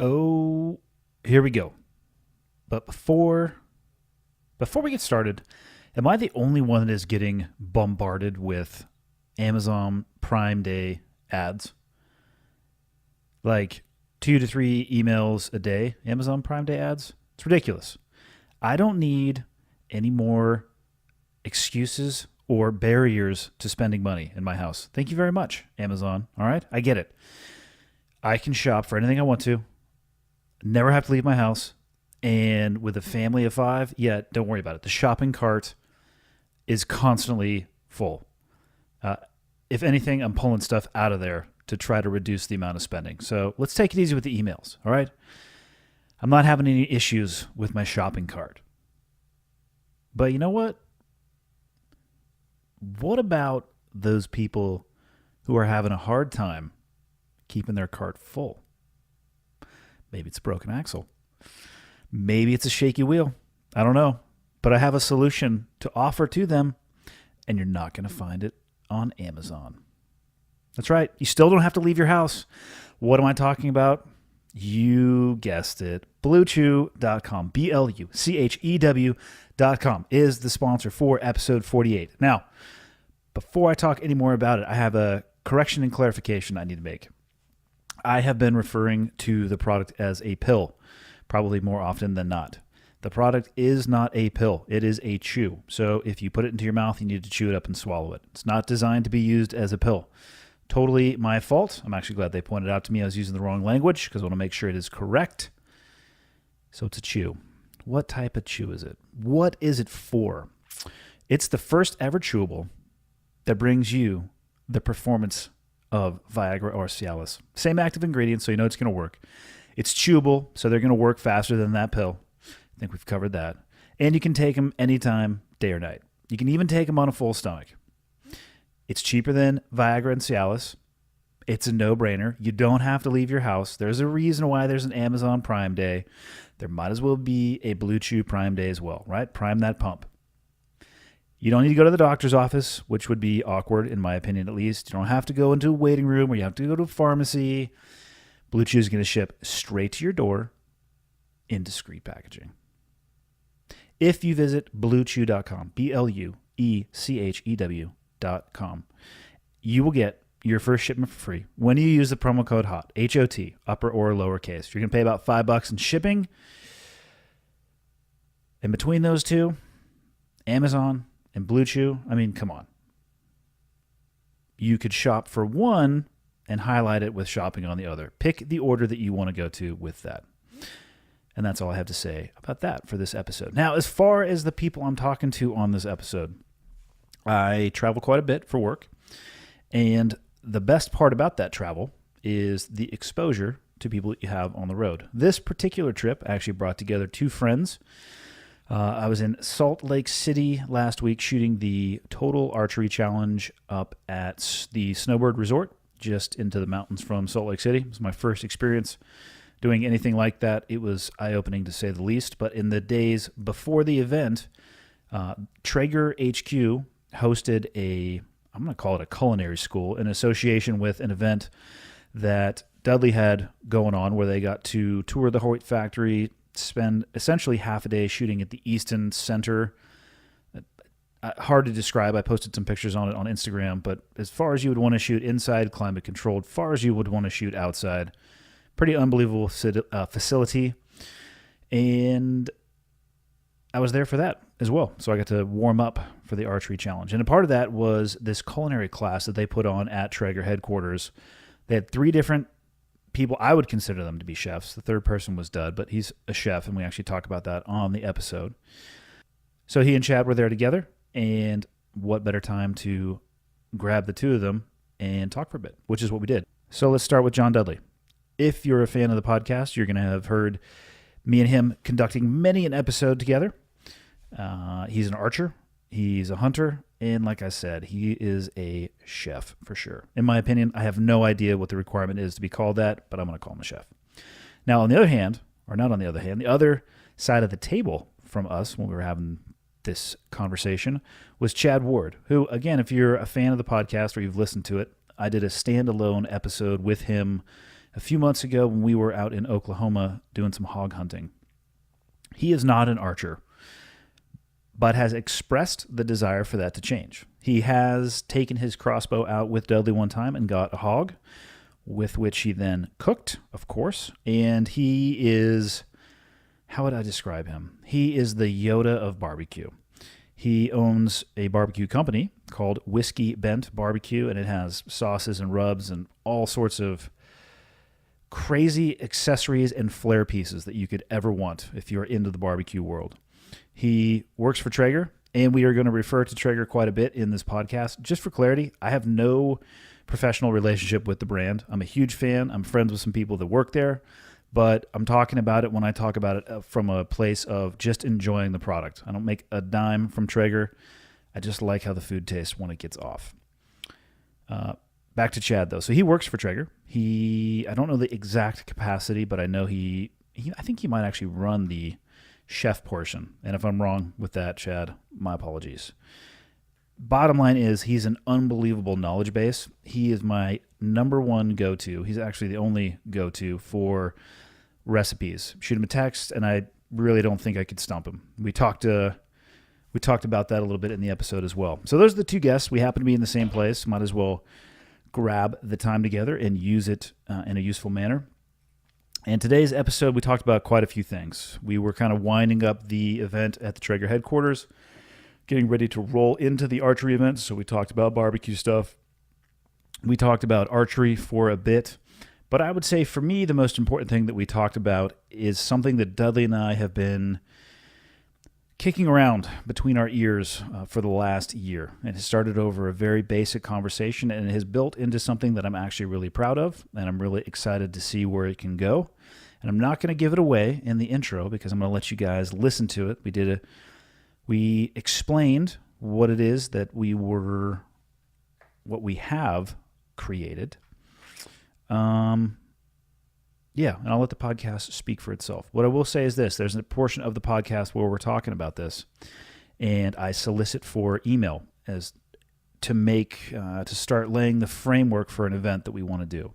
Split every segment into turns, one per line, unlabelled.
Oh, here we go. But before we get started, am I the only one that is getting bombarded with Amazon Prime Day ads? Like 2 to 3 emails a day, Amazon Prime Day ads? It's ridiculous. I don't need any more excuses or barriers to spending money in my house. Thank you very much, Amazon. All right? I get it. I can shop for anything I want to, never have to leave my house. And with a family of 5, yeah, don't worry about it. The shopping cart is constantly full. If anything, I'm pulling stuff out of there to try to reduce the amount of spending. So let's take it easy with the emails, all right? I'm not having any issues with my shopping cart. But you know what? What about those people who are having a hard time keeping their cart full? Maybe it's a broken axle. Maybe it's a shaky wheel. I don't know. But I have a solution to offer to them, and you're not going to find it on Amazon. That's right. You still don't have to leave your house. What am I talking about? You guessed it. BlueChew.com. BluChew.com is the sponsor for episode 48. Now, before I talk any more about it, I have a correction and clarification I need to make. I have been referring to the product as a pill, probably more often than not. The product is not a pill. It is a chew. So if you put it into your mouth, you need to chew it up and swallow it. It's not designed to be used as a pill. Totally my fault. I'm actually glad they pointed out to me I was using the wrong language because I want to make sure it is correct. So it's a chew. What type of chew is it? What is it for? It's the first ever chewable that brings you the performance of Viagra or Cialis. Same active ingredients, so you know it's going to work. It's chewable, so they're going to work faster than that pill. I think we've covered that. And you can take them anytime, day or night. You can even take them on a full stomach. It's cheaper than Viagra and Cialis. It's a no-brainer. You don't have to leave your house. There's a reason why there's an Amazon Prime Day. There might as well be a Blue Chew Prime Day as well, right? Prime that pump. You don't need to go to the doctor's office, which would be awkward, in my opinion at least. You don't have to go into a waiting room or you have to go to a pharmacy. Blue Chew is going to ship straight to your door in discreet packaging. If you visit BlueChew.com, BlueChew.com, you will get your first shipment for free when you use the promo code HOT, H-O-T, upper or lowercase. You're going to pay about $5 in shipping. And between those two, Amazon and Blue Chew, I mean, come on. You could shop for one and highlight it with shopping on the other. Pick the order that you want to go to with that. And that's all I have to say about that for this episode. Now, as far as the people I'm talking to on this episode, I travel quite a bit for work. And the best part about that travel is the exposure to people that you have on the road. This particular trip actually brought together 2 friends. I was in Salt Lake City last week shooting the Total Archery Challenge up at the Snowbird Resort, just into the mountains from Salt Lake City. It was my first experience doing anything like that. It was eye-opening to say the least. But in the days before the event, Traeger HQ hosted I'm going to call it a culinary school, in association with an event that Dudley had going on where they got to tour the Hoyt factory, spend essentially half a day shooting at the Easton Center. Hard to describe. I posted some pictures on it on Instagram, but as far as you would want to shoot inside, climate controlled, far as you would want to shoot outside, pretty unbelievable facility. And I was there for that as well. So I got to warm up for the archery challenge. And a part of that was this culinary class that they put on at Traeger headquarters. They had 3 different people. I would consider them to be chefs. The third person was Dud, but he's a chef, and we actually talk about that on the episode. So he and Chad were there together, and what better time to grab the 2 of them and talk for a bit, which is what we did. So let's start with John Dudley. If you're a fan of the podcast, you're going to have heard me and him conducting many an episode together. He's an archer, he's a hunter, and like I said, he is a chef for sure. In my opinion, I have no idea what the requirement is to be called that, but I'm going to call him a chef. Now, on the other hand, or not on the other hand, the other side of the table from us when we were having this conversation was Chad Ward, who, again, if you're a fan of the podcast or you've listened to it, I did a standalone episode with him a few months ago when we were out in Oklahoma doing some hog hunting. He is not an archer, but has expressed the desire for that to change. He has taken his crossbow out with Dudley one time and got a hog, with which he then cooked, of course. And he is, how would I describe him? He is the Yoda of barbecue. He owns a barbecue company called Whiskey Bent Barbecue, and it has sauces and rubs and all sorts of crazy accessories and flair pieces that you could ever want if you're into the barbecue world. He works for Traeger, and we are going to refer to Traeger quite a bit in this podcast. Just for clarity, I have no professional relationship with the brand. I'm a huge fan. I'm friends with some people that work there, but I'm talking about it when I talk about it from a place of just enjoying the product. I don't make a dime from Traeger. I just like how the food tastes when it gets off. Back to Chad, though. So he works for Traeger. I don't know the exact capacity, but I know I think he might actually run the chef portion. And if I'm wrong with that, Chad, my apologies. Bottom line is he's an unbelievable knowledge base. He is my number one go-to. He's actually the only go-to for recipes. Shoot him a text, and I really don't think I could stump him. We talked about that a little bit in the episode as well. So those are the two guests. We happen to be in the same place. Might as well grab the time together and use it in a useful manner. And today's episode, we talked about quite a few things. We were kind of winding up the event at the Traeger headquarters, getting ready to roll into the archery event. So we talked about barbecue stuff. We talked about archery for a bit. But I would say for me, the most important thing that we talked about is something that Dudley and I have been kicking around between our ears for the last year. It has started over a very basic conversation, and it has built into something that I'm actually really proud of, and I'm really excited to see where it can go. And I'm not going to give it away in the intro because I'm going to let you guys listen to it. We explained what it is that what we have created. Yeah, and I'll let the podcast speak for itself. What I will say is this. There's a portion of the podcast where we're talking about this, and I solicit for email to start laying the framework for an event that we want to do.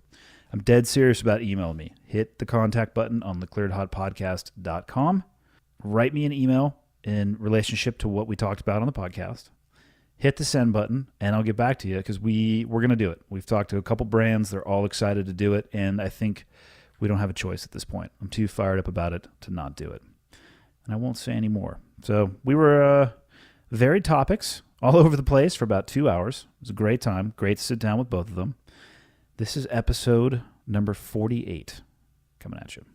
I'm dead serious about emailing me. Hit the contact button on theclearedhotpodcast.com. Write me an email in relationship to what we talked about on the podcast. Hit the send button, and I'll get back to you because we're going to do it. We've talked to a couple brands. They're all excited to do it, and I think we don't have a choice at this point. I'm too fired up about it to not do it. And I won't say any more. So we were varied topics all over the place for about 2 hours. It was a great time. Great to sit down with both of them. This is episode number 48 coming at you.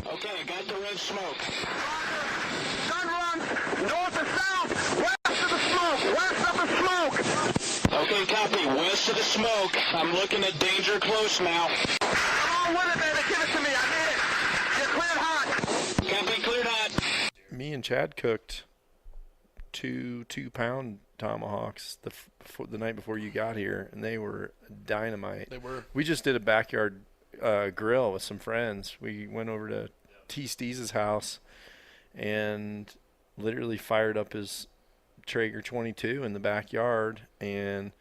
Okay, got the red smoke. Gun run, north and south, west of the smoke, west of the smoke. Okay, copy, west of the smoke. I'm looking at danger close now. Come on with it, baby, give it to me, I need it. You're cleared hot. Copy, cleared hot.
Me and Chad cooked two 2-pound tomahawks the night before you got here, and they were dynamite.
They were.
We just did a backyard grill with some friends. We went over to T. Steeze's house and literally fired up his Traeger 22 in the backyard and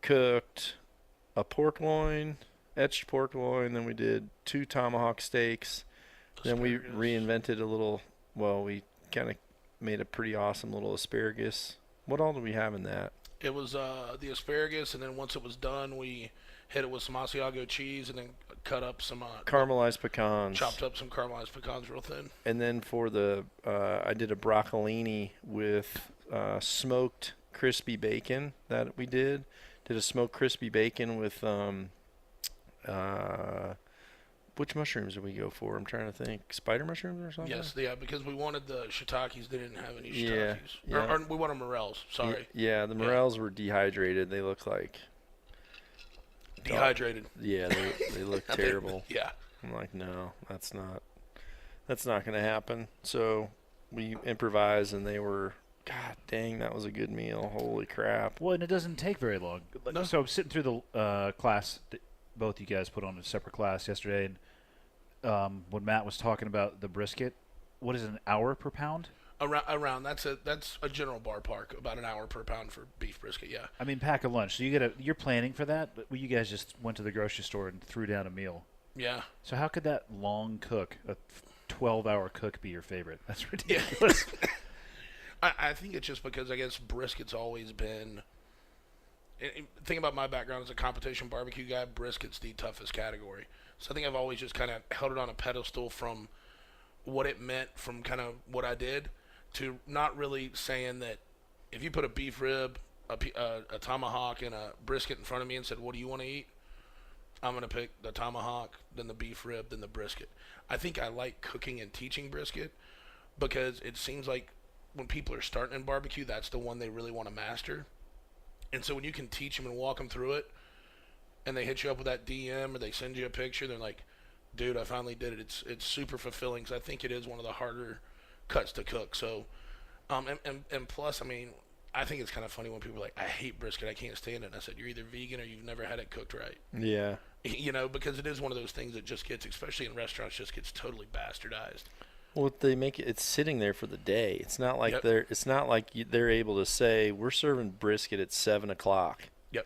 cooked a pork loin, etched pork loin. Then we did 2 tomahawk steaks. Then we reinvented we kind of made a pretty awesome little asparagus. What all did we have in that?
It was the asparagus, and then once it was done, we hit it with some Asiago cheese, and then cut up some
caramelized pecans.
Chopped up some caramelized pecans real thin.
And then for the I did a broccolini with smoked crispy bacon that we did. Did a smoked crispy bacon with which mushrooms did we go for? I'm trying to think. Spider mushrooms or something?
Yes, yeah, because we wanted the shiitakes. They didn't have any
Yeah,
shiitakes.
yeah.
Or we wanted morels. Sorry.
Yeah, the morels were dehydrated. They look like
Dehydrated.
Yeah, they look terrible.
Yeah.
I'm like, no, that's not going to happen. So we improvised, and they were, God dang, that was a good meal. Holy crap.
Well, and it doesn't take very long.
No.
So I'm sitting through the class that both you guys put on a separate class yesterday, and when Matt was talking about the brisket, what is it, an hour per pound?
Around that's a general ballpark, about an hour per pound for beef brisket. Yeah.
I mean, pack a lunch. So you're planning for that, but you guys just went to the grocery store and threw down a meal.
Yeah.
So how could that long cook, a 12-hour cook, be your favorite? That's ridiculous.
I think it's just because I guess brisket's always been. Think about my background as a competition barbecue guy. Brisket's the toughest category. So I think I've always just kind of held it on a pedestal from what it meant, from kind of what I did, to not really saying that if you put a beef rib, a tomahawk, and a brisket in front of me and said, what do you want to eat? I'm going to pick the tomahawk, then the beef rib, then the brisket. I think I like cooking and teaching brisket because it seems like when people are starting in barbecue, that's the one they really want to master. And so when you can teach them and walk them through it, and they hit you up with that DM or they send you a picture, they're like, dude, I finally did it. It's super fulfilling because I think it is one of the harder cuts to cook. So, and plus, I mean, I think it's kind of funny when people are like, I hate brisket, I can't stand it. And I said, you're either vegan or you've never had it cooked right.
Yeah.
You know, because it is one of those things that just gets, especially in restaurants, just gets totally bastardized.
Well, they make it's sitting there for the day. It's not like
Yep.
they're able to say we're serving brisket at 7:00.
Yep.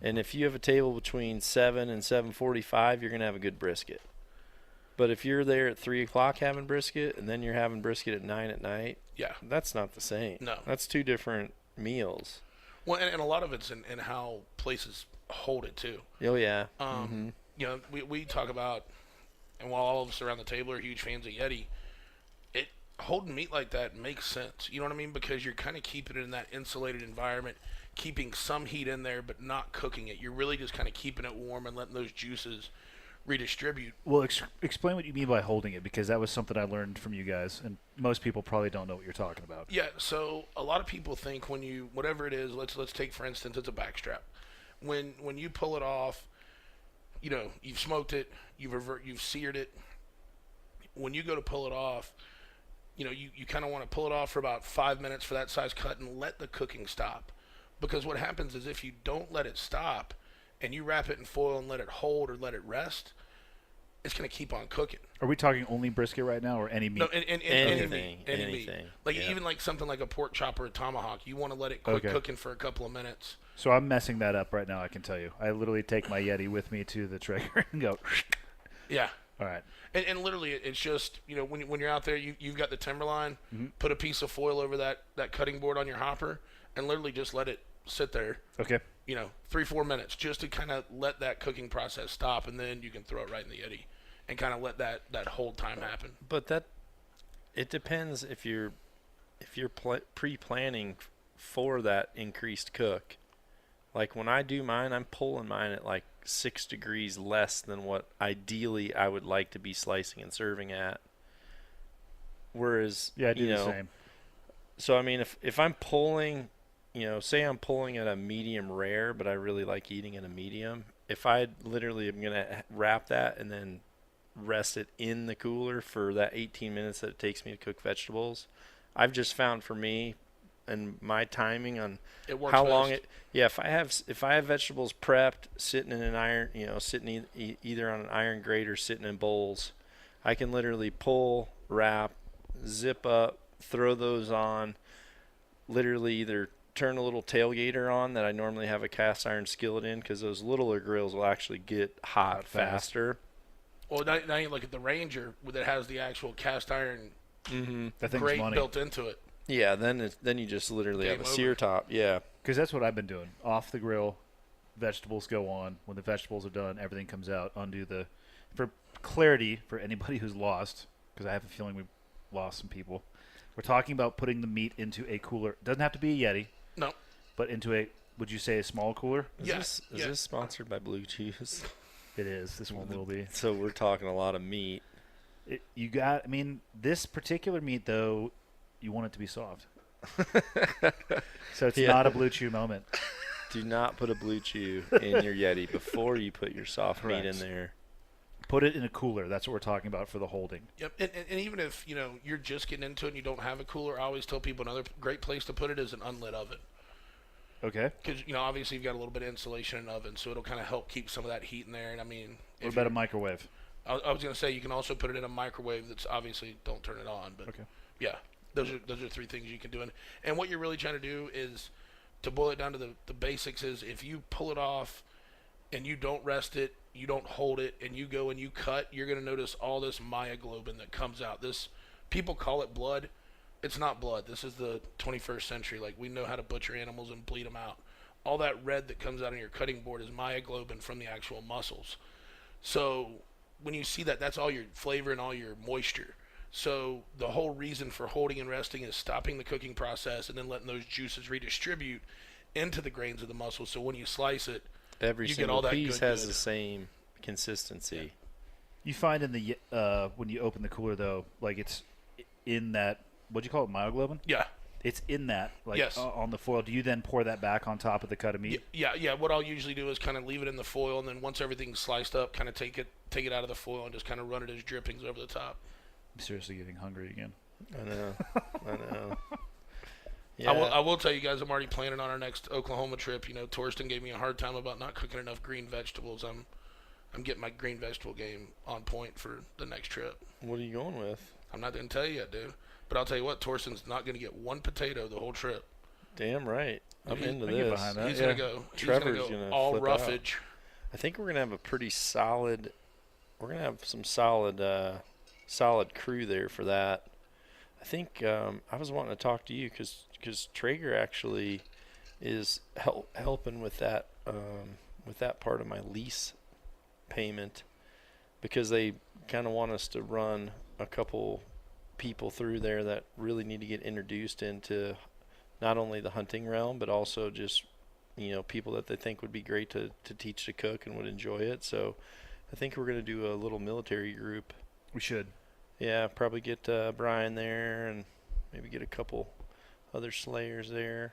And if you have a table between 7 and 7:45, you're gonna have a good brisket. But if you're there at 3:00 having brisket, and then you're having brisket at 9 at night,
Yeah.
that's not the same.
No.
That's two different meals.
Well, and a lot of it's in how places hold it too.
Oh yeah.
You know, we talk about, and while all of us around the table are huge fans of Yeti, it holding meat like that makes sense. You know what I mean? Because you're kind of keeping it in that insulated environment, keeping some heat in there, but not cooking it. You're really just kind of keeping it warm and letting those juices redistribute.
Well, explain what you mean by holding it, because that was something I learned from you guys, and most people probably don't know what you're talking about.
Yeah, so a lot of people think when you, whatever it is, let's take for instance, it's a backstrap. When you pull it off, you know, you've smoked it, you've seared it. When you go to pull it off, you know, you kind of want to pull it off for about 5 minutes for that size cut and let the cooking stop. Because what happens is if you don't let it stop and you wrap it in foil and let it hold or let it rest, it's going to keep on cooking.
Are we talking only brisket right now, or any meat?
No, any meat.
Anything.
Like
Yeah.
even like something like a pork chop or a tomahawk, you want to let it quit
Okay.
cooking for a couple of minutes.
So I'm messing that up right now, I can tell you. I literally take my Yeti with me to the Traeger and go,
Yeah.
all right.
And literally, it's just, you know, when you're out there, you've got the timberline,
Mm-hmm.
put a piece of foil over that cutting board on your hopper, and literally just let it sit there,
Okay.
you know, 3-4 minutes, just to kind of let that cooking process stop, and then you can throw it right in the Yeti and kind of let that hold time happen.
But it depends if you're pre-planning for that increased cook. Like when I do mine, I'm pulling mine at like 6 degrees less than what ideally I would like to be slicing and serving at. Whereas,
Yeah, I do
you
the
know,
same.
so I mean, if I'm pulling, you know, say I'm pulling at a medium rare, but I really like eating at a medium, if I literally am gonna wrap that and then rest it in the cooler for that 18 minutes that it takes me to cook vegetables, I've just found for me and my timing on
It works
how long
best.
if I have vegetables prepped sitting in an iron, you know, sitting either on an iron grate or sitting in bowls, I can literally pull, wrap, zip up, throw those on, literally either turn a little tailgater on that I normally have a cast iron skillet in, because those littler grills will actually get hot faster.
Well, now you look at the Ranger that has the actual cast iron
That thing's
grate
money.
built into it.
Yeah, then you just literally
Game
have a
over.
sear top. Yeah.
Because that's what I've been doing. Off the grill, vegetables go on. When the vegetables are done, everything comes out. Undo the... For clarity, for anybody who's lost, because I have a feeling we've lost some people, we're talking about putting the meat into a cooler. It doesn't have to be a Yeti,
No.
but into a, would you say, a small cooler?
Is this sponsored by Blue Chews?
It is. This one will be.
So we're talking a lot of meat.
I mean, this particular meat, though, you want it to be soft. So it's
Yeah.
not a Blue Chew moment.
Do not put a Blue Chew in your Yeti before you put your soft meat in
Correct.
there.
Put it in a cooler. That's what we're talking about for the holding.
Yep, and even if, you know, you're just getting into it and you don't have a cooler, I always tell people another great place to put it is an unlit oven.
Okay.
Because, you know, obviously you've got a little bit of insulation in an oven, so it'll kind of help keep some of that heat in there. And, I mean...
What about a microwave?
I was going to say you can also put it in a microwave that's obviously... Don't turn it on, but...
Okay.
Yeah, those are 3 things you can do. And what you're really trying to do is, to boil it down to the basics, is if you pull it off and you don't rest it you don't hold it, and you go and you cut, you're going to notice all this myoglobin that comes out. This, people call it blood. It's not blood. This is the 21st century. Like, we know how to butcher animals and bleed them out. All that red that comes out on your cutting board is myoglobin from the actual muscles. So when you see that, that's all your flavor and all your moisture. So the whole reason for holding and resting is stopping the cooking process and then letting those juices redistribute into the grains of the muscle. So when you slice it,
Every
you get
single
all that
piece
good,
has
good.
the same consistency.
You find in the when you open the cooler though, like it's in that, what'd you call it, myoglobin?
Yeah.
It's in that, like
Yes.
on the foil. Do you then pour that back on top of the cut of meat?
Yeah. What I'll usually do is kind of leave it in the foil, and then once everything's sliced up, kind of take it out of the foil and just kind of run it as drippings over the top.
I'm seriously getting hungry again.
I know. Yeah.
I will tell you guys, I'm already planning on our next Oklahoma trip. You know, Torsten gave me a hard time about not cooking enough green vegetables. I'm getting my green vegetable game on point for the next trip.
What are you going with?
I'm not going to tell you yet, dude. But I'll tell you what, Torsten's not going to get one potato the whole trip.
Damn right. I'm into
I get
this.
behind that.
He's
Yeah.
going to go.
Trevor's
He's going to
gonna
go all
flip out.
roughage.
I think we're gonna have a pretty solid. We're gonna have some solid crew there for that. I think I was wanting to talk to you because Traeger actually is helping with that part of my lease payment, because they kind of want us to run a couple people through there that really need to get introduced into not only the hunting realm but also just, you know, people that they think would be great to teach to cook and would enjoy it. So I think we're going to do a little military group.
We should.
Yeah, probably get Brian there and maybe get a couple other slayers there.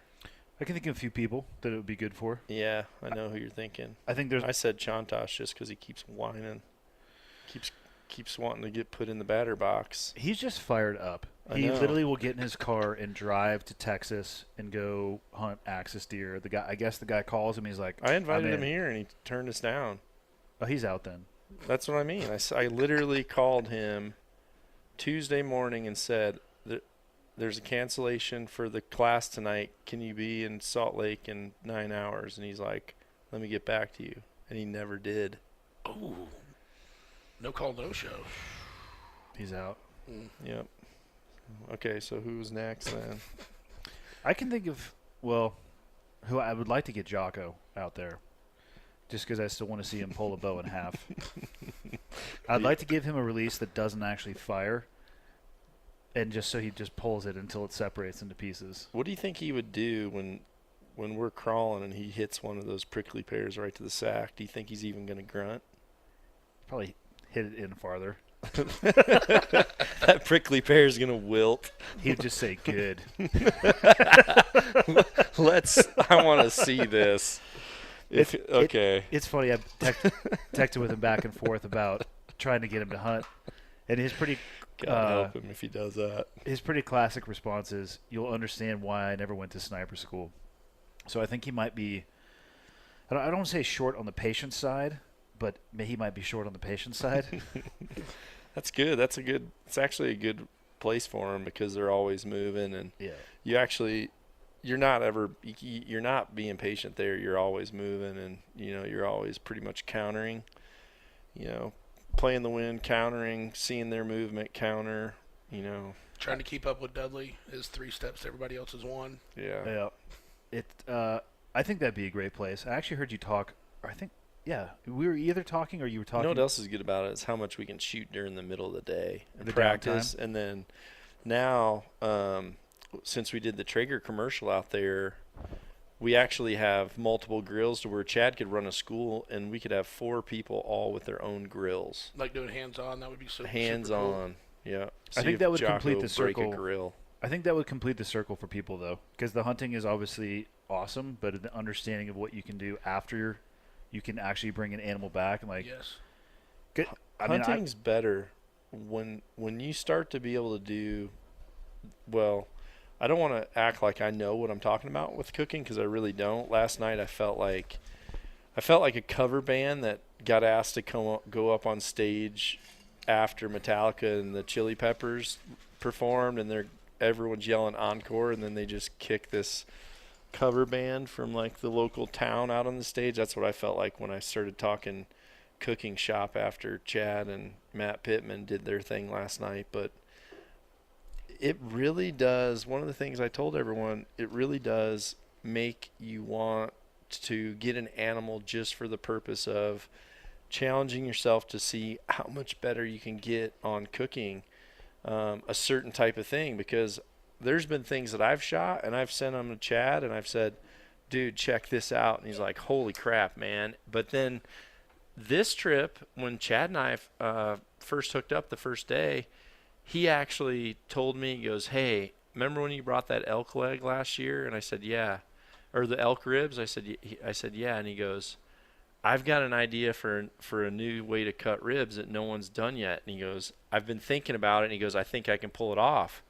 I can think of a few people that it would be good for.
Yeah, I know who you're thinking.
I think there's.
I said Chantosh just because he keeps whining, keeps wanting to get put in the batter box.
He's just fired up.
I
He
know.
literally will get in his car and drive to Texas and go hunt axis deer. I guess the guy calls him. He's like,
I invited
"I'm
him
in."
here and he turned us down.
Oh, he's out then.
That's what I mean. I literally called him Tuesday morning and said, there's a cancellation for the class tonight. Can you be in Salt Lake in 9 hours? And he's like, let me get back to you. And he never did.
Ooh. No call, no show.
He's out.
Yep. Okay, so who's next then?
I can think of, well, who I would like to get Jocko out there, just because I still want to see him pull a bow in half. I'd like to give him a release that doesn't actually fire, and just so he just pulls it until it separates into pieces.
What do you think he would do when we're crawling and he hits one of those prickly pears right to the sack? Do you think he's even going to grunt?
Probably hit it in farther.
That prickly pear is going to wilt.
He'd just say, good.
I want to see this. Okay.
It's funny. I texted with him back and forth about trying to get him to hunt, and his pretty
God help him if he does that.
his pretty classic response is, "You'll understand why I never went to sniper school." So I think he might be. I don't want to say short on the patience side, but he might be short on the patience side.
That's good. It's actually a good place for him because they're always moving, and
Yeah.
you're not being patient there. You're always moving, and you're always pretty much countering. Playing the wind, countering, seeing their movement, counter.
Trying to keep up with Dudley. His 3 steps to everybody else's 1.
Yeah.
Yeah. I think that'd be a great place. I actually heard you talk. Or I think, yeah, we were either talking or you were talking.
You know what else is good about it? Is how much we can shoot during the middle of the day and
The
practice.
downtime?
And then now, since we did the Traeger commercial out there, we actually have multiple grills to where Chad could run a school and we could have 4 people all with their own grills.
Like doing hands-on, that would be so
Hands
super cool.
on. Yeah.
I think
if
that would
Jocko
complete the
break
circle.
A grill.
I think that would complete the circle for people, though, because the hunting is obviously awesome, but the understanding of what you can do after you can actually bring an animal back and
Yes.
good. I mean,
Hunting's better when you start to be able to do well. I don't want to act like I know what I'm talking about with cooking because I really don't. Last night I felt like a cover band that got asked to go up on stage after Metallica and the Chili Peppers performed, and everyone's yelling encore, and then they just kick this cover band from like the local town out on the stage. That's what I felt like when I started talking cooking shop after Chad and Matt Pittman did their thing last night, but it really does. One of the things I told everyone, it really does make you want to get an animal just for the purpose of challenging yourself to see how much better you can get on cooking a certain type of thing, because there's been things that I've shot and I've sent them to Chad and I've said, dude, check this out. And he's like, holy crap, man. But then this trip, when Chad and I first hooked up the first day, he actually told me, he goes, hey, remember when you brought that elk leg last year? And I said, yeah. Or the elk ribs? I said, yeah. And he goes, I've got an idea for a new way to cut ribs that no one's done yet. And he goes, I've been thinking about it. And he goes, I think I can pull it off.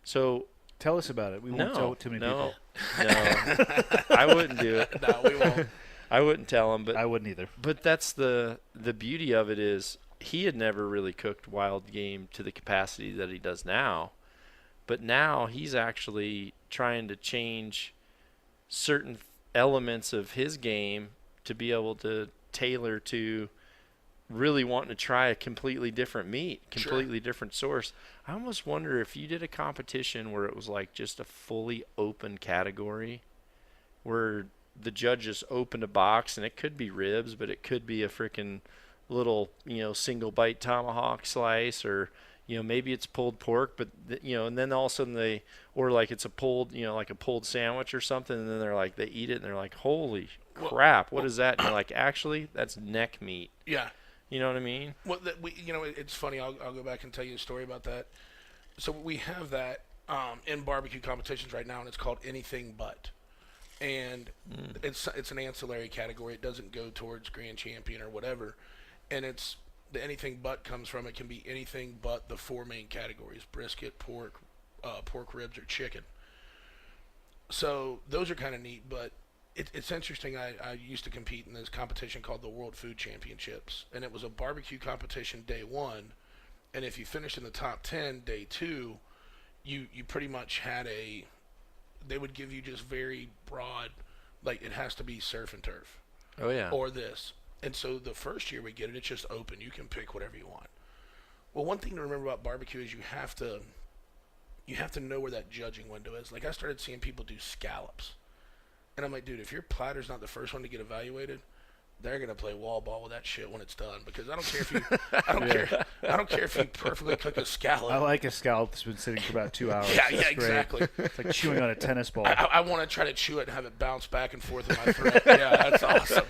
So
tell us about it. We won't tell too many people.
No, I wouldn't do it.
No, we won't.
I wouldn't tell him, but
I wouldn't either.
But that's the beauty of it, is he had never really cooked wild game to the capacity that he does now. But now he's actually trying to change certain elements of his game to be able to tailor to really wanting to try a completely different meat, completely different source. I almost wonder if you did a competition where it was like just a fully open category, where the judges opened a box, and it could be ribs, but it could be a freaking little, single bite tomahawk slice, or, maybe it's pulled pork, but and then all of a sudden or like it's a pulled, like a pulled sandwich or something. And then they're like, they eat it and they're like, holy crap, what is that? And you're like, actually, that's neck meat.
Yeah.
You know what I mean?
Well, it's funny. I'll go back and tell you a story about that. So we have that in barbecue competitions right now, and it's called Anything But. And it's an ancillary category. It doesn't go towards Grand Champion or whatever. And it's the anything but comes from, it can be anything but the four main categories: brisket, pork ribs, or chicken. So those are kind of neat, but it's interesting. I used to compete in this competition called the World Food Championships, and it was a barbecue competition day one, and if you finished in the top 10 day two, you pretty much had they would give you just very broad, like, it has to be surf and turf.
Oh, yeah.
Or this. And so the first year we get it, it's just open. You can pick whatever you want. Well, one thing to remember about barbecue is you have to know where that judging window is. Like, I started seeing people do scallops. And I'm like, dude, if your platter's not the first one to get evaluated, they're gonna play wall ball with that shit when it's done. Because I don't care if you, I don't care if you perfectly cook a scallop.
I like a scallop that's been sitting for about 2 hours.
Yeah,
That's great.
exactly.
It's like chewing on a tennis ball.
I want to try to chew it and have it bounce back and forth in my throat. Yeah, that's awesome.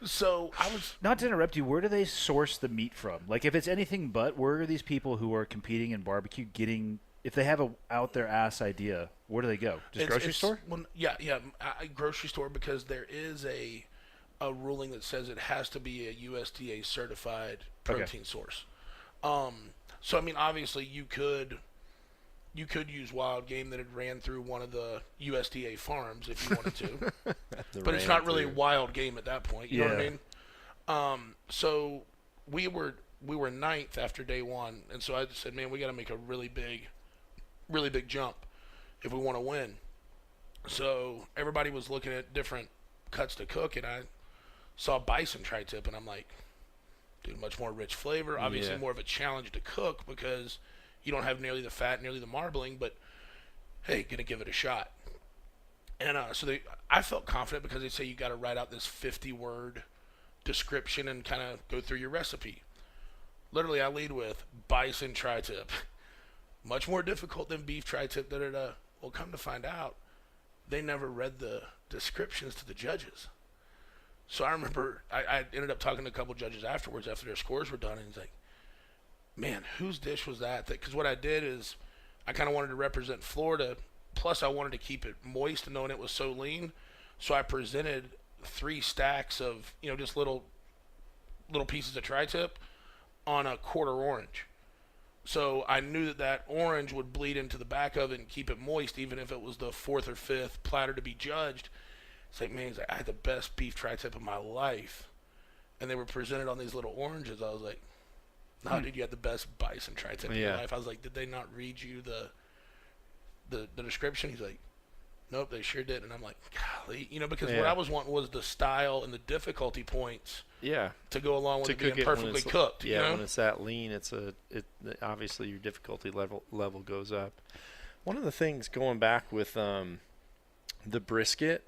So I was
Not to interrupt you, where do they source the meat from? Like, if it's anything but, where are these people who are competing in barbecue getting? If they have a out their ass idea, where do they go? Just grocery store?
Well, yeah, grocery store, because there is a ruling that says it has to be a USDA certified protein source. So I mean, obviously you could use wild game that had ran through one of the USDA farms if you wanted to, but it's not really wild game at that point. You know what I mean? So we were ninth after day one, and so I just said, man, we got to make a really big jump if we want to win. So everybody was looking at different cuts to cook, and I saw bison tri-tip, and I'm like, dude, much more rich flavor, obviously more of a challenge to cook because you don't have nearly the fat, nearly the marbling, but hey, gonna give it a shot. And I felt confident because they say you got to write out this 50-word description and kind of go through your recipe. Literally, I lead with bison tri-tip. Much more difficult than beef tri-tip. Well, come to find out, they never read the descriptions to the judges. So I remember I ended up talking to a couple judges afterwards after their scores were done, and he's like, man, whose dish was that? Because what I did is I kind of wanted to represent Florida, plus I wanted to keep it moist knowing it was so lean. So I presented 3 stacks of, just little pieces of tri-tip on a quarter orange. So I knew that orange would bleed into the back of it and keep it moist, even if it was the 4th or 5th platter to be judged. It's like, man, I had the best beef tri-tip of my life. And they were presented on these little oranges. I was like, no, dude, you had the best bison tri-tip of your life. I was like, did they not read you the description? He's like, Nope, they sure didn't. And I'm like, golly, because what I was wanting was the style and the difficulty points
Yeah.
to go along with
To
it being
cook it when
perfectly
it's-
cooked.
Yeah, when it's that lean, obviously your difficulty level goes up. One of the things going back with the brisket,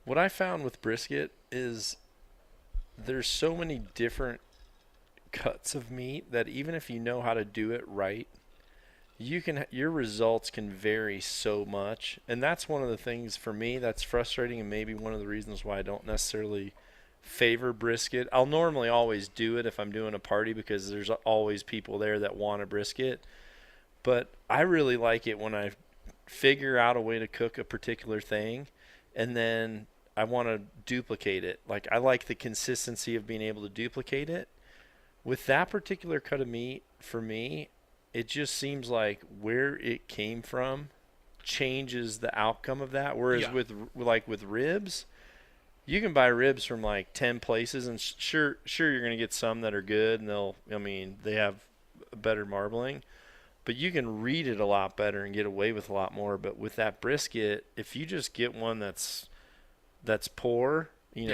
what I found with brisket is there's so many different cuts of meat that even if you know how to do it right, your results can vary so much. And that's one of the things for me that's frustrating, and maybe one of the reasons why I don't necessarily favor brisket. I'll normally always do it if I'm doing a party because there's always people there that want a brisket. But I really like it when I figure out a way to cook a particular thing and then I want to duplicate it. Like, I like the consistency of being able to duplicate it. With that particular cut of meat, for me, it just seems like where it came from changes the outcome of that. Whereas with ribs, you can buy ribs from like 10 places, and sure you're going to get some that are good, and they have better marbling, but you can read it a lot better and get away with a lot more. But with that brisket, if you just get one that's poor,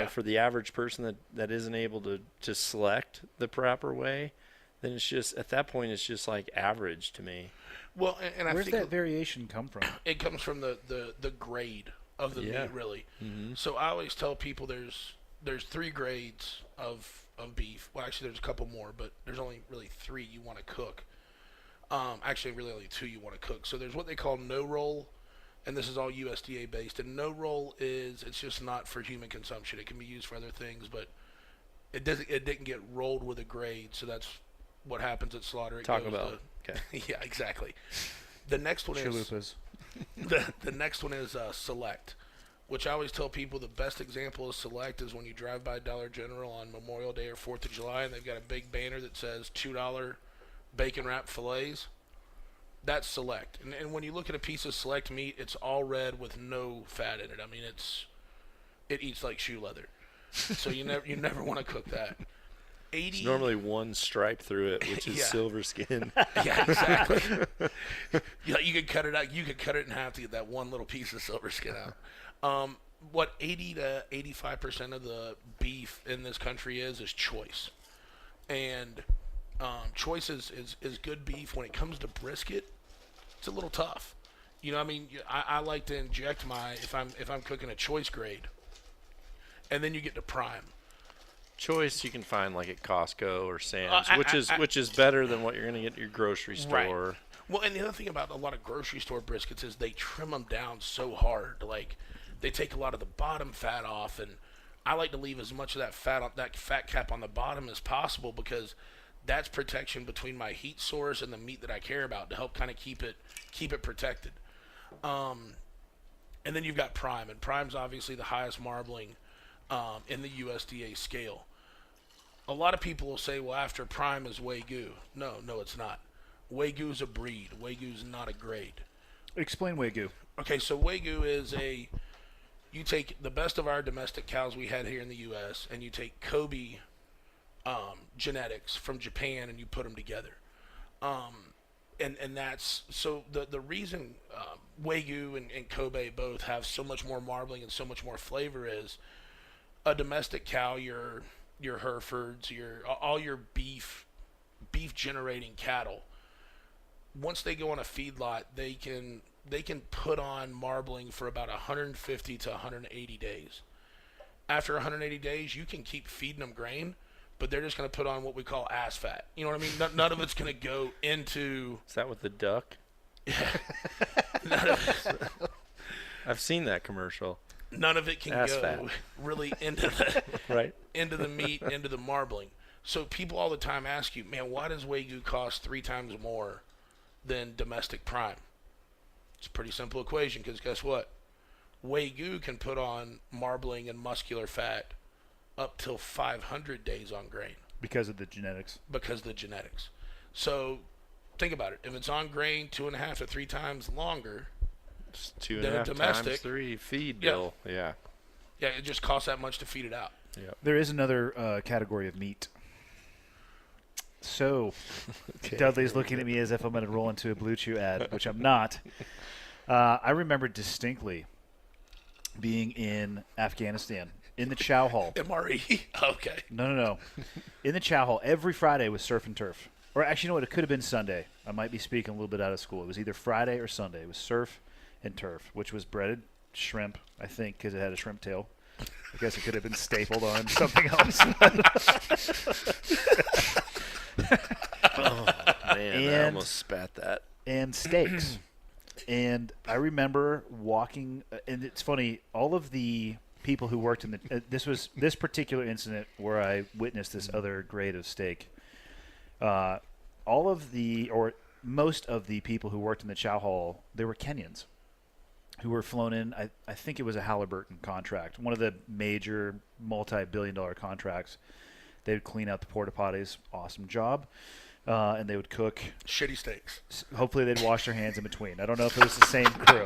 for the average person that isn't able to select the proper way, then it's just, at that point, it's just like average to me.
Well, and I
Where's
think
that variation come from?
it comes from the grade of the meat, really.
Mm-hmm.
So I always tell people there's 3 grades of beef. Well, actually, there's a couple more, but there's only really 3 you want to cook. Actually, really only 2 you want to cook. So there's what they call no roll, and this is all USDA based. And no roll it's just not for human consumption. It can be used for other things, but it didn't get rolled with a grade. So that's what happens at slaughter.
Okay.
Yeah, exactly. The next one
Chalupas.
the next one is select, which I always tell people the best example of select is when you drive by Dollar General on Memorial Day or 4th of July, and they've got a big banner that says $2 bacon wrap fillets. That's select. And when you look at a piece of select meat, it's all red with no fat in it. I mean, it eats like shoe leather. So you never want to cook that. 80.
It's normally one stripe through it, which is silver skin.
Yeah, exactly. You could cut it out. You could cut it in half to get that one little piece of silver skin out. What 80 to 85% of the beef in this country is choice, and choice is good beef. When it comes to brisket, it's a little tough. I like to inject if I'm cooking a choice grade, and then you get to prime.
Choice you can find like at Costco or Sam's, which is better than what you're going to get at your grocery store.
Right. Well, and the other thing about a lot of grocery store briskets is they trim them down so hard. Like, they take a lot of the bottom fat off, and I like to leave as much of that fat cap on the bottom as possible because that's protection between my heat source and the meat that I care about to help kind of keep it protected. And then you've got prime, and prime's obviously the highest marbling in the USDA scale. A lot of people will say, well, after prime is Wagyu. No, it's not. Wagyu is a breed. Wagyu is not a grade.
Explain Wagyu.
Okay, so Wagyu is you take the best of our domestic cows we had here in the U.S., and you take Kobe genetics from Japan, and you put them together. And that's, so the reason Wagyu and Kobe both have so much more marbling and so much more flavor is a domestic cow, your Herefords, all your beef generating cattle, once they go on a feedlot, they can put on marbling for about 150 to 180 days. After 180 days, you can keep feeding them grain, but they're just going to put on what we call ass fat. You know what I mean? None of it's going to go into...
Is that with the duck?
None of it,
I've seen that commercial.
none of it can
Ass
go
fat.
really into the
Right.
into the meat, into the marbling. So people all the time ask you, man, why does Wagyu cost 3 times more than domestic prime? It's a pretty simple equation, because guess what? Wagyu can put on marbling and muscular fat up till 500 days on grain.
Because of the genetics.
Because of the genetics. So think about it. If it's on grain 2.5 to 3 times longer,
It's 2.5
Then a domestic-
times 3 feed
Yeah.
bill. Yeah.
yeah, it just costs that much to feed it out.
There is another category of meat. So,
Okay.
Dudley's looking at me as if I'm going to roll into a Blue Chew ad, which I'm not. I remember distinctly being in Afghanistan in the chow hall.
MRE. Okay.
No. In the chow hall every Friday was surf and turf. Or actually, you know what? It could have been Sunday. I might be speaking a little bit out of school. It was either Friday or Sunday. It was surf and turf, which was breaded shrimp, I think, because it had a shrimp tail. I guess it could have been stapled on something else.
Oh, man, I almost spat that.
And steaks. And I remember walking, and it's funny, all of the people who worked in the this particular incident where I witnessed this other grade of steak. All of the, or most of the people who worked in the chow hall, they were Kenyans who were flown in. I think it was a Halliburton contract, one of the major multi-billion-dollar contracts. They would clean out the porta potties, awesome job, and they would cook.
Shitty steaks.
Hopefully, they'd wash their hands in between. I don't know if it was the same crew.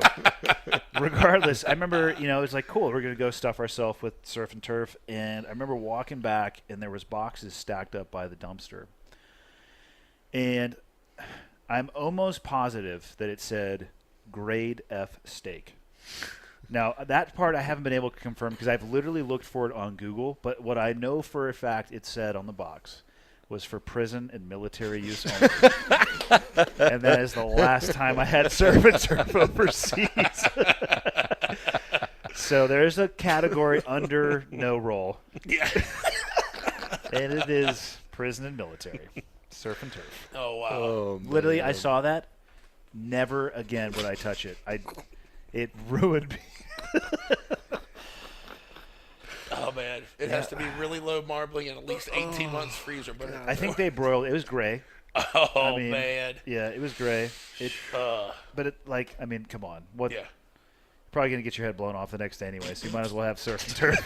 Regardless, I remember, it was like, cool, we're going to go stuff ourselves with surf and turf. And I remember walking back, and there was boxes stacked up by the dumpster. And I'm almost positive that it said grade F steak. Now, that part I haven't been able to confirm because I've literally looked for it on Google. But what I know for a fact it said on the box was for prison and military use only. And that is the last time I had surf and turf overseas. So there's a category under no roll.
Yeah.
And it is prison and military. Surf and turf.
Oh, wow.
Oh,
Literally,
man.
I saw that. Never again would I touch it. It ruined me.
Oh, man. It has to be really low marbling and at least 18 months freezer burn.
I think they broiled. It was gray.
Oh, man.
Yeah, it was gray. But it, come on. What?
Yeah.
Probably gonna get your head blown off the next day anyway, so you might as well have surf and turf.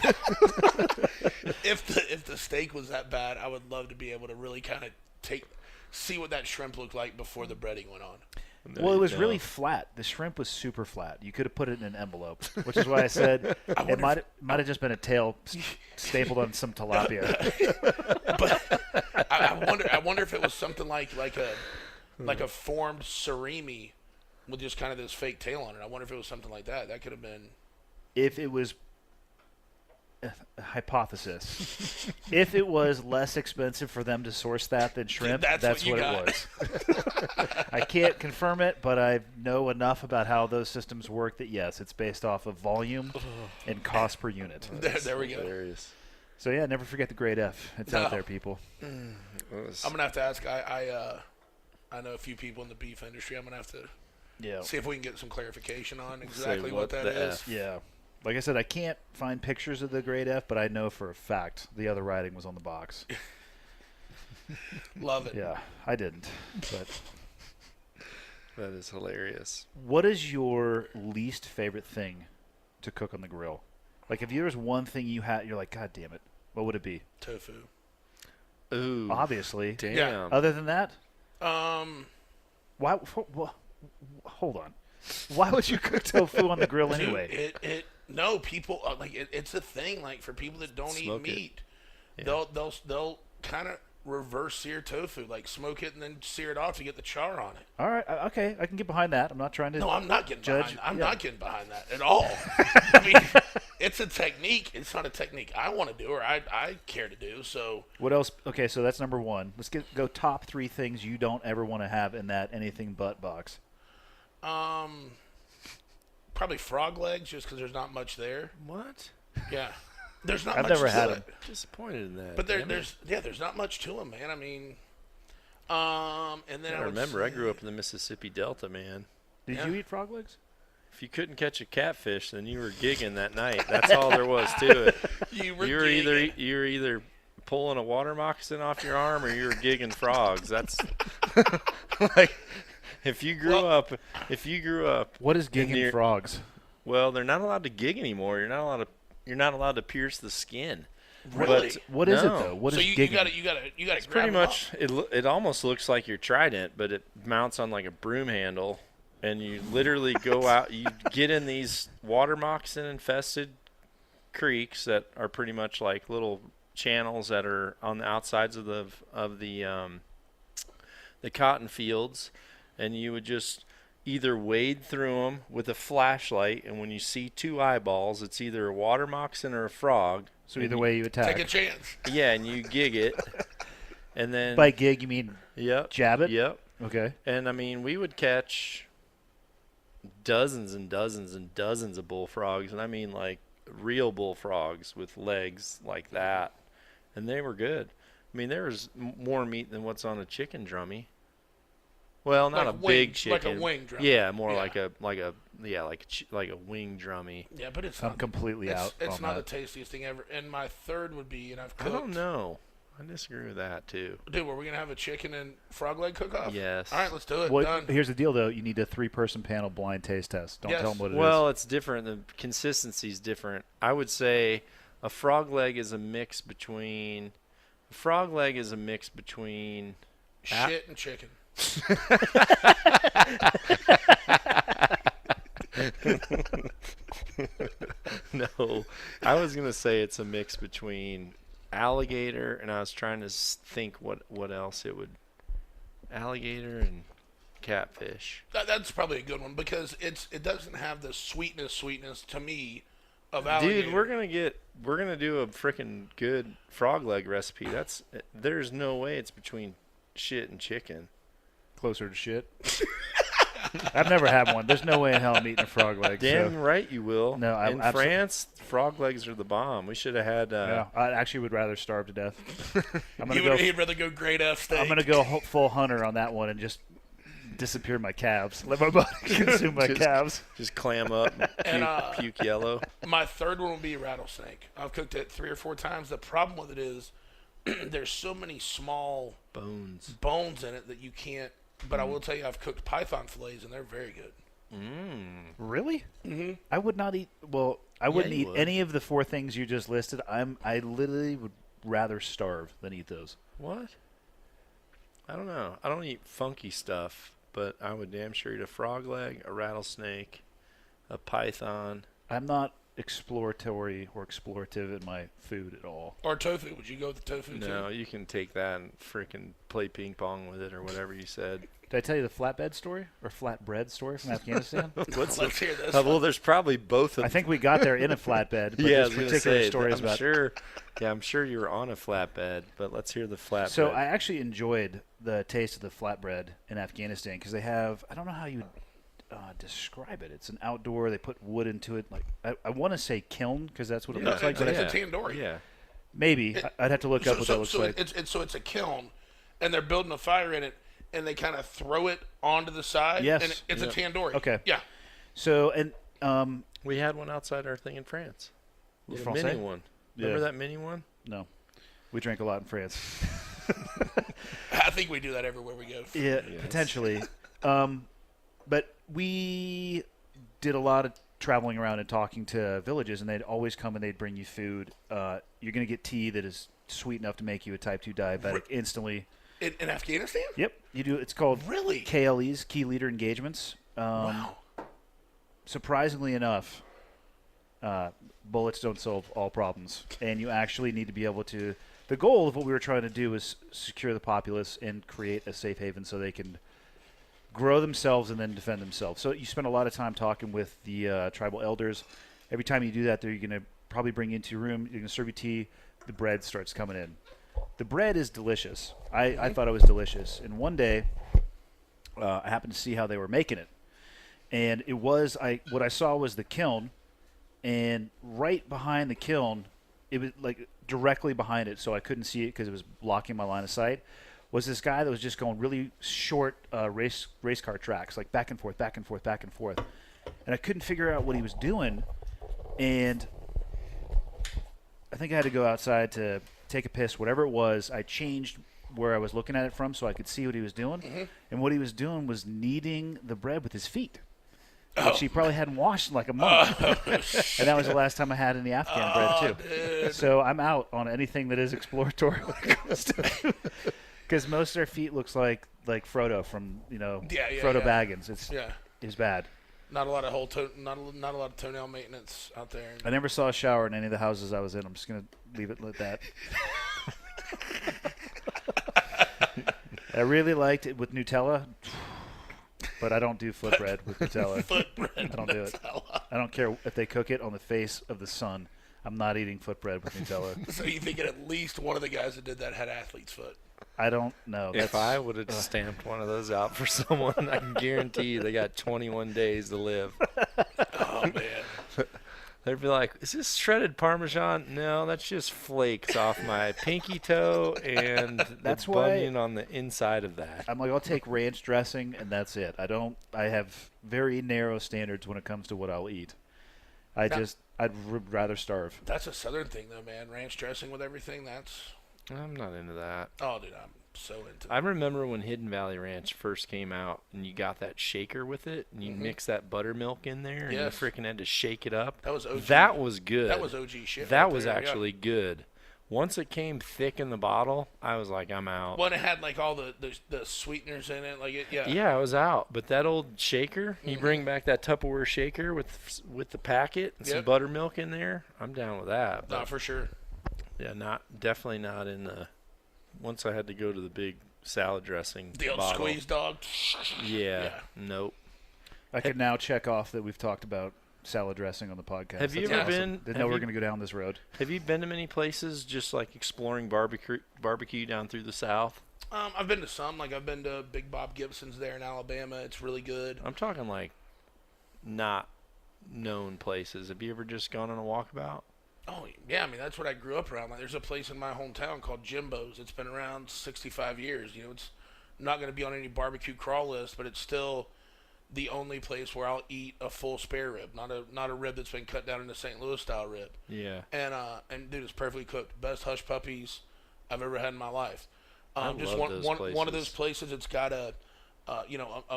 If the steak was that bad, I would love to be able to really kind of see what that shrimp looked like before the breading went on.
Well, it was really flat. The shrimp was super flat. You could have put it in an envelope, which is why I said it might have just been a tail stapled on some tilapia.
But I wonder if it was something like a formed surimi with just kind of this fake tail on it. I wonder if it was something like that. That could have been.
If it was a hypothesis, if it was less expensive for them to source that than shrimp, that's what it was. I can't confirm it, but I know enough about how those systems work that yes, it's based off of volume and cost per unit.
There we go.
Hilarious.
So yeah, never forget the grade F. It's out there, people.
I'm gonna have to ask. I know a few people in the beef industry. I'm gonna have to see if we can get some clarification on exactly what that is.
Yeah. Like I said, I can't find pictures of the grade F, but I know for a fact the other writing was on the box.
Love it.
Yeah, I didn't. But
That is hilarious.
what is your least favorite thing to cook on the grill? Like, if there was one thing you had, you're like, God damn it, what would it be?
Tofu.
Ooh.
Obviously.
Damn.
Yeah.
Other than that, why? Hold on. Why would you cook tofu on the grill anyway?
No, people it's a thing. Like for people that don't
Smoke
eat
it.
meat,
Yeah.
they'll kind of reverse sear tofu, like smoke it and then sear it off to get the char on it.
All right, okay, I can get behind that. I'm not trying to.
No, I'm not getting
judge.
behind. I'm
Yeah.
not getting behind that at all. I mean, it's a technique. It's not a technique I want to do or I care to do. So
What else? Okay, so that's number one. Let's go top 3 things you don't ever want to have in that anything but box.
probably frog legs, just because there's not much there.
What?
Yeah, there's not.
I've
much
never
to
had
it.
them.
Disappointed in that.
But
damn it.
there's not much to them, man. I mean, and then
I remember I grew up in the Mississippi Delta, man.
Did
Yeah.
you eat frog legs?
If you couldn't catch a catfish, then you were gigging that night. That's all there was to it.
You were
You were either pulling a water moccasin off your arm or you were gigging frogs. That's like if you grew up.
What is
in
gigging
your-
frogs?
Well, they're not allowed to gig anymore. You're not allowed to pierce the skin.
Really?
But
What is it
no.
though? What
So
is
you
gigging?
got to
Pretty much, it almost looks like your trident, but it mounts on like a broom handle, and you literally go out. You get in these water moccasin infested creeks that are pretty much like little channels that are on the outsides of the cotton fields, and you would just either wade through them with a flashlight, and when you see 2 eyeballs, it's either a water moccasin or a frog.
So either way you attack.
Take a chance.
Yeah, and you gig it. And then
By gig, you mean
yep,
jab it?
Yep.
Okay.
And I mean, we would catch dozens and dozens and dozens of bullfrogs, and I mean like real bullfrogs with legs like that, and they were good. I mean, there was more meat than what's on a chicken drummy. Well, not
Like
a
wing,
big chicken.
like a wing drum.
Yeah, more
Yeah.
like a wing drummy.
Yeah, but it's
I'm
not,
completely out
It's
on
not
that.
the tastiest thing ever. And my third would be, and I've
I
cooked.
don't know. I disagree with that too.
Dude, were we gonna have a chicken and frog leg cook-off?
Yes.
All right, let's do it.
Well,
Done.
here's the deal, though. You need a 3-person panel blind taste test. Don't
Yes.
tell them what it is.
Well, it's different. The consistency's different. I would say a frog leg is a mix between.
Shit and chicken.
No, I was gonna say it's a mix between alligator, and I was trying to think what else it would. Alligator and catfish.
That's probably a good one because it doesn't have the sweetness to me of alligator.
Dude, we're gonna do a freaking good frog leg recipe. There's no way it's between shit and chicken.
Closer to shit. I've never had one. There's no way in hell I'm eating a frog leg.
Damn
so.
right you will.
No, I
in
absolutely-
France, frog legs are the bomb. We should have had.
Yeah, I actually would rather starve to death.
He'd rather go great F steak.
I'm gonna go full hunter on that one and just disappear my calves. Let my body consume my calves.
Just clam up and puke yellow.
My third one would be rattlesnake. I've cooked it 3 or 4 times. The problem with it is there's so many small bones in it that you can't. But I will tell you, I've cooked python fillets and they're very good.
Really?
Mm-hmm.
I would not eat. Well, I wouldn't
you
eat
would.
any of the 4 things you just listed. I literally would rather starve than eat those.
What? I don't know. I don't eat funky stuff, but I would damn sure eat a frog leg, a rattlesnake, a python.
I'm not exploratory or explorative in my food at all.
Or tofu. Would you go with the tofu
No,
too?
you can take that and freaking play ping pong with it or whatever you said.
Did I tell you the flatbed story or flatbread story from Afghanistan?
Let's hear this.
Well, there's probably both of
I think we got there in a flatbed. But
yeah, I
this
was gonna
particular
say,
story is
I'm
about.
sure. Yeah, I'm sure you were on a flatbed, but let's hear the flatbed.
So I actually enjoyed the taste of the flatbread in Afghanistan because they have. I don't know how you would describe it. It's an outdoor. They put wood into it. Like I want to say kiln because that's what it
Yeah,
looks like.
it's,
But
it's
I,
a tandoori.
Yeah.
maybe I'd have to look up what that looks
so
like.
it's a kiln, and they're building a fire in it, and they kind of throw it onto the side.
Yes.
And it's a tandoori.
Okay.
Yeah.
So and
We had one outside our thing in France. We had a
Francais?
mini one. Remember
Yeah.
that mini one?
no, we drank a lot in France.
I think we do that everywhere we go.
Yeah,
Yes.
potentially. But we did a lot of traveling around and talking to villages, and they'd always come and they'd bring you food. You're going to get tea that is sweet enough to make you a type 2 diabetic instantly.
In Afghanistan?
Yep, you do. It's called
Really?
KLEs, Key Leader Engagements.
Wow.
Surprisingly enough, bullets don't solve all problems, and you actually need to be able to. The goal of what we were trying to do was secure the populace and create a safe haven so they can grow themselves and then defend themselves. So you spend a lot of time talking with the tribal elders. Every time you do that, they're going to probably bring you into your room. You're going to serve you tea. The bread starts coming in. The bread is delicious. I thought it was delicious. And one day, I happened to see how they were making it. And it was what I saw was the kiln, and right behind the kiln, it was like directly behind it, so I couldn't see it because it was blocking my line of sight, was this guy that was just going really short race car tracks, like back and forth, back and forth, back and forth. And I couldn't figure out what he was doing, and I think I had to go outside to take a piss, whatever it was. I changed where I was looking at it from so I could see what he was doing. And what he was doing was kneading the bread with his feet, which he probably hadn't washed in like a month. And that was the last time I had any Afghan bread, too.
Dude.
So I'm out on anything that is exploratory when it comes to because most of their feet looks like Frodo from, Frodo Baggins. It's bad.
Not a lot of not a lot of toenail maintenance out there.
I never saw a shower in any of the houses I was in. I'm just going to leave it like that. I really liked it with Nutella. but I don't do foot bread with Nutella.
Foot bread.
I don't do it. I don't care if they cook it on the face of the sun. I'm not eating foot bread with Nutella.
So you think at least one of the guys that did that had athlete's foot?
I don't know.
If I would have stamped one of those out for someone, I can guarantee you they got 21 days to live.
Oh, man.
They'd be like, is this shredded Parmesan? No, that's just flakes off my pinky toe and
That's
the
why-
bunion on the inside of that.
I'm like, I'll take ranch dressing, and that's it. I have very narrow standards when it comes to what I'll eat. I'd rather starve.
That's a Southern thing, though, man. Ranch dressing with everything, that's...
I'm not into that.
Oh, dude, I'm so into
I remember when Hidden Valley Ranch first came out, and you got that shaker with it, and you mix that buttermilk in there, and you
Yes.
freaking had to shake it up.
That was OG.
That was good.
That was OG shit.
That
right
was
there, yeah.
actually good. Once it came thick in the bottle, I was like, I'm out.
Well, it had, like, all the sweeteners in it. Like, yeah.
Yeah, I was out. But that old shaker, you bring back that Tupperware shaker with the packet and some
Yep.
buttermilk in there, I'm down with that.
No,
But
for sure.
yeah, definitely not in the. Once I had to go to the big salad dressing
The old
bottle.
squeeze dog.
Yeah, nope.
I can now check off that we've talked about salad dressing on the podcast.
Have you
That's
ever been-
Didn't
have
know we
you-
were going to go down this road.
Have you been to many places just like exploring barbecue down through the South?
I've been to some. Like, I've been to Big Bob Gibson's there in Alabama. It's really good.
I'm talking like not known places. Have you ever just gone on a walkabout?
Oh, yeah. I mean, that's what I grew up around. Like, there's a place in my hometown called Jimbo's. It's been around 65 years. You know, it's not going to be on any barbecue crawl list, but it's still the only place where I'll eat a full spare rib, not a rib that's been cut down into St. Louis style rib.
Yeah.
And dude, it's perfectly cooked. Best hush puppies I've ever had in my life.
I
Just
love those
one of those
places.
places. It's got a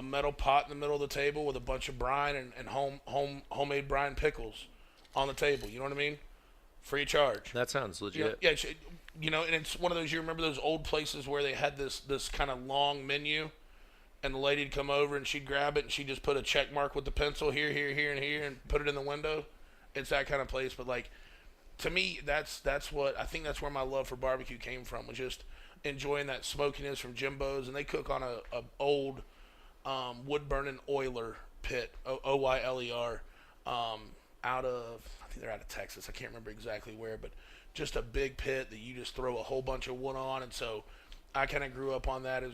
metal pot in the middle of the table with a bunch of brine and homemade brine pickles on the table. You know what I mean? Free of charge.
That sounds legit.
Yeah, and it's one of those. You remember those old places where they had this kind of long menu, and the lady'd come over and she'd grab it and she'd just put a check mark with the pencil here, here, here, and here, and put it in the window. It's that kind of place. But like, to me, that's what I think. That's where my love for barbecue came from. Was just enjoying that smokiness from Jimbo's, and they cook on a old wood burning oiler pit, Oyler, out of, I think they're out of Texas. I can't remember exactly where, but just a big pit that you just throw a whole bunch of wood on. And so I kind of grew up on that as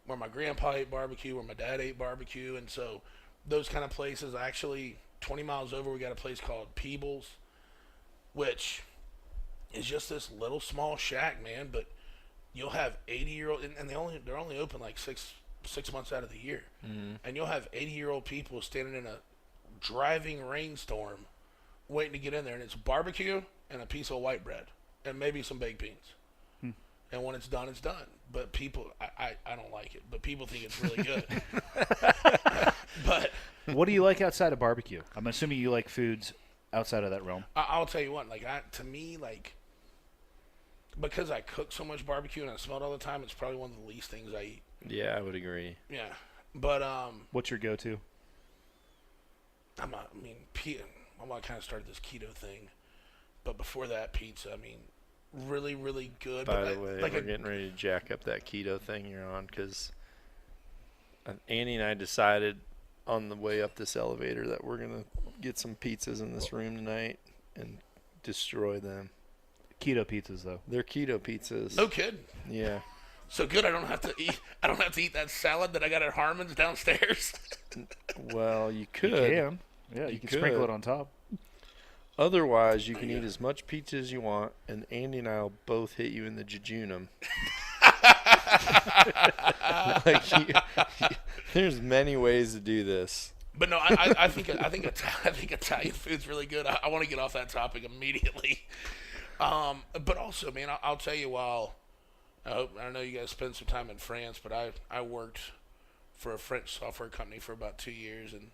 where my grandpa ate barbecue, where my dad ate barbecue. And so those kind of places, actually 20 miles over, we got a place called Peebles, which is just this little small shack, man. But you'll have 80-year-old, and they're only open like six months out of the year. And you'll have 80-year-old people standing in a driving rainstorm waiting to get in there, and it's barbecue and a piece of white bread and maybe some baked beans. And when it's done, it's done. But people, I don't like it, but people think it's really good. But
What do you like outside of barbecue? I'm assuming you like foods outside of that realm.
I'll tell you what, like, to me, like, because I cook so much barbecue and I smell it all the time, it's probably one of the least things I eat.
Yeah, I would agree.
Yeah. But
What's your go-to?
I kind of started this keto thing, but before that, pizza. I mean, really, really good.
By
but
the way,
like
we're getting ready to jack up that keto thing you're on because Annie and I decided on the way up this elevator that we're going to get some pizzas in this room tonight and destroy them.
Keto pizzas, though.
They're keto pizzas.
no kidding.
Yeah.
So good, I don't have to eat that salad that I got at Harmon's downstairs.
Well, you could.
You can. Yeah, you
You
can sprinkle
could.
it on top.
Otherwise, you can eat as much pizza as you want, and Andy and I will both hit you in the jejunum. There's many ways to do this.
But no, I think Italian food's really good. I want to get off that topic immediately. But also, man, I'll tell you, I know you guys spent some time in France, but I worked for a French software company for about 2 years, and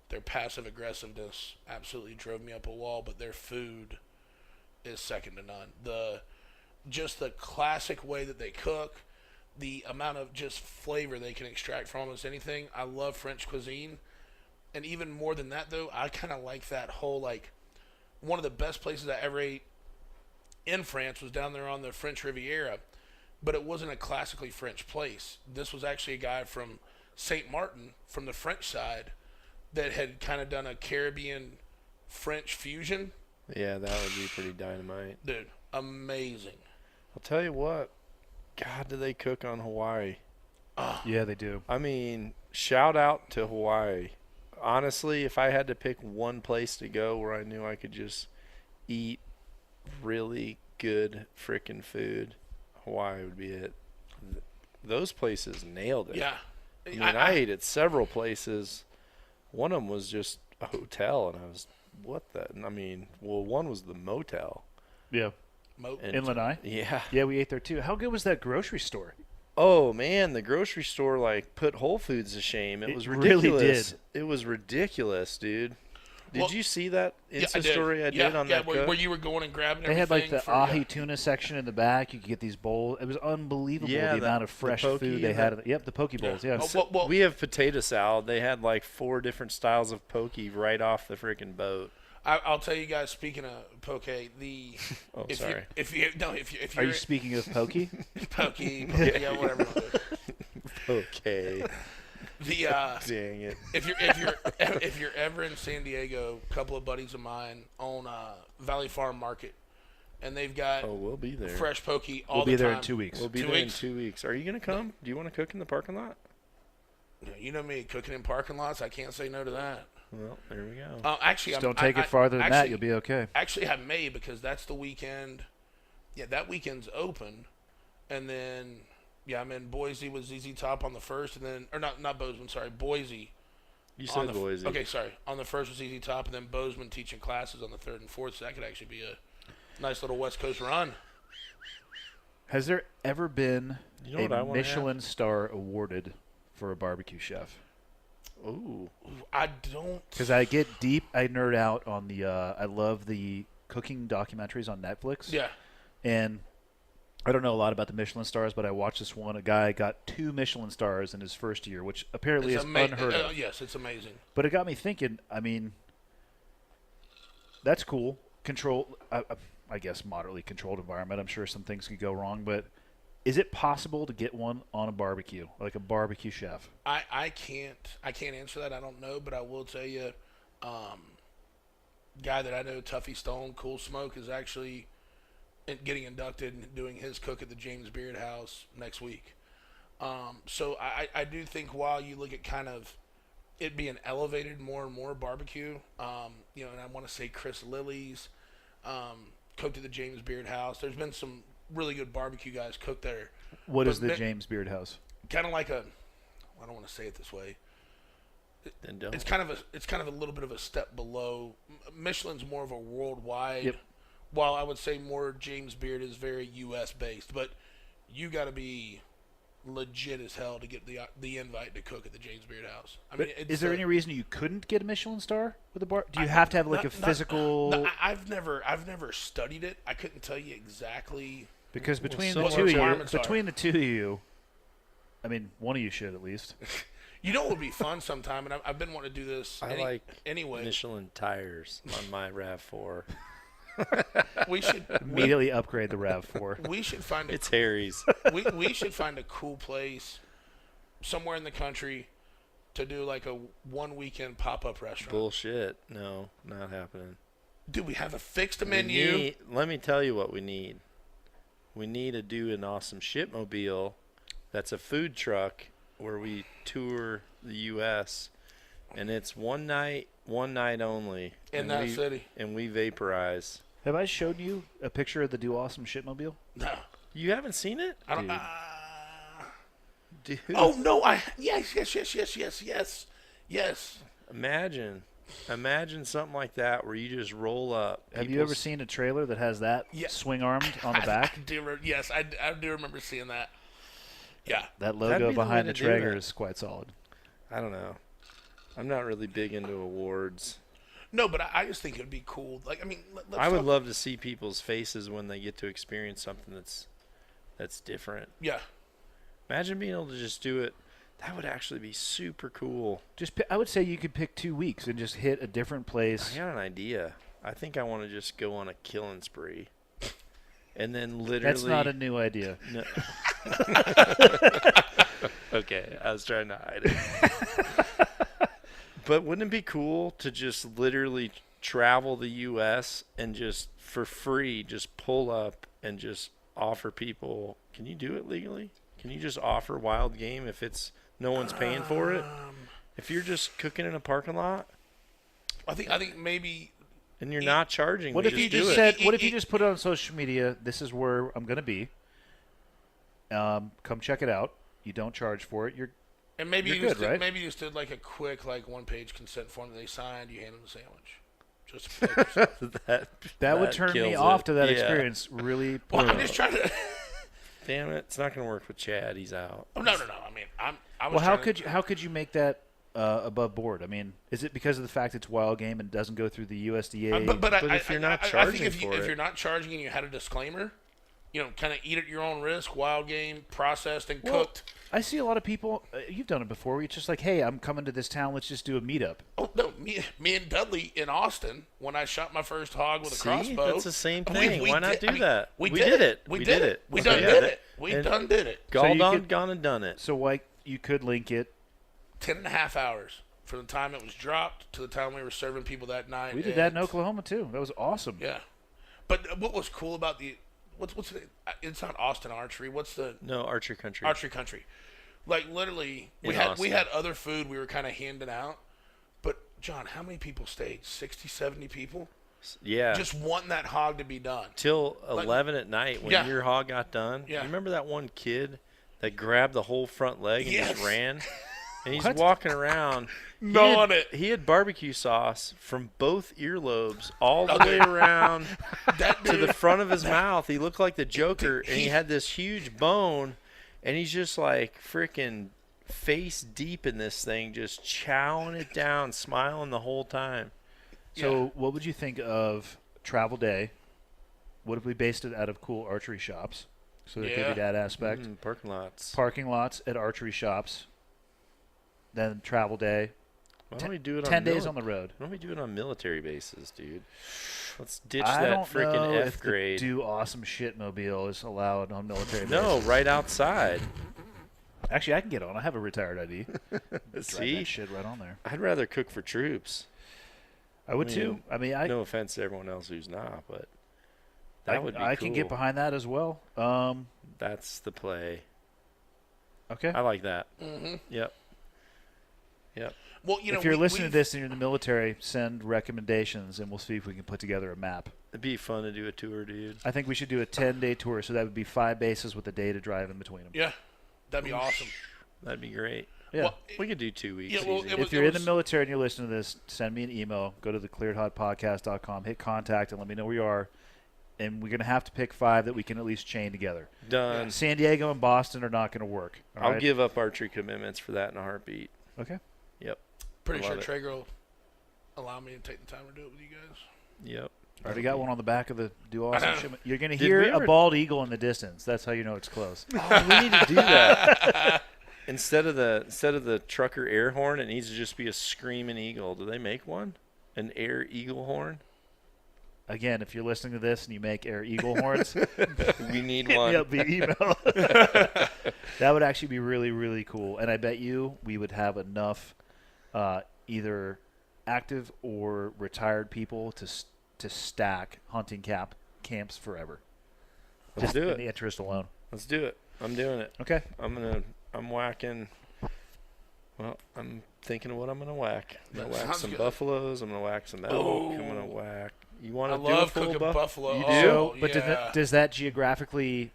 their passive aggressiveness absolutely drove me up a wall. But their food is second to none. Just the classic way that they cook, the amount of just flavor they can extract from almost anything. I love French cuisine. And even more than that, though, I kind of like that whole, like, one of the best places I ever ate in France was down there on the French Riviera, but it wasn't a classically French place. This was actually a guy from St. Martin from the French side that had kind of done a Caribbean French fusion.
Yeah, that would be pretty dynamite.
Dude, amazing.
I'll tell you what. God, do they cook on Hawaii?
Yeah, they do.
I mean, shout out to Hawaii. Honestly, if I had to pick one place to go where I knew I could just eat really good freaking food, Hawaii would be it. Those places nailed it.
Yeah.
I mean, I ate at several places. One of them was just a hotel, and I was, what the? I mean, well, one was the motel.
Yeah.
And
In Lanai?
Yeah.
Yeah, we ate there too. How good was that grocery store?
Oh man, the grocery store like put Whole Foods to shame. It was
really
ridiculous.
did.
It was ridiculous, dude. Did
Well,
you see that
Yeah,
Insta story I did on that
where
cook?
you were going and grabbing
They had
everything.
like the ahi tuna section in the back. You could get these bowls. It was unbelievable
Yeah,
the amount of fresh
poke
food they
and
had. Yep, the poke bowls. Yeah.
Oh, well,
We have potato salad. They had like 4 different styles of poke right off the freaking boat.
I'll tell you guys. Speaking of poke, the
Oh,
if
sorry.
if
Are
you're
you speaking of poke?
poke, yeah, whatever.
Okay.
The
Dang it.
if you're ever in San Diego, a couple of buddies of mine own Valley Farm Market, and they've got
Oh, we'll be there.
fresh poke all
We'll
the
be
time.
there in 2 weeks.
We'll be
2
there
weeks?
in 2 weeks. Are you gonna come? Do you want to cook in the parking lot?
You know me, cooking in parking lots. I can't say no to that.
Well, there we go.
Actually,
Just don't take it farther than that. You'll be okay.
Actually, I may because that's the weekend. Yeah, that weekend's open, and then I'm in Boise with ZZ Top on the first, and then not Bozeman, sorry, Boise.
You
on
said
the,
Boise.
Okay, sorry, on the first with ZZ Top, and then Bozeman teaching classes on the third and fourth. So that could actually be a nice little West Coast run.
Has there ever been
You know what I
a
wanna
Michelin star awarded for a barbecue chef?
Ooh.
I don't.
Because I get deep, I nerd out on the. I love the cooking documentaries on Netflix.
Yeah.
And I don't know a lot about the Michelin stars, but I watched this one. A guy got 2 Michelin stars in his first year, which apparently is unheard of.
Yes, it's amazing.
But it got me thinking. I mean, that's cool. I guess moderately controlled environment. I'm sure some things could go wrong, but is it possible to get one on a barbecue, like a barbecue chef?
I can't answer that. I don't know, but I will tell you, guy that I know, Tuffy Stone, Cool Smoke, is actually getting inducted and doing his cook at the James Beard House next week. So I do think while you look at kind of it being elevated more and more barbecue, and I want to say Chris Lilly's cooked at the James Beard House. There's been some really good barbecue guys cook there.
What is
But
the James Beard House?
Kind of like I don't want to say it this way.
Then don't.
It's kind of a little bit of a step below. Michelin's more of a worldwide.
Yep.
While I would say more James Beard is very U.S. based, but you got to be legit as hell to get the invite to cook at the James Beard House. I mean,
Is there any reason you couldn't get a Michelin star with a bar? Do you have to have like a physical?
No, I've never studied it. I couldn't tell you exactly.
Because between
so
the
what
two of you,
requirements are.
between the two of you, I mean, one of you should at least.
You know, it would be fun sometime, and I've been wanting to do this.
I like
anyway.
Michelin tires on my RAV4.
We should
Immediately upgrade the RAV4.
we should find a
It's Harry's.
we should find a cool place somewhere in the country to do like a one weekend pop up restaurant.
Bullshit. No, not happening.
Do we have a fixed
We
menu?
need- let me tell you what we need. We need to do an awesome shipmobile that's a food truck where we tour the U.S. and it's one night only.
In
and
that
we-
city.
And we vaporize.
Have I shown you a picture of the Do Awesome Shitmobile?
No,
You haven't seen it?
I don't.
Dude.
Oh no! Yes.
Imagine something like that where you just roll up.
Have you ever seen a trailer that has that
Yeah.
swing armed on the back?
I do remember seeing that. Yeah.
That
That'd
logo
be the
behind
way
the
to do
Traeger
it.
is quite solid.
I don't know. I'm not really big into awards.
No, but I just think it would be cool. Like, I mean, let's
I would
talk-
love to see people's faces when they get to experience something that's different.
Yeah.
Imagine being able to just do it. That would actually be super cool.
I would say you could pick 2 weeks and just hit a different
I
place.
got an idea. I think I want to just go on a killing spree. And then literally.
That's not a new idea.
No, Okay, I was trying to hide it. But wouldn't it be cool to just literally travel the U.S. and just for free just pull up and just offer people? Can you do it legally? Can you just offer wild game if it's no one's paying for it? If you're just cooking in a parking lot
I think maybe.
and you're not charging,
What
we
if you
do
just
it.
said? What if you just put it on social media? This is where I'm going to be. Come check it out. You don't charge for it.
And maybe
You're
you
good,
just did,
right?
maybe you just did like a quick one-page consent form that they signed. You hand them the sandwich. Just to protect yourself.
That would turn me
kills
off
it.
to that
Yeah.
experience. Really.
Well, I'm
poorly.
just trying to.
Damn it, it's not going to work with Chad. He's out.
Oh, no. I mean, I was.
Well, how
trying to-
how could you make that above board? I mean, is it because of the fact it's wild game and doesn't go through the USDA?
But
if you're not
I think
charging
if
for it-
you're not charging and you had a disclaimer, kind of eat at your own risk, wild game, processed and
Well,
cooked.
I see a lot of people. You've done it before. Where it's just like, hey, I'm coming to this town. Let's just do a meetup.
Oh no, me and Dudley in Austin when I shot my first hog with a
See,
crossbow.
that's the same thing. Why not do that?
We
We
did
did
it.
it.
We
We
did
did
it.
it.
We
So,
done
yeah,
did
that-
it. We
and-
done did it.
So you
Gone
could-
and done it.
So why you could link it?
10.5 hours from the time it was dropped to the time we were serving people that night.
We did that in Oklahoma too. That was awesome.
Yeah, but what was cool about what's the, it's not Austin Archery. What's the
No, Archer Country.
Archery Country? Like literally, we
In
had
Austin.
other food we were kind of handing out. But John, how many people stayed? 60, 70 people,
Yeah.
just wanting that hog to be done.
Till 11 at night when
Yeah.
your hog got done.
Yeah.
You remember that one kid that grabbed the whole front leg and
Yes.
just ran? And he's
What?
walking around.
Gnawing it.
He had barbecue sauce from both earlobes all the way around
That
to
dude,
the front of his mouth. He looked like the Joker, and he had this huge bone, and he's just like freaking face deep in this thing, just chowing it down, smiling the whole time.
So
Yeah.
what would you think of Travel Day? What if we based it out of cool archery shops? So there could
Yeah.
be that aspect.
Parking lots.
Parking lots at archery shops. Then Travel Day.
Why don't we do it
10
on
days on the road.
Why don't we do it on military bases, dude? Let's ditch
I
that
don't
freaking
know
F
if
grade.
the do awesome shit mobile is allowed on military
No,
bases.
right outside.
Actually, I can get on. I have a retired ID. Drive
See,
that shit right on there.
I'd rather cook for troops.
I would
I
too.
mean,
I mean, I
No offense to everyone else who's not, but that would be
I
cool.
can get behind that as well.
That's the play.
Okay.
I like that.
Mm-hmm.
Yep. Yep.
well,
If you're listening to this and you're in the military, send recommendations and we'll see if we can put together a map.
It'd be fun to do a tour, dude.
I think we should do a 10-day tour, so that would be 5 bases with a day to drive in between them.
Yeah, that'd be awesome.
That'd be great.
Yeah.
Well,
We could do 2 weeks.
Yeah, well,
easy.
it was-
If you're in the military and you're listening to this, send me an email. Go to the clearedhotpodcast.com, hit contact, and let me know where you are. And we're going to have to pick 5 that we can at least chain together.
Done.
San Diego and Boston are not going to work. all
I'll
right?
give up archery commitments for that in a heartbeat.
Okay.
Yep.
Pretty
I
sure
love it.
Traeger will allow me to take the time to do it with you guys.
Yep.
Already got one on the back of the do awesome
know.
shipment. You're going to
Did
hear
we
a
ever-
bald eagle in the distance. That's how you know it's close.
Oh, we need to do that. Instead of the trucker air horn, it needs to just be a screaming eagle. Do they make one? An air eagle horn?
Again, if you're listening to this and you make air eagle horns,
We need
hit
one.
me up via email. That would actually be really, really cool. And I bet you we would have enough either active or retired people to stack hunting camps forever.
Let's
Just
do
in
it.
the interest alone.
Let's do it. I'm doing it.
Okay.
I'm whacking. Well, I'm thinking of what I'm gonna whack. I'm gonna
That
whack
sounds
some
good.
buffaloes. I'm gonna whack some elk.
Oh.
I'm gonna whack. You
I
want to do a
love
full
cooking buffalo.
You
Oh,
do?
So, but
yeah.
does that geographically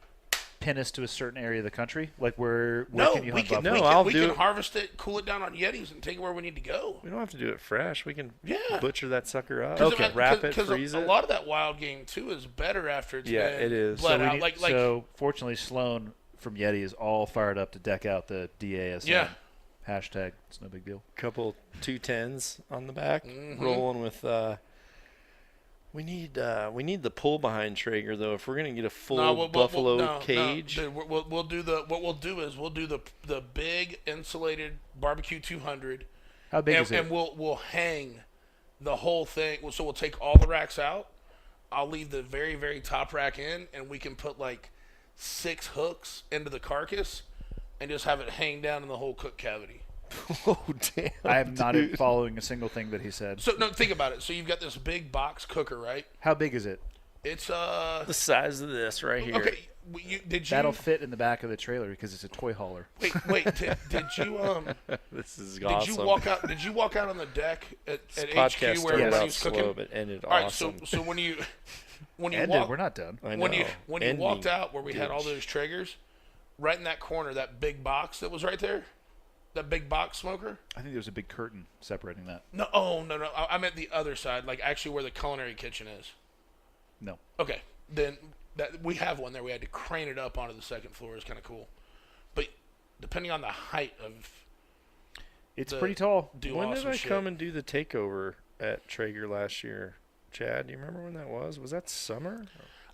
pin us to a certain area of the country? Like where
No,
can you
we
hunt
can,
buffalo?
No,
we can,
I'll
we
do
can
it.
harvest it, cool it down on Yetis, and take it where we need to go.
We don't have to do it fresh. We can
Yeah.
butcher that sucker up.
'Cause
Wrap it,
because
freeze
a
it.
lot of that wild game too is better after it's
Yeah,
been
it is.
bled
we
out.
need-
Like
so fortunately, Sloan from Yeti is all fired up to deck out the DASM.
Yeah.
Hashtag. It's no big deal.
Couple 210s on the back,
Mhm.
rolling with. We need the pull behind Traeger though. If we're gonna get a full buffalo cage,
dude, we'll do the what we'll do is we'll do the big insulated barbecue 200,
How big is it?
and we'll hang the whole thing. So we'll take all the racks out. I'll leave the very very top rack in, and we can put like 6 hooks into the carcass, and just have it hang down in the whole cook cavity.
Oh, damn.
I am not
dude.
following a single thing that he said.
So no, think about it. So you've got this big box cooker, right?
How big is it?
It's
The size of this right here.
okay. Did you
That'll fit in the back of the trailer because it's a toy hauler.
wait? Did you
This is
Did
awesome.
you walk out? Did you walk out on the deck at
This
HQ
podcast
where
started
everybody
out
was
slow,
cooking?
but ended
All right,
awesome.
so when you
Ended. We're not done.
I know.
when you
Ending.
walked out where we had all
Ditch.
those Traegers, right in that corner, that big box that was right there, that big box smoker.
I think there's a big curtain separating that.
No, no. I meant the other side, like actually where the culinary kitchen is.
No.
Okay, then that we have one there. We had to crane it up onto the second floor. It's kind of cool, but depending on the height of
It's
the-
pretty tall.
do
When
awesome
did I
shit.
come and do the takeover at Traeger last year? Chad, do you remember when that was? Was that summer?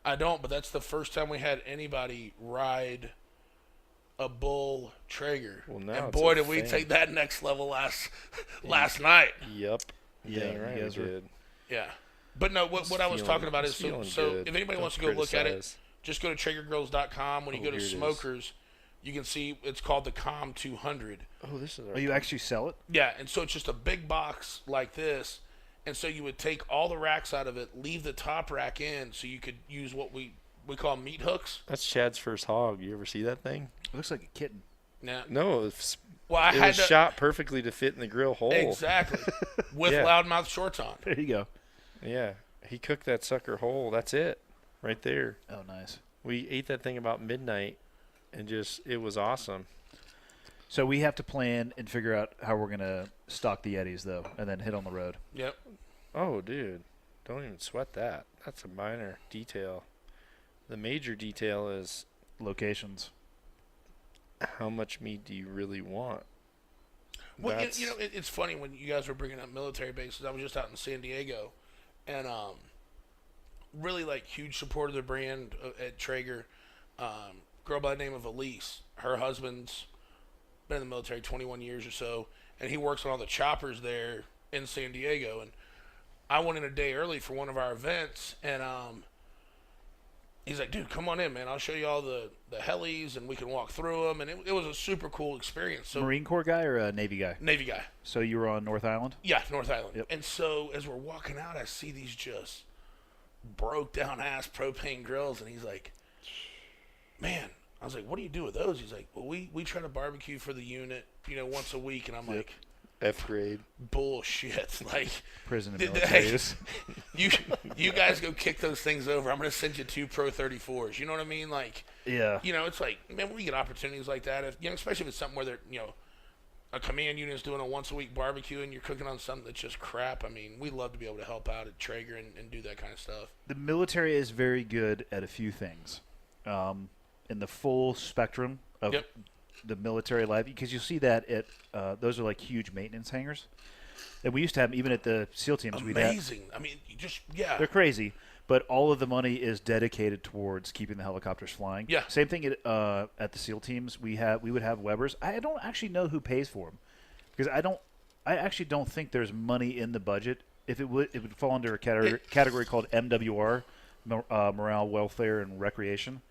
I don't, but that's the first time we had anybody ride a bull Traeger.
Well, now
and
it's
boy,
a
did we
thing.
take that next level last night.
Yep.
Yeah,
Dang right
you
we
guys were-
did.
Yeah. But no, what I was talking about is
feeling
so
good.
if anybody
Don't
wants to go look at it,
criticize.
just go to TraegerGrills.com. When you
Oh,
go to
here it is.
smokers, you can see it's called the Com 200.
Oh, this is our
Oh, you actually sell it?
Yeah, and so it's just a big box like this. And so you would take all the racks out of it, leave the top rack in, so you could use what we call meat hooks.
That's Chad's first hog. You ever see that thing?
It looks like a kitten.
Now,
No, it's,
well, I
it
had
was
to,
shot perfectly to fit in the grill hole.
exactly with
Yeah.
loudmouth shorts on.
There you go.
Yeah, he cooked that sucker whole. That's it, right there.
Oh, nice.
We ate that thing about midnight, and it was awesome.
So we have to plan and figure out how we're going to stock the Yetis, though, and then hit on the road.
Yep.
Oh, dude, don't even sweat that. That's a minor detail. The major detail is
Locations.
how much meat do you really want?
Well,
That's-
you know, it's funny when you guys were bringing up military bases. I was just out in San Diego, and really like huge supporter of the brand at Traeger. Girl by the name of Elise. Her husband's been in the military 21 years or so, and he works on all the choppers there in San Diego. And I went in a day early for one of our events, and he's like, dude, come on in, man. I'll show you all the helis, and we can walk through them. And it was a super cool experience. So
Marine Corps guy or a Navy guy?
Navy guy.
So you were on North Island?
Yeah, North Island.
Yep.
And so as we're walking out, I see these just broke down ass propane grills, and he's like, man. I was like, what do you do with those? He's like, well, we try to barbecue for the unit, once a week. And I'm like,
F grade.
bullshit. Like,
Prison and
Did
military.
they-
use.
you guys go kick those things over. I'm going to send you 2 Pro 34s. You know what I mean? Like,
Yeah.
it's like, man, when we get opportunities like that, if especially if it's something where they're, a command unit is doing a once a week barbecue and you're cooking on something that's just crap. I mean, we love to be able to help out at Traeger and do that kind of stuff.
The military is very good at a few things. In the full spectrum of
Yep.
the military life, because you see that at those are like huge maintenance hangars. And we used to have 'em even at the SEAL teams. We'd have,
Amazing. I mean, yeah.
they're crazy, but all of the money is dedicated towards keeping the helicopters flying.
Yeah.
Same thing at the SEAL teams. We would have Webers. I don't actually know who pays for them because I actually don't think there's money in the budget. If it would fall under a category called MWR, morale, welfare, and recreation.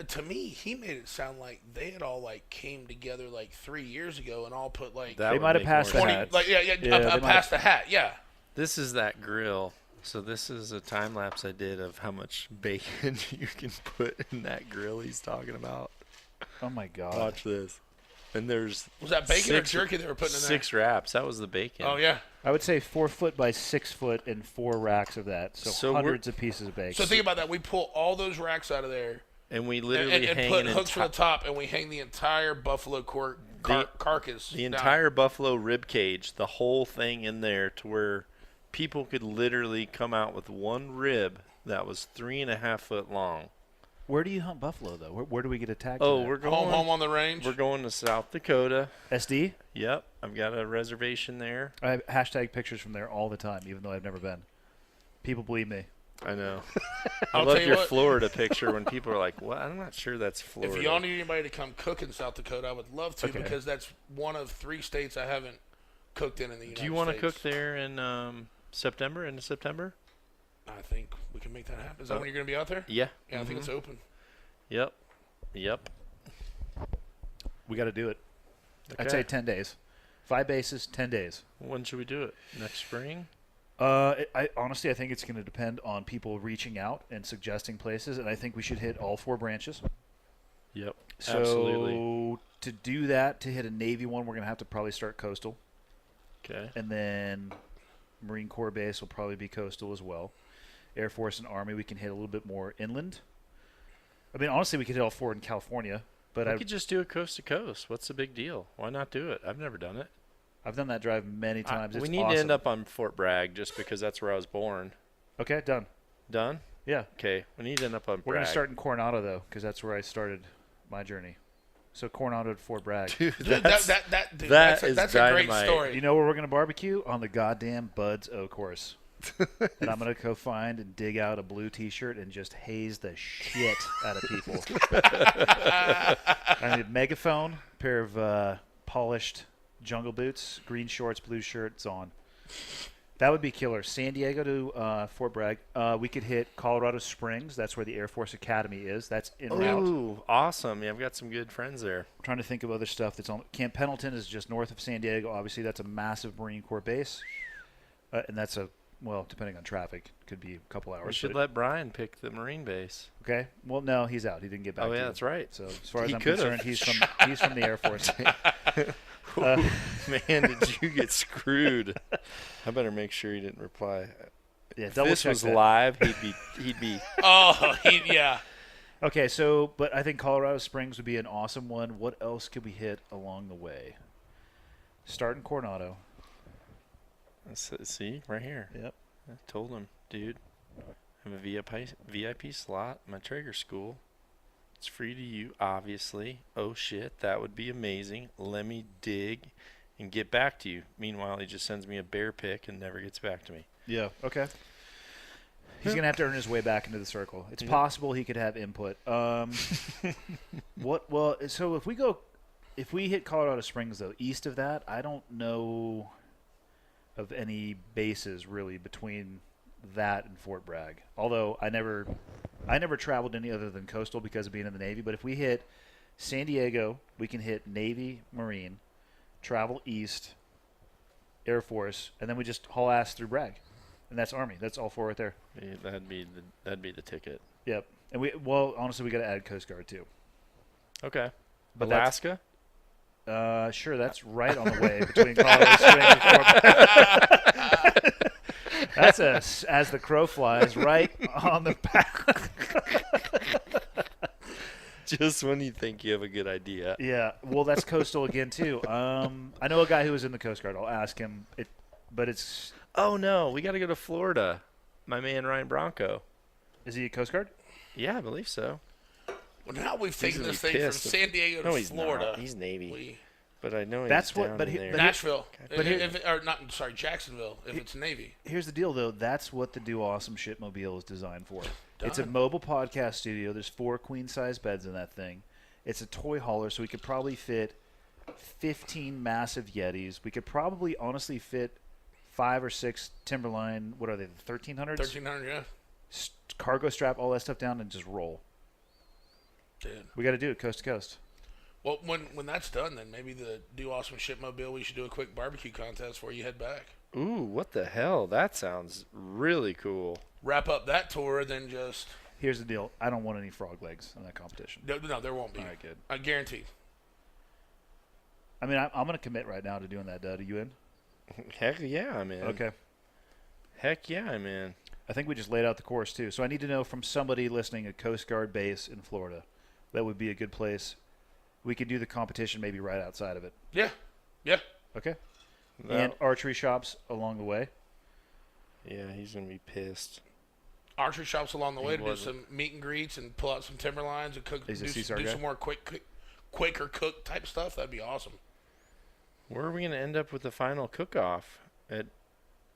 To me, he made it sound like they had all came together 3 years ago and all put
That
They
would
might have
make
passed
more
the
sense.
hat.
yeah,
Yeah, they might
past the hat, yeah.
This is that grill. So this is a time lapse I did of how much bacon you can put in that grill he's talking about.
Oh my God!
Watch this. And there's
Was that bacon
six-
or jerky they were putting in there?
6 wraps. That was the bacon.
Oh yeah.
I would say 4 foot by 6 foot and 4 racks of that. So,
So we're-
hundreds of pieces of bacon.
So think about that. We pull all those racks out of there
And we
and,
literally
and
hang
put
an
hooks from the
enti-
top, and we hang the entire buffalo carcass.
the
down.
entire buffalo rib cage, the whole thing in there to where people could literally come out with one rib that was 3.5 foot long.
Where do you hunt buffalo though? Where do we get attacked?
Oh,
to that?
we're going
home on the range.
We're going to South Dakota.
SD.
Yep, I've got a reservation there.
I have hashtag pictures from there all the time, even though I've never been. People believe me.
I know. I
I'll
love
tell you
your
what.
Florida picture when people are like, "What? I'm not sure that's Florida."
If y'all need anybody to come cook in South Dakota, I would love to
Okay.
because that's one of 3 states I haven't cooked in the United States.
Do you want to cook there in September? Into September?
I think we can make that happen. Is that when you're going to be out there?
Yeah.
Yeah, I think it's open.
Yep. Yep.
We got to do it. I'd
Okay.
say 10 days. 5 bases, 10 days.
When should we do it? Next spring?
Honestly, I think it's going to depend on people reaching out and suggesting places, and I think we should hit all 4 branches.
Yep.
So
Absolutely.
to do that, to hit a Navy one, we're going to have to probably start coastal.
Okay.
And then Marine Corps base will probably be coastal as well. Air Force and Army, we can hit a little bit more inland. I mean, honestly, we could hit all 4 in California, but
We could just do it coast to coast. What's the big deal? Why not do it? I've never done it.
I've done that drive many times.
We
It's
need to
awesome.
end up on Fort Bragg just because that's where I was born.
Okay, done.
Done?
Yeah.
Okay. We need to end up on
We're going
Bragg.
to start in Coronado, though, because that's where I started my journey. So Coronado to Fort Bragg.
Dude,
Dude,
that's
dude,
that
that's
is
a great
dynamite.
story.
You know where we're going to barbecue? On the goddamn Bud's O course. And I'm going to go find and dig out a blue T-shirt and just haze the shit out of people. I need a megaphone, pair of polished jungle boots, green shorts, blue shirts on. That would be killer. San Diego to Fort Bragg. We could hit Colorado Springs. That's where the Air Force Academy is. That's en route.
Ooh, awesome. Yeah, I've got some good friends there.
I'm trying to think of other stuff that's on. Camp Pendleton is just north of San Diego. Obviously, that's a massive Marine Corps base. And that's well, depending on traffic, could be a couple hours.
We should
but
let Brian pick the Marine base.
okay. Well, no, he's out. He didn't get back.
Oh,
to
yeah,
you.
that's right.
So as far as
He
I'm
could've.
concerned, he's from the Air Force.
Man, did you get screwed? I better make sure he didn't reply.
Yeah,
If
double
this
check
was
that.
live, he'd be
Oh, yeah.
Okay, so but I think Colorado Springs would be an awesome one. What else could we hit along the way? Start in Coronado.
See, right here.
Yep.
I told him, dude, I have a VIP slot in my Traeger school. It's free to you, obviously. Oh, shit, that would be amazing. Let me dig and get back to you. Meanwhile, he just sends me a bear pic and never gets back to me.
Yeah. Okay. He's gonna have to earn his way back into the circle. It's possible he could have input. What? Well, so if we hit Colorado Springs though, east of that, I don't know of any bases really between that and Fort Bragg. Although I never traveled any other than coastal because of being in the Navy. But if we hit San Diego, we can hit Navy, Marine, travel east, Air Force, and then we just haul ass through Bragg, and that's Army. That's all 4 right there.
Yeah, that'd be the ticket.
Yep. And honestly, we got to add Coast Guard too.
Okay.
But
Alaska?
Sure, that's right on the way between Colorado Springs and Fort Bragg. That's as the crow flies, right on the back.
Just when you think you have a good idea.
Yeah. Well, that's coastal again too. I know a guy who was in the Coast Guard. I'll ask him. But it's
Oh, no, we got to go to Florida. My man Ryan Bronco.
is he a Coast Guard?
Yeah, I believe so.
Well, now we've taken
gonna
this
be
thing from
pissed.
San Diego to
No, he's
Florida.
not. He's Navy.
We-
But I know
That's
he's
what-
down
but
in
he-
there.
but
Nashville.
But here-
Jacksonville, if it's Navy.
Here's the deal, though. That's what the Do Awesome Shitmobile is designed for. It's a
Done.
mobile podcast studio. There's 4 queen-size beds in that thing. It's a toy hauler, so we could probably fit 15 massive Yetis. We could probably honestly fit 5 or 6 Timberline. What are they? The 1300s.
1,300, yeah.
Cargo strap all that stuff down and just roll.
Dude.
We got to do it coast to coast.
Well, when that's done, then maybe the Do Awesome Shipmobile, we should do a quick barbecue contest before you head back.
Ooh, what the hell? That sounds really cool.
Wrap up that tour, then just...
Here's the deal. I don't want any frog legs in that competition.
No, there won't be.
All right, good.
I guarantee.
I mean, I'm going to commit right now to doing that, Dud. Are you in?
Heck yeah, I'm in.
Okay.
Heck yeah, I'm in.
I think we just laid out the course, too. So I need to know from somebody listening a Coast Guard base in Florida. That would be a good place. We could do the competition maybe right outside of it.
Yeah. Yeah.
Okay.
That-
And archery shops along the way.
yeah, he's going to be pissed.
Archery shops along the way to do
wasn't.
some meet and greets and pull out some timberlines and cook. Do
He's a Caesar guy?
some more quicker cook type stuff. That'd be awesome.
Where are we going to end up with the final cook-off? At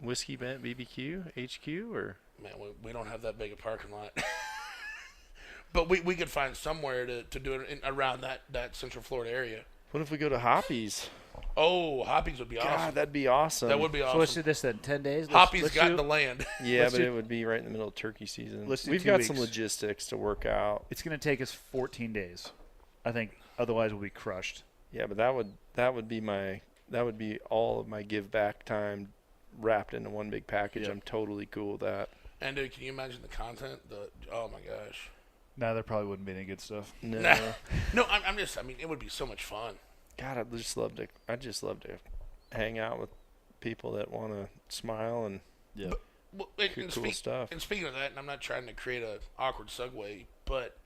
Whiskey Bent BBQ HQ or?
Man, we don't have that big a parking lot. But we could find somewhere to do it around that Central Florida area.
What if we go to Hoppy's?
Oh, Hoppies would be
God,
awesome.
that'd be awesome.
That would be
So let's do
awesome.
this then. 10 days.
Hoppies got
do,
the land.
Yeah,
let's
but
do-
it would be right in the middle of turkey season.
Let's do
We've
2
got some
weeks.
logistics to work out.
It's going to take us 14 days. I think otherwise we'll be crushed.
Yeah, but that would be all of my give back time wrapped into one big package.
Yep.
I'm totally cool with that.
And dude, can you imagine the content? Oh my gosh.
No, there probably wouldn't be any good stuff.
No,
No, I'm just. I mean, it would be so much fun.
God, I just love to hang out with people that want to smile and
Yeah.
Well,
cool stuff.
And speaking of that, and I'm not trying to create a awkward segue, but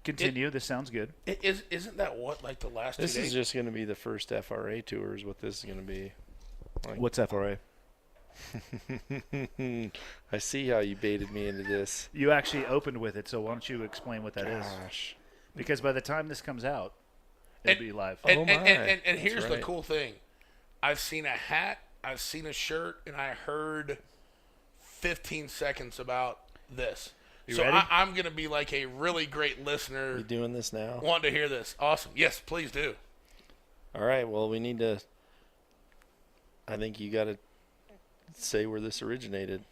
Continue. This sounds good.
isn't that what like the last
This
2 days?
is just going to be the first FRA tour is what this is going to be. Like,
What's FRA?
I see how you baited me into this.
You actually opened with it, so why don't you explain what that is?
Gosh.
Because by the time this comes out, it'll be live.
Oh, my.
And
That's
here's the
right.
cool thing. I've seen a hat, I've seen a shirt, and I heard 15 seconds about this.
You
so
ready?
I'm going to be like a really great listener
You doing this now?
wanting to hear this. Awesome. Yes, please do.
All right. Well, we need to. I think you got to say where this originated,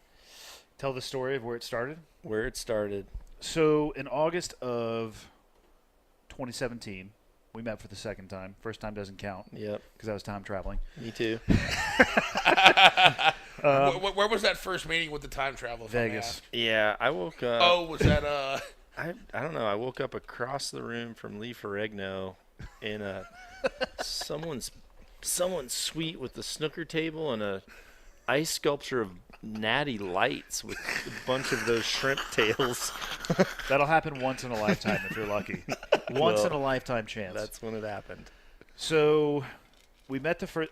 Tell the story of where it started.
where it started.
So in August of 2017, we met for the second time. First time doesn't count
Yep.
because I was time traveling.
Me too.
Where was that first meeting with the time travel? if I may
Vegas.
ask?
Yeah, I woke up.
Oh, was that
I don't know. I woke up across the room from Lee Ferrigno in a someone's suite with the snooker table and a ice sculpture of natty lights with a bunch of those shrimp tails.
That'll happen once in a lifetime if you're lucky. Once
Well,
in a lifetime chance.
That's when it happened.
So we met the first.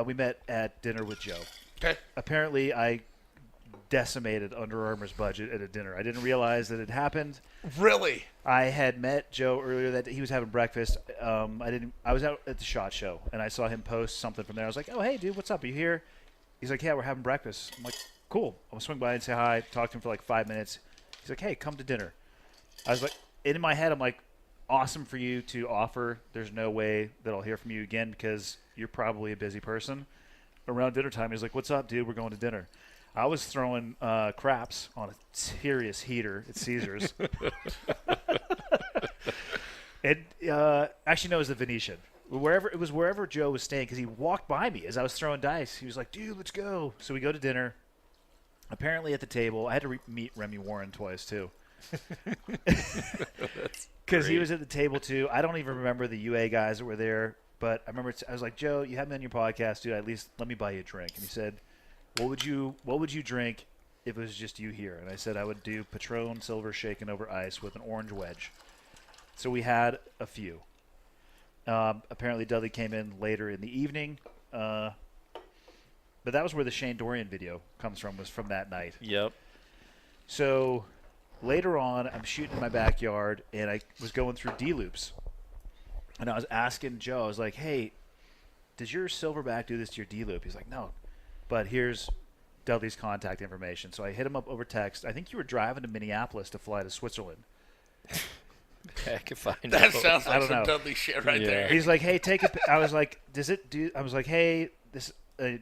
We met at dinner with Joe.
okay?
Apparently, I decimated Under Armour's budget at a dinner. I didn't realize that it happened.
Really?
I had met Joe earlier that day. He was having breakfast. I was out at the SHOT Show and I saw him post something from there. I was like, "Oh, hey, dude, what's up? Are you here?" He's like, "Yeah, we're having breakfast." I'm like, "Cool." I'll swing by and say hi. Talk to him for like 5 minutes. He's like, "Hey, come to dinner." I was like, in my head, I'm like, "Awesome for you to offer. There's no way that I'll hear from you again because you're probably a busy person." Around dinner time, he's like, "What's up, dude? We're going to dinner." I was throwing craps on a serious heater at Caesars. It actually no, it was the Venetian. Wherever Joe was staying, because he walked by me as I was throwing dice. He was like, "Dude, let's go." So we go to dinner. Apparently at the table, I had to meet Remy Warren twice too, because he was at the table too. I don't even remember the UA guys that were there, but I remember I was like, "Joe, you have me on your podcast, dude. At least let me buy you a drink." And he said, What would you drink if it was just you here?" And I said I would do Patron Silver shaken over ice with an orange wedge. So we had a few. Apparently Dudley came in later in the evening, but that was where the Shane Dorian video comes from. Was from that night.
Yep.
So later on, I'm shooting in my backyard, and I was going through D-loops, and I was asking Joe. I was like, "Hey, does your Silverback do this to your D-loop?" He's like, "No." But here's Dudley's contact information. So I hit him up over text. I think you were driving to Minneapolis to fly to Switzerland.
Heck if I know.
That sounds
I
like
don't
some
know.
Dudley shit right
Yeah.
there.
He's like, "Hey, take a." I was like, "Does it do?" I was like, "Hey, this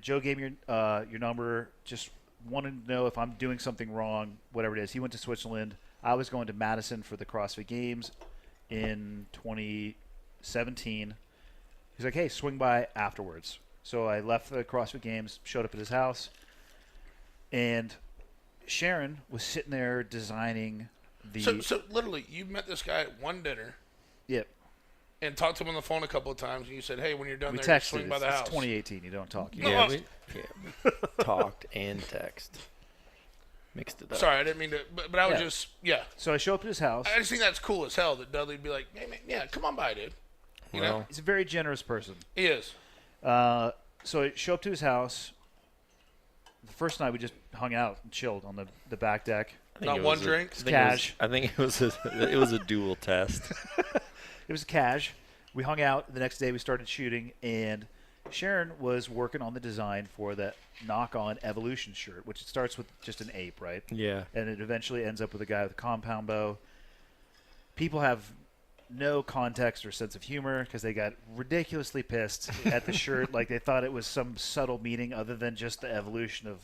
Joe gave me your number. Just wanted to know if I'm doing something wrong, whatever it is." He went to Switzerland. I was going to Madison for the CrossFit Games in 2017. He's like, "Hey, swing by afterwards." So I left the CrossFit Games, showed up at his house, and Sharon was sitting there designing the.
So literally, you met this guy at one dinner
Yep.
and talked to him on the phone a couple of times, and you said, "Hey, when you're done
We
there,
texted.
swing by
It's,
the
it's
house."
2018. You don't talk. You
No,
Yeah,
well-
we talked and text. Mixed it up.
Sorry, I didn't mean to, but I was
Yeah.
just
So I show up at his house.
I just think that's cool as hell that Dudley'd be like, "Hey man, yeah, come on by, dude." You know,
Well,
He's a very generous person.
he is.
So I show up to his house. The first night we just hung out and chilled on the back deck.
I think
Not
it
one
was
drink?
I think
Cash.
it was a dual test.
It was cash. We hung out. The next day we started shooting, and Sharon was working on the design for the knock-on Evolution shirt, which starts with just an ape, right?
Yeah.
And it eventually ends up with a guy with a compound bow. People have no context or sense of humor because they got ridiculously pissed at the shirt, like they thought it was some subtle meaning other than just the evolution of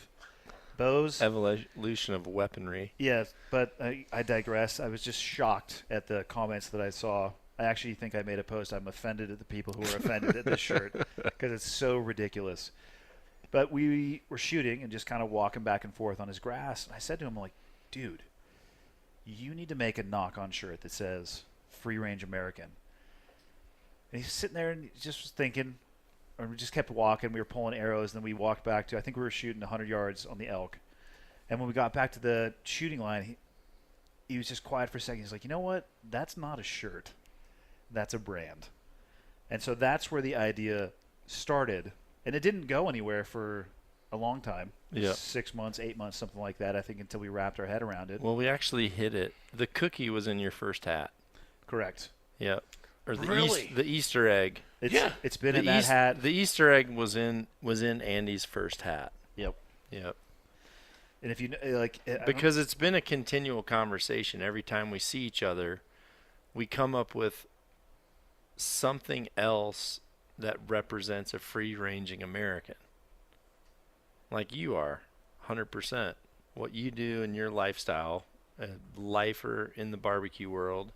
bows.
Evolution of weaponry.
Yeah, but I digress. I was just shocked at the comments that I saw I actually think I made a post. I'm offended at the people who are offended at this shirt because it's so ridiculous. But we were shooting and just kind of walking back and forth on his grass. And I said to him, like, dude, you need to make a knock-on shirt that says Free Range American. And he's sitting there and he just was thinking, or we just kept walking. We were pulling arrows, and then we walked back to, I think we were shooting 100 yards on the elk. And when we got back to the shooting line, he was just quiet for a second. He's like, you know what? That's not a shirt. That's a brand. And so that's where the idea started. And it didn't go anywhere for a long time.
Yeah.
6 months, 8 months, something like that, I think, until we wrapped our head around it.
Well, we actually hit it. The cookie was in your first hat.
Correct.
Yeah. Or the
Really?
the Easter egg.
It's been in that hat.
The Easter egg was in Andy's first hat.
Yep.
Yep.
And if you like,
Because it's been a continual conversation. Every time we see each other, we come up with something else that represents a free-ranging American. Like you are, 100%. What you do in your lifestyle, a lifer in the barbecue world,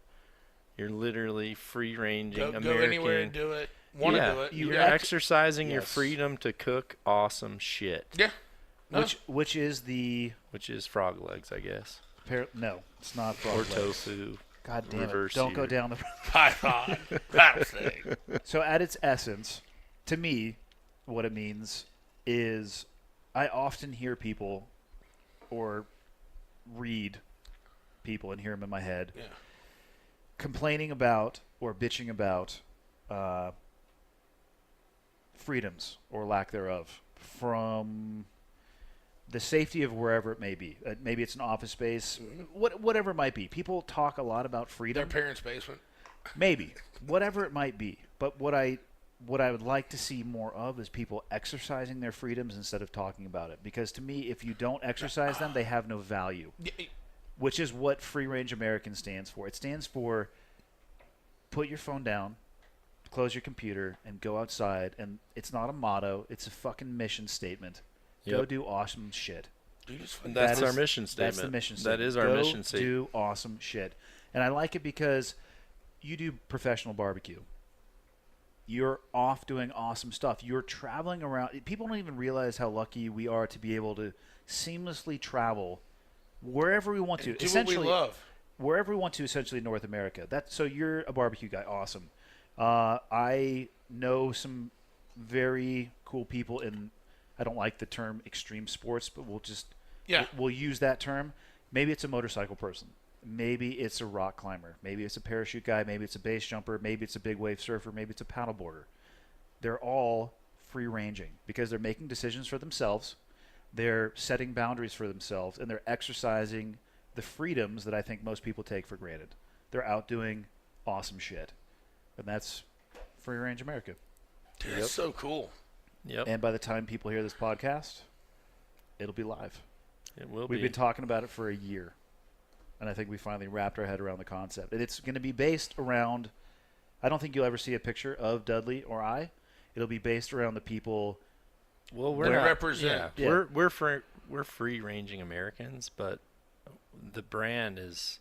you're literally free-ranging American.
Go anywhere and do it. Want to
Yeah,
do it.
You're
Yeah.
exercising your
Yes.
freedom to cook awesome shit.
Yeah. No.
which is the
Which is frog legs, I guess.
no, it's not frog
Or
legs.
tofu.
God damn it!
reverse
Don't go
sear.
down the.
Python. That thing.
So at its essence, to me, what it means is, I often hear people, or read people and hear them in my head,
Yeah.
complaining about or bitching about freedoms or lack thereof from the safety of wherever it may be. Maybe it's an office space, whatever it might be. People talk a lot about
Their
freedom.
parents' basement.
Maybe, whatever it might be. But what I would like to see more of is people exercising their freedoms instead of talking about it. Because to me, if you don't exercise them, they have no value,
Yeah,
which is what Free Range American stands for. It stands for put your phone down, close your computer, and go outside. And it's not a motto. It's a fucking mission statement. Go
Yep.
do awesome shit.
you just
And that's
That
our
is-
mission statement.
That's the mission statement.
That is our
Go
mission statement.
do awesome shit. And I like it because you do professional barbecue. You're off doing awesome stuff. You're traveling around. People don't even realize how lucky we are to be able to seamlessly travel wherever we want to.
do what we
Essentially,
love.
wherever we want to, essentially North America. So you're a barbecue guy. Awesome. I know some very cool people in, I don't like the term extreme sports, but we'll use that term. Maybe it's a motorcycle person. Maybe it's a rock climber. Maybe it's a parachute guy. Maybe it's a base jumper. Maybe it's a big wave surfer. Maybe it's a paddleboarder. They're all free ranging because they're making decisions for themselves. They're setting boundaries for themselves, and they're exercising the freedoms that I think most people take for granted. They're out doing awesome shit. And that's Free Range America.
Dude, it's so cool.
Yep.
And by the time people hear this podcast, it'll be live.
It will
We've
be.
been talking about it for a year. And I think we finally wrapped our head around the concept. And it's going to be based around, I don't think you'll ever see a picture of Dudley or I. It'll be based around the people.
Well,
We represent.
Yeah.
We're free ranging Americans, but the brand is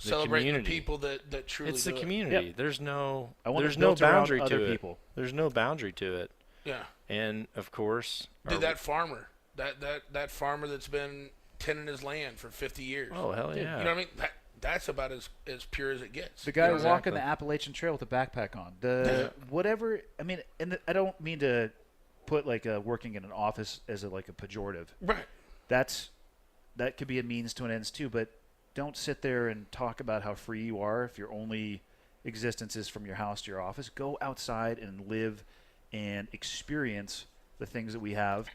the
Celebrating the
community.
people that truly
It's
do
the
it.
community.
Yep.
There's no
I want
there's
it
no
built around
boundary to
other
it.
people.
There's no boundary to it.
Yeah.
And of course,
Dude, that farmer, that farmer that's been tending his land for 50 years.
oh hell yeah.
You know what I mean? That's about as pure as it gets.
The guy
Yeah,
walking
exactly.
the Appalachian Trail with a backpack on. The whatever. I mean, and I don't mean to put like working in an office as like a pejorative.
Right.
That could be a means to an ends too. But don't sit there and talk about how free you are if your only existence is from your house to your office. Go outside and live and experience the things that we have.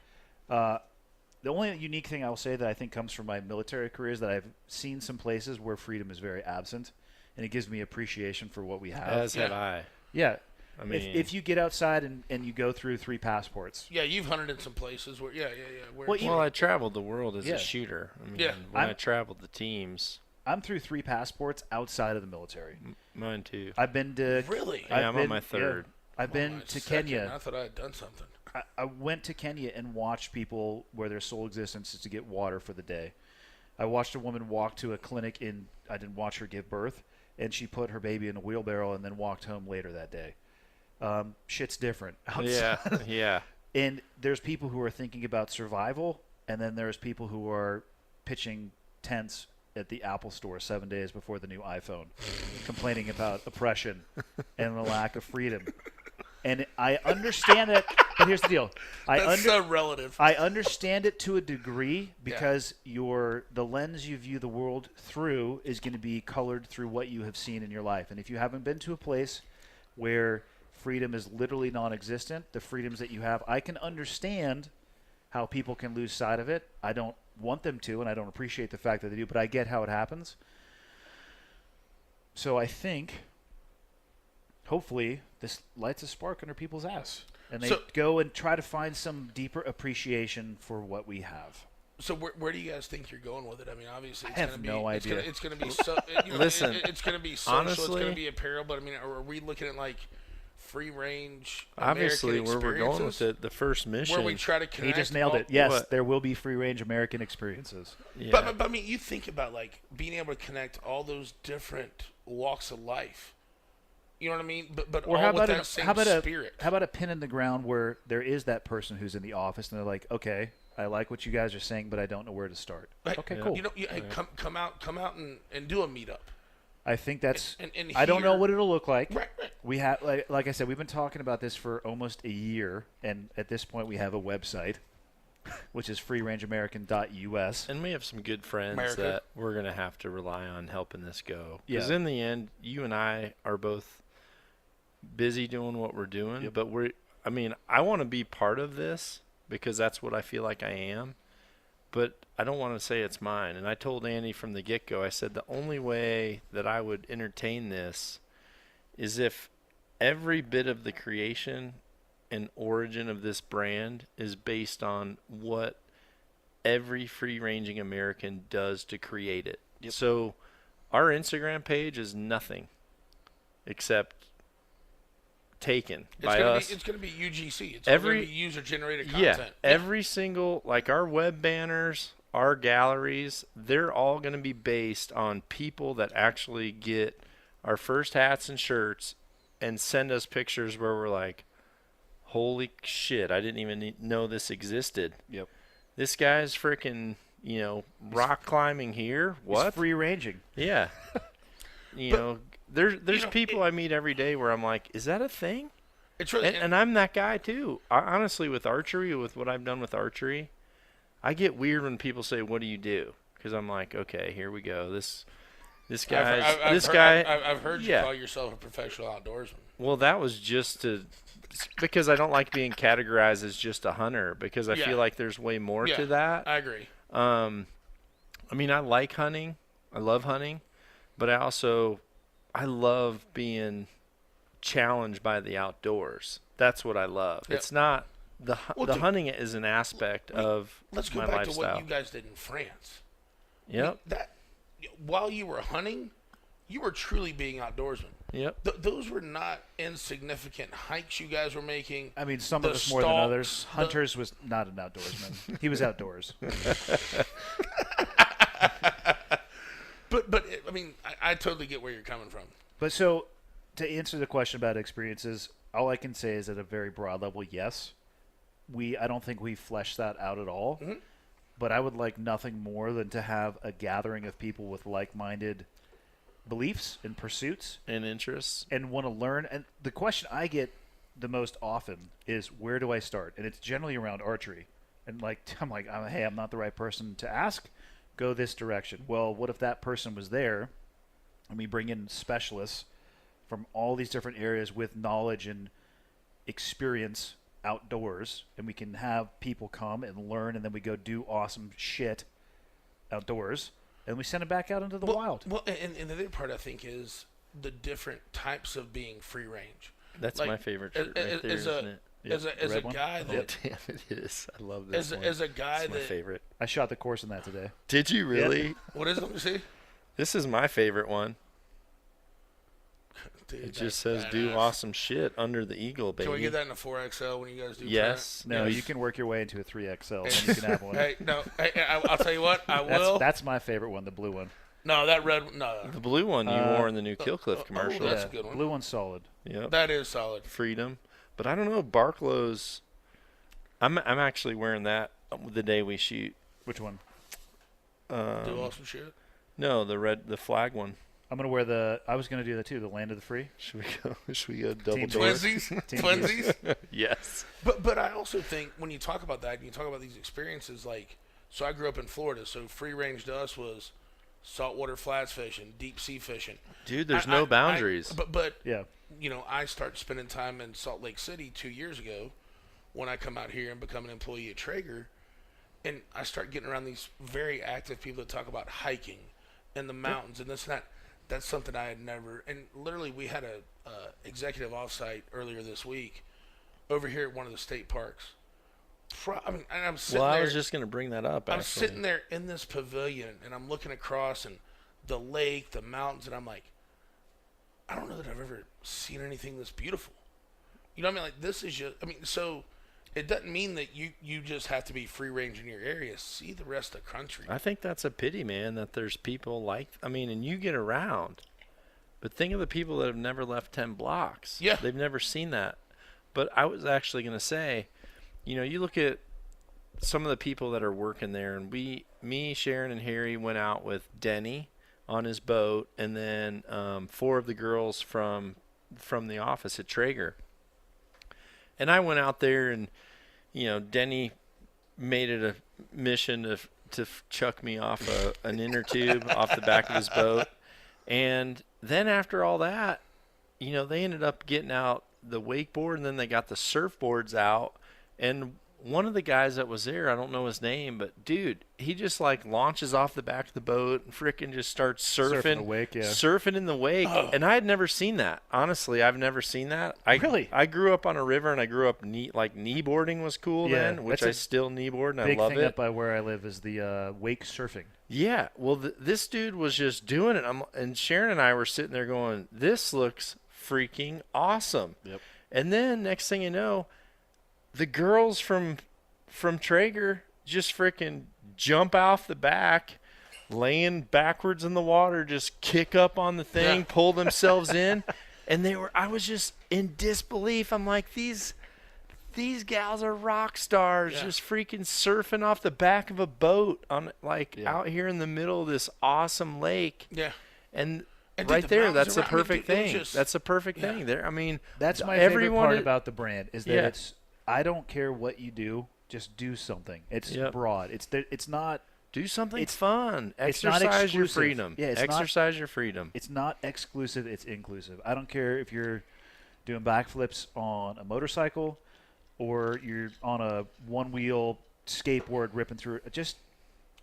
The only unique thing I will say that I think comes from my military career is that I've seen some places where freedom is very absent, and it gives me appreciation for what we have.
As have I.
Yeah.
I mean,
If you get outside and you go through 3 passports.
Yeah, you've hunted in some places where, yeah. Where
Well,
I traveled the world as
Yeah.
a shooter. I mean,
Yeah.
when I
I'm-
traveled the teams,
I'm through 3 passports outside of the military.
mine too.
I've been to.
Really?
Yeah, I'm on my third.
I've been
My
to
second.
Kenya.
I thought I had done something.
I went to Kenya and watched people where their sole existence is to get water for the day. I watched a woman walk to a clinic I didn't watch her give birth, and she put her baby in a wheelbarrow and then walked home later that day. Shit's different
Yeah,
outside.
yeah.
And there's people who are thinking about survival, and then there's people who are pitching tents at the Apple store 7 days before the new iPhone, complaining about oppression and the lack of freedom. And I understand that, but here's the deal.
That's so relative.
I understand it to a degree because the lens you view the world through is going to be colored through what you have seen in your life. And if you haven't been to a place where freedom is literally non-existent, the freedoms that you have, I can understand how people can lose sight of it. I don't want them to, and I don't appreciate the fact that they do, but I get how it happens. So I think, hopefully, this lights a spark under people's ass, and they go and try to find some deeper appreciation for what we have.
So where do you guys think you're going with it? I mean, obviously, it's
I have no idea.
It's going to be so.
Listen,
it's going to be social.
honestly,
it's going to be apparel. But I mean, are we looking at like free range?
Obviously,
American
where we're going with
experiences?
it, the first mission.
Where we try to connect.
He just nailed
all-
it. Yes,
What?
there will be free-range American experiences.
Yeah.
But I mean, you think about like being able to connect all those different walks of life. You know what I mean? But
Or
all
how
with
about
that same spirit.
how about a pin in the ground where there is that person who's in the office and they're like, okay, I like what you guys are saying, but I don't know where to start.
Hey,
Okay, cool.
You know, hey, come out and do a meetup.
I think that's.
And
I don't know
here-
what it'll look like.
Right.
We have, like I said, we've been talking about this for almost a year, and at this point, we have a website, which is freerangeamerican.us.
And we have some good friends
America.
that we're going to have to rely on helping this go.
Yeah.
Because in the end, you and I are both busy doing what we're doing.
Yep.
But I want to be part of this because that's what I feel like I am. But I don't want to say it's mine. And I told Andy from the get-go, I said the only way that I would entertain this is if every bit of the creation and origin of this brand is based on what every free-ranging American does to create it.
Yep.
So our Instagram page is nothing except taken by us.
It's going to be UGC. It's
Every-
going to be user-generated
Yeah,
content.
every single, like our web banners, our galleries, they're all going to be based on people that actually get our first hats and shirts and send us pictures where we're like, holy shit, I didn't even know this existed.
Yep.
This guy's freaking, rock climbing here. What?
It's free-ranging.
Yeah. There's people I meet every day where I'm like, is that a thing?
It's really
And I'm that guy too. Honestly, with archery, with what I've done with archery, I get weird when people say, "What do you do?" Because I'm like, okay, here we go. This guy.
I've heard you
yeah.
call yourself a professional outdoorsman.
Well, that was just because I don't like being categorized as just a hunter because I
Yeah.
feel like there's way more
Yeah,
to that.
I agree.
I mean, I like hunting. I love hunting, but I love being challenged by the outdoors. That's what I love.
Yeah.
It's not the
Dude,
hunting is an aspect of
Let's go
my
back
lifestyle.
to what you guys did in France.
Yep.
While you were hunting, you were truly being outdoorsmen.
Yep.
Those were not insignificant hikes you guys were making.
I mean, some
The
of us more than others.
stalks,
Hunters was not an outdoorsman. He was outdoors.
But I mean, I totally get where you're coming from.
But so, to answer the question about experiences, all I can say is at a very broad level, yes. I don't think we fleshed that out at all.
Mm-hmm.
But I would like nothing more than to have a gathering of people with like-minded beliefs and pursuits
And interests.
and want to learn. And the question I get the most often is, where do I start? And it's generally around archery. And I'm like, hey, I'm not the right person to ask. Go this direction. Well, what if that person was there and we bring in specialists from all these different areas with knowledge and experience outdoors, and we can have people come and learn, and then we go do awesome shit outdoors, and we send them back out into the wild.
Well, and the other part I think is the different types of being free range.
That's
Like,
my favorite shirt right there, isn't it?
As a
red one?
guy
Oh,
that
damn, it is. I love this one.
as a guy
It's my
that
favorite.
I shot the course in that today.
Did you really?
what is it? Let me see.
This is my favorite one.
Dude,
It
that's
just says do
badass.
awesome shit under the eagle, baby.
Can we get that in a 4XL when you guys do?
Yes.
No,
Yes.
you can work your way into a 3XL, and you can have one.
Hey, no. Hey, I'll tell you what. I will.
That's my favorite one, the blue one.
No, that red. No,
The blue one you wore in the new Killcliff commercial.
that's a good one.
Blue one's solid.
Yep.
that is solid.
Freedom. But I don't know, Barklow's. I'm actually wearing that the day we shoot.
Which one?
Do awesome shit.
No, the flag one.
I'm gonna wear I was gonna do that too. The Land of the Free.
Should we go? Should we go double
Team
door?
Twinsies,
Team
twinsies.
Yes.
But I also think when you talk about that, and you talk about these experiences, like, so I grew up in Florida, so free range to us was saltwater flats fishing, deep sea fishing.
Dude, there's no boundaries.
But
Yeah.
you know, I started spending time in Salt Lake City 2 years ago when I come out here and become an employee at Traeger, and I start getting around these very active people that talk about hiking in the mountains and this and that. That's something I had never. And literally, we had a executive offsite earlier this week over here at one of the state parks. I mean, and I'm sitting
Well,
there.
I was just going to bring that up,
I'm
actually.
sitting there in this pavilion, and I'm looking across and the lake, the mountains, and I'm like, I don't know that I've ever seen anything this beautiful. You know what I mean? Like, this is just, I mean, so it doesn't mean that you just have to be free range in your area. See the rest of the country.
I think that's a pity, man, that there's people like, I mean, and you get around. But think of the people that have never left 10 blocks.
Yeah.
They've never seen that. But I was actually going to say, you know, you look at some of the people that are working there, and me, Sharon, and Harry went out with Denny on his boat, and then 4 of the girls from the office at Traeger. And I went out there, and, you know, Denny made it a mission to chuck me off an inner tube off the back of his boat. And then after all that, you know, they ended up getting out the wakeboard, and then they got the surfboards out. And one of the guys that was there, I don't know his name, but dude, he just like launches off the back of the boat and freaking just starts surfing
the wake, yeah.
surfing in the wake. And I had never seen that. Honestly, I've never seen that.
Really?
I grew up on a river, and I grew up kneeboarding was cool
Yeah,
then, which
that's
I
a
still kneeboard, and I
Big
love
thing
it.
up by where I live is the wake surfing.
Yeah, well, this dude was just doing it, and Sharon and I were sitting there going, "This looks freaking awesome."
Yep.
And then next thing you know, the girls from Traeger just freaking jump off the back, laying backwards in the water, just kick up on the thing, pull themselves in, and I was just in disbelief. I'm like, these gals are rock stars, just freaking surfing off the back of a boat on out here in the middle of this awesome lake.
Yeah.
And
And
right
the
there,
mountains
that's a
around- I mean,
perfect
dude, it was
thing.
just-
That's a perfect thing. There, I mean,
That's my
everyone
favorite part
is-
about the brand is that
Yeah.
it's. I don't care what you do, just do something. It's broad. It's not.
Do something
It's-
fun.
it's not
Exercise your
exclusive.
freedom.
Yeah, it's not-
Exercise your freedom.
It's not exclusive. It's inclusive. I don't care if you're doing backflips on a motorcycle, or you're on a one-wheel skateboard ripping through.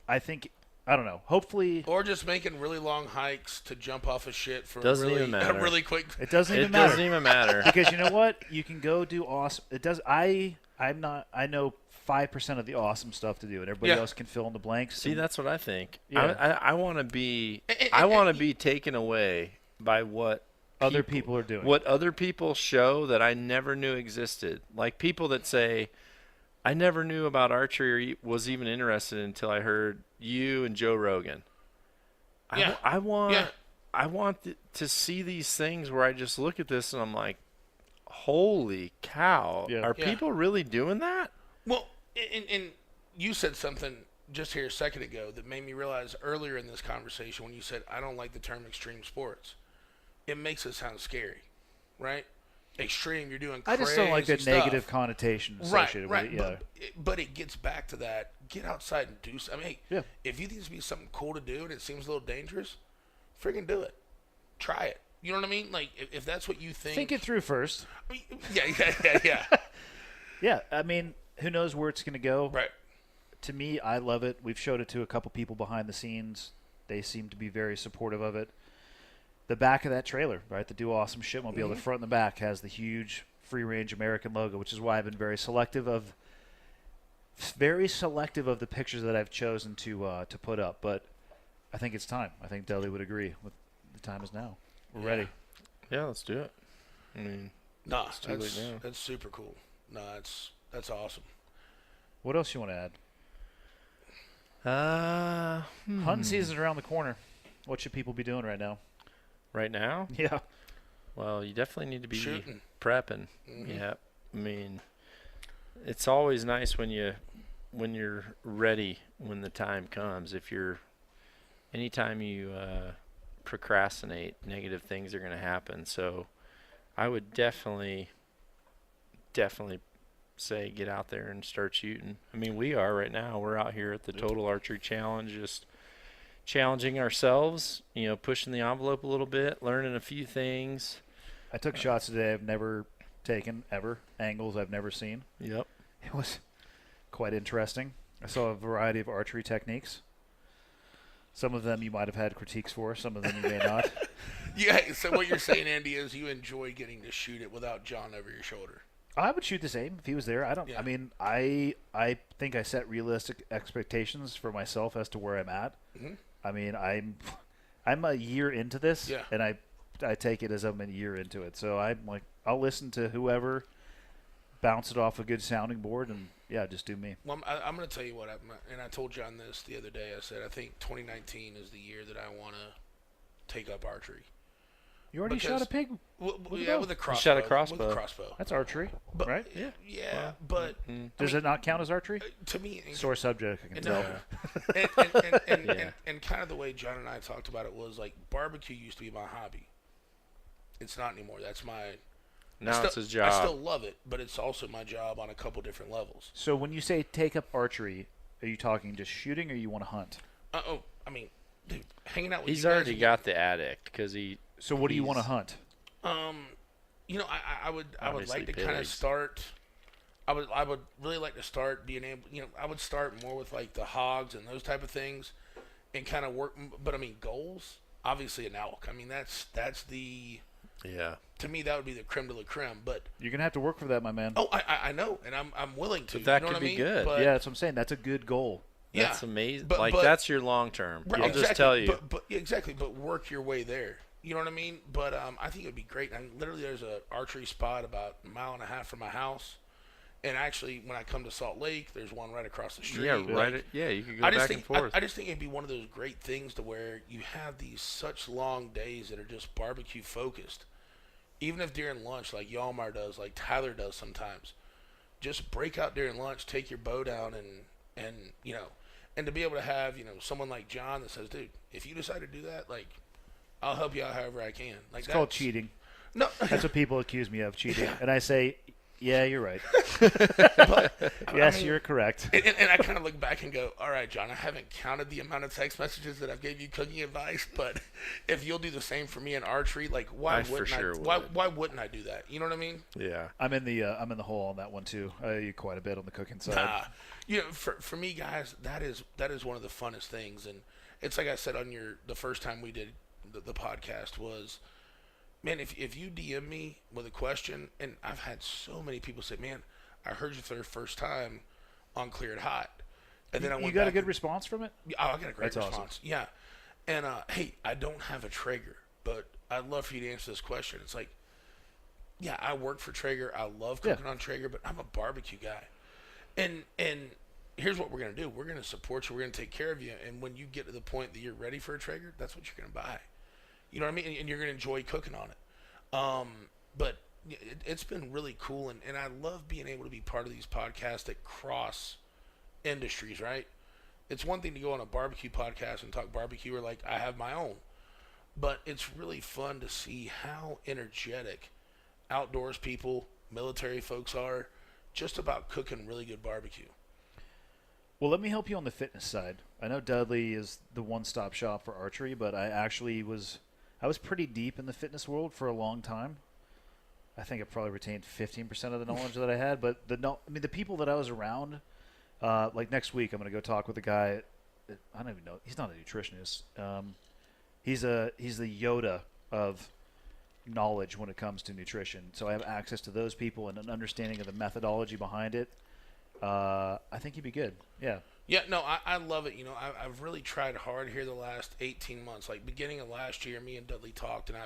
I think. I don't know. Hopefully,
Or just making really long hikes to jump off of shit for
Doesn't
really,
even matter.
a really quick.
it doesn't
It
even matter.
doesn't even matter.
Because you know what? You can go do awesome. It does. I'm not. I know 5% of the awesome stuff to do, and everybody
Yeah.
else can fill in the blanks.
See, that's what I think.
Yeah.
I want to be.
And-
I want to
and-
be taken away by what
other people are doing.
What other people show that I never knew existed. Like people that say, I never knew about archery or was even interested until I heard you and Joe Rogan.
Yeah.
I want
Yeah.
to see these things where I just look at this and I'm like, holy cow.
Yeah.
Are
Yeah.
people really doing that?
Well, and you said something just here a second ago that made me realize earlier in this conversation when you said, I don't like the term extreme sports. It makes it sound scary, right? Extreme, you're doing
I
crazy
just don't like the
stuff.
negative connotation associated
right,
with it. Yeah.
But it gets back to that. Get outside and do something. I mean, hey,
Yeah.
if you think it's be something cool to do and it seems a little dangerous, friggin' do it. Try it. You know what I mean? Like, if that's what you think.
Think it through first.
I mean, yeah.
Yeah. I mean, who knows where it's going to go?
Right.
To me, I love it. We've showed it to a couple people behind the scenes. They seem to be very supportive of it. The back of that trailer, right? The Do Awesome Shipmobile, the front and the back has the huge Free Range American logo, which is why I've been very selective of the pictures that I've chosen to put up. But I think it's time. I think Dudley would agree. The time is now. We're ready.
Yeah, let's do it. I mean,
Nah,
too late now.
that's super cool. No, that's awesome.
What else you want to add?
uh,
Hunting season's around the corner. What should people be doing right now?
Right now,
Yeah.
well, you definitely need to be
Shooting.
prepping.
Mhm.
Yeah, I mean, it's always nice when you're ready when the time comes. Anytime you procrastinate, negative things are going to happen. So I would definitely say get out there and start shooting. I mean, we are right now. We're out here at the Total Archery Challenge, just challenging ourselves, pushing the envelope a little bit, learning a few things.
I took shots today I've never taken ever, angles I've never seen.
Yep.
It was quite interesting. I saw a variety of archery techniques. Some of them you might have had critiques for, some of them you may not.
Yeah. So what you're saying, Andy, is you enjoy getting to shoot it without John over your shoulder.
I would shoot the same if he was there.
Yeah.
I mean, I think I set realistic expectations for myself as to where I'm at.
Mhm.
I mean, I'm a year into this,
Yeah.
and I take it as I'm a year into it. So I'm like, I'll listen to whoever, bounce it off a good sounding board, and yeah, just do me.
Well, I'm going to tell you what, and I told John this the other day. I said I think 2019 is the year that I want to take up archery.
You already
Because-
shot a pig.
Well,
With a
yeah,
bow.
with a crossbow.
shot a crossbow.
With a crossbow.
That's archery,
But,
right?
Yeah, but
Does it not count as archery?
to me,
Sore subject, I can
No.
tell.
and kind of the way John and I talked about it was like barbecue used to be my hobby. It's not anymore. That's my.
Now it's his
I
job.
still love it, but it's also my job on a couple different levels.
So when you say take up archery, are you talking just shooting, or you want to hunt?
I mean, dude, hanging out with
He's
you guys
already
and-
got the addict because he.
So what do you want to
He's-
hunt?
I would
Obviously
like to kind of
pigs.
start. I would really like to start being able. I would start more with like the hogs and those type of things, and kind of work. But I mean, goals. Obviously, an elk. I mean, that's the.
Yeah.
To me, that would be the creme de la creme. But
You're gonna have to work for that, my man.
I know, and I'm willing to.
But that
you know
could
what
be
I mean?
good.
But,
Yeah, that's what I'm saying. That's a good goal.
yeah.
That's amazing.
But-
like
but-
that's your long term.
Right,
I'll
exactly.
just tell you.
But yeah, exactly. But work your way there. You know what I mean? But I think it'd be great. And literally, there's an archery spot about a mile and a half from my house. And actually, when I come to Salt Lake, there's one right across the street.
yeah,
Like,
right. Yeah, you could go
I just
back
think
and forth.
I just think it'd be one of those great things to where you have these such long days that are just barbecue focused. Even if during lunch, like Yalmar does, like Tyler does sometimes, just break out during lunch, take your bow down, and and to be able to have someone like John that says, dude, if you decide to do that, like I'll help you out however I can. Like
It's called cheating.
No,
That's what people accuse me of, cheating. And I say, yeah, you're right.
but,
Yes,
I mean,
you're correct.
And I kind of look back and go, all right, John, I haven't counted the amount of text messages that I've gave you cooking advice, but if you'll do the same for me in archery, like why
I for
wouldn't
sure
I?
would.
Why wouldn't I do that? You know what I mean?
yeah.
I'm in the hole on that one too. I owe you quite a bit on the cooking side.
For me, guys, that is one of the funnest things, and it's like I said on the first time we did the podcast was, man, if you DM me with a question, and I've had so many people say, man, I heard you for the first time on Cleared Hot, and then I went
You got a
back
good
and-
response from it?
Oh, I got a great
That's awesome.
response. Yeah. And hey, I don't have a Traeger, but I'd love for you to answer this question. It's like, yeah, I work for Traeger. I love cooking on Traeger, but I'm a barbecue guy. And here's what we're gonna do. We're gonna support you. We're gonna take care of you. And when you get to the point that you're ready for a Traeger, that's what you're gonna buy. You know what I mean? And you're gonna enjoy cooking on it. But it's been really cool, and I love being able to be part of these podcasts that cross industries, right? It's one thing to go on a barbecue podcast and talk barbecue, or like I have my own, but it's really fun to see how energetic outdoors people, military folks are just about cooking really good barbecue.
Well, let me help you on the fitness side. I know Dudley is the one-stop shop for archery, but I was pretty deep in the fitness world for a long time. I think I probably retained 15% of the knowledge that I had, but the people that I was around, like next week, I'm going to go talk with a guy. I don't even know. He's not a nutritionist. He's the Yoda of knowledge when it comes to nutrition. So I have access to those people and an understanding of the methodology behind it. I think he'd be good. Yeah.
Yeah, no, I love it. I've really tried hard here the last 18 months. Like beginning of last year, me and Dudley talked, and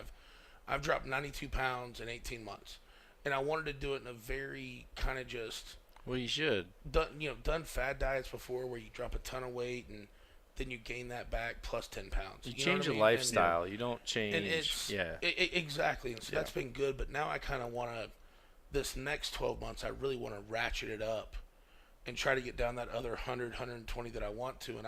I've dropped 92 pounds in 18 months, and I wanted to do it in a very kind of just
Well, you should.
done fad diets before where you drop a ton of weight and then you gain that back plus 10 pounds.
You
know
change
what I
your
mean?
lifestyle. You don't change.
And it's exactly. And so that's been good. But now I kind of want to, this next 12 months, I really want to ratchet it up and try to get down that other 100, 120 that I want to. And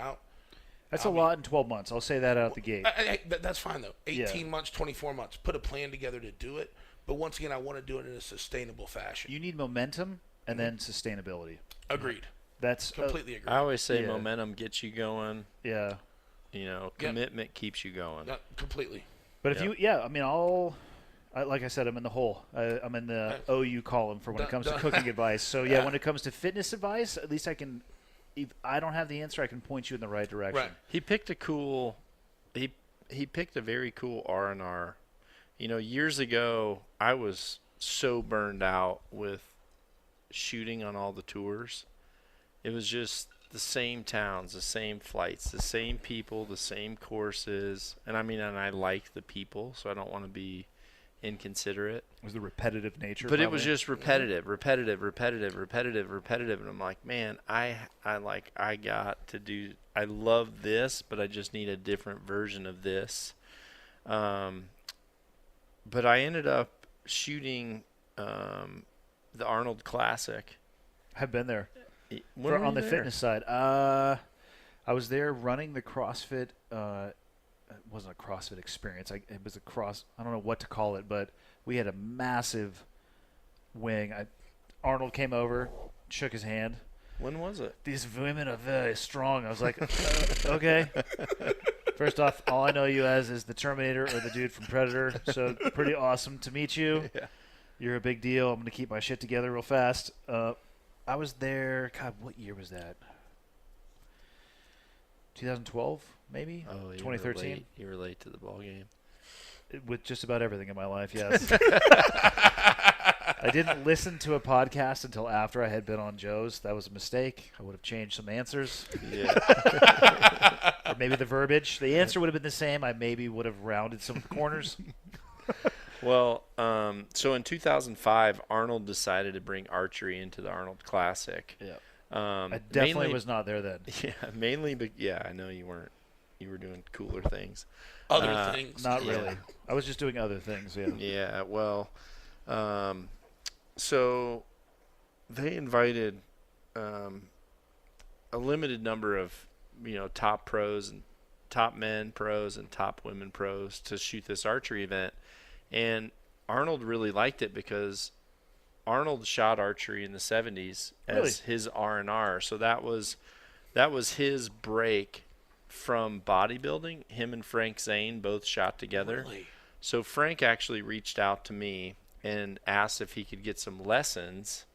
That's a lot in 12 months. I'll say that out the gate.
That's fine, though. 18 months, 24 months. Put a plan together to do it. But once again, I want to do it in a sustainable fashion.
You need momentum and then sustainability.
Agreed.
That's
completely agreed.
I always say momentum gets you going.
Yeah.
Commitment keeps you going.
Completely.
But if like I said, I'm in the hole. I'm in the OU column for when it comes to cooking advice. So, when it comes to fitness advice, at least I can – if I don't have the answer, I can point you in the right direction.
Right.
He picked a cool – he picked a very cool R&R. Years ago, I was so burned out with shooting on all the tours. It was just the same towns, the same flights, the same people, the same courses. And I like the people, so I don't want to be inconsiderate.
It was the repetitive nature.
But it was just repetitive. And I'm like, man, I got to do, I love this, but I just need a different version of this. But I ended up shooting the Arnold Classic.
I've been there.
When
on the fitness side. I was there running the CrossFit. It wasn't a CrossFit experience. It was a I don't know what to call it, but we had a massive wing. Arnold came over, shook his hand.
When was it?
These women are very strong. I was like, okay. First off, all I know you as is the Terminator or the dude from Predator. So pretty awesome to meet you.
Yeah.
You're a big deal. I'm going to keep my shit together real fast. I was there. God, what year was that? 2012, maybe?
Oh,
2013.
You were late to the ball game.
With just about everything in my life, yes. I didn't listen to a podcast until after I had been on Joe's. That was a mistake. I would have changed some answers.
Yeah.
Or maybe the verbiage. The answer would have been the same. I maybe would have rounded some of the corners.
Well, so in 2005, Arnold decided to bring archery into the Arnold Classic.
Yeah. I definitely was not there then.
Yeah, mainly, but I know you weren't. You were doing cooler things.
Other things.
Not really. I was just doing other things, yeah.
Yeah, well, so they invited a limited number of, top pros and top men pros and top women pros to shoot this archery event. And Arnold really liked it because Arnold shot archery in the 70s as his R&R. So that was his break from bodybuilding. Him and Frank Zane both shot together.
Really?
So Frank actually reached out to me and asked if he could get some lessons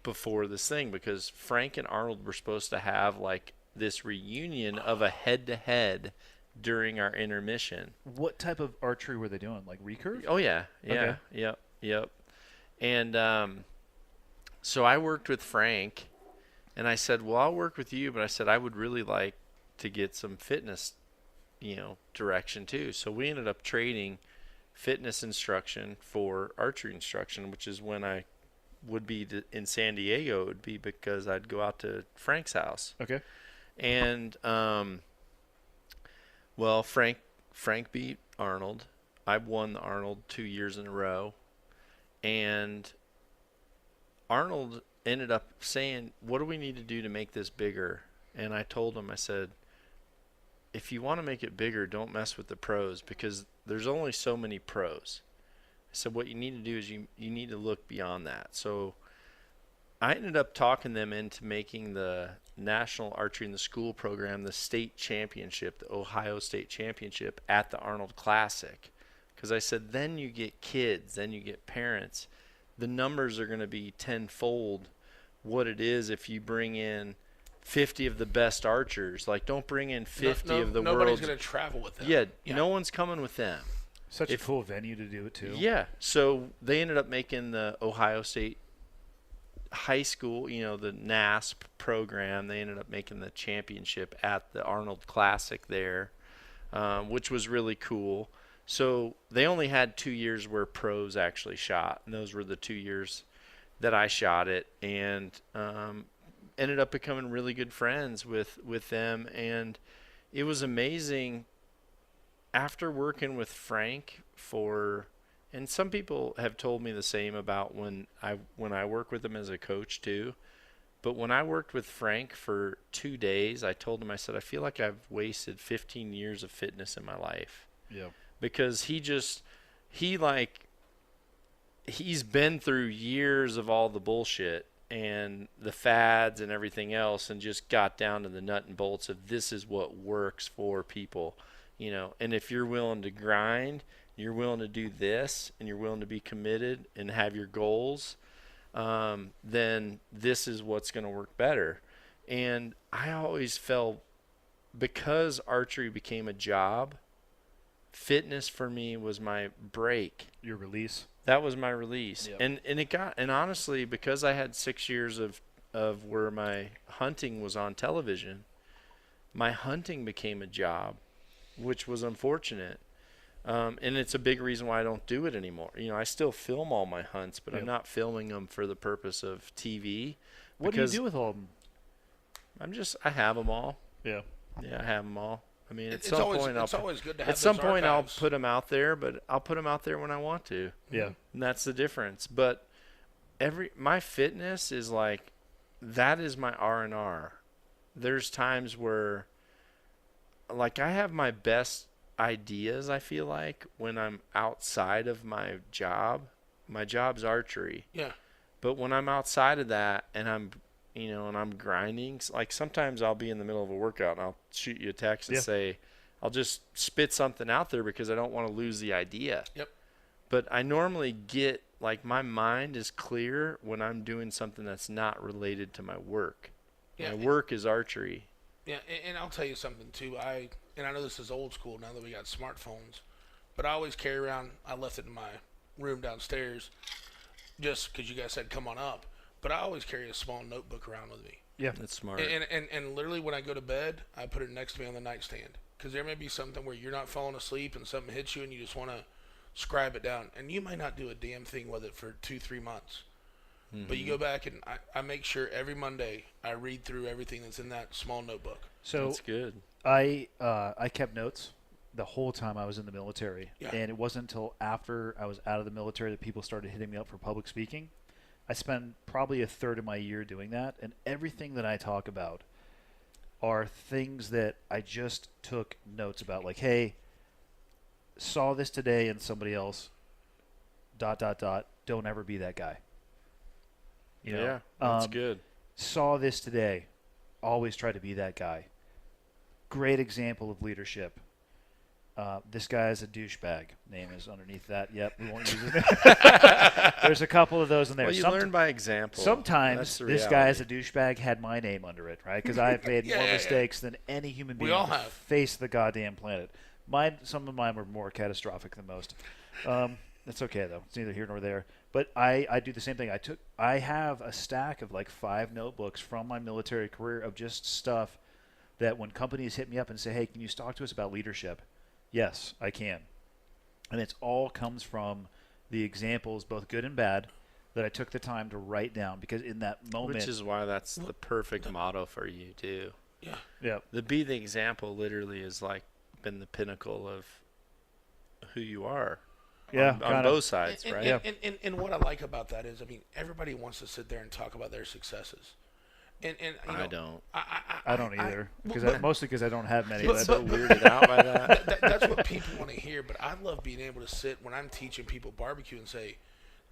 before this thing, because Frank and Arnold were supposed to have like this reunion of a head-to-head during our intermission.
What type of archery were they doing? Like recurve?
Oh, yeah.
Okay.
Yep. And so I worked with Frank, and I said, well, I'll work with you, but I said I would really like to get some fitness, direction too. So we ended up trading fitness instruction for archery instruction, which is when I would be in San Diego. It would be because I'd go out to Frank's house.
Okay.
And well, Frank beat Arnold. I won the Arnold 2 years in a row. And Arnold ended up saying, what do we need to do to make this bigger? And I told him, I said, if you want to make it bigger, don't mess with the pros, because there's only so many pros. I said, what you need to do is you need to look beyond that. So I ended up talking them into making the National Archery in the School program the state championship, the Ohio State Championship, at the Arnold Classic. Because I said, then you get kids, then you get parents. The numbers are going to be tenfold what it is if you bring in 50 of the best archers. Like, don't bring in 50 of the
nobody's
world's.
going to travel with them.
Yeah, no one's coming with them.
Such a cool venue to do it too.
Yeah, so they ended up making the Ohio State High School, the NASP program. They ended up making the championship at the Arnold Classic there, which was really cool. So they only had 2 years where pros actually shot, and those were the 2 years that I shot it. And ended up becoming really good friends with them, and it was amazing after working with Frank and some people have told me the same about when I work with him as a coach too. But when I worked with Frank for 2 days, I told him, I said, I feel like I've wasted 15 years of fitness in my life.
Yeah.
Because he's been through years of all the bullshit and the fads and everything else, and just got down to the nut and bolts of this is what works for people, and if you're willing to grind, you're willing to do this, and you're willing to be committed and have your goals, then this is what's going to work better. And I always felt, because archery became a job, fitness for me was my break.
Your release.
That was my release.
Yep.
And honestly, because I had 6 years of where my hunting was on television, my hunting became a job, which was unfortunate. And it's a big reason why I don't do it anymore. I still film all my hunts, but I'm not filming them for the purpose of TV.
What do you do with all of them?
I have them all.
Yeah.
Yeah, I have them all. I mean,
It's always good to have
at some
those
point I'll
archives.
put them out there, but I'll put them out there when I want to.
Yeah.
And that's the difference. But my fitness is like, that is my R&R. There's times where, like, I have my best ideas, I feel like, when I'm outside of my job. My job's archery.
Yeah.
But when I'm outside of that and I'm grinding, like sometimes I'll be in the middle of a workout and I'll shoot you a text and say, I'll just spit something out there because I don't want to lose the idea.
Yep.
But I normally get, like, my mind is clear when I'm doing something that's not related to my work.
Yeah.
My work is archery.
Yeah, and I'll tell you something too. I know this is old school now that we got smartphones, but I always carry around. I left it in my room downstairs, just because you guys said come on up. But I always carry a small notebook around with me.
Yeah.
That's smart.
And literally when I go to bed, I put it next to me on the nightstand, because there may be something where you're not falling asleep and something hits you and you just want to scribe it down, and you might not do a damn thing with it for 2-3 months. But you go back and I make sure every Monday I read through everything that's in that small notebook.
So
That's good.
I kept notes the whole time I was in the military.
Yeah.
And it wasn't until after I was out of the military that people started hitting me up for public speaking. I spend probably a third of my year doing that, and everything that I talk about are things that I just took notes about. Like, hey, saw this today and somebody else, ... don't ever be that guy.
Yeah, that's good.
Saw this today, always try to be that guy. Great example of leadership. This guy is a douchebag. Name is underneath that. Yep, we won't use it. There's a couple of those in there.
Well, you learn by example.
Sometimes
That's the
this guy is a
reality.
douchebag had my name under it, right? Because I've made more mistakes than any human being
all
on the
have.
face of the goddamn planet. Some of mine were more catastrophic than most. That's okay though. It's neither here nor there. But I do the same thing. I have a stack of like 5 notebooks from my military career of just stuff that when companies hit me up and say, "Hey, can you talk to us about leadership?" Yes, I can. And it all comes from the examples, both good and bad, that I took the time to write down, because in that moment,
Which is why that's the perfect motto for you too.
yeah,
The be the example literally is like been the pinnacle of who you are.
yeah,
on
kinda.
both sides,
And,
right?
and what I like about that is, I mean, everybody wants to sit there and talk about their successes. And you know,
I don't.
I don't either,
but-
mostly because I don't have many.
But-
But,
So weirded out by that.
that's what people want to hear. But I love being able to sit when I'm teaching people barbecue and say,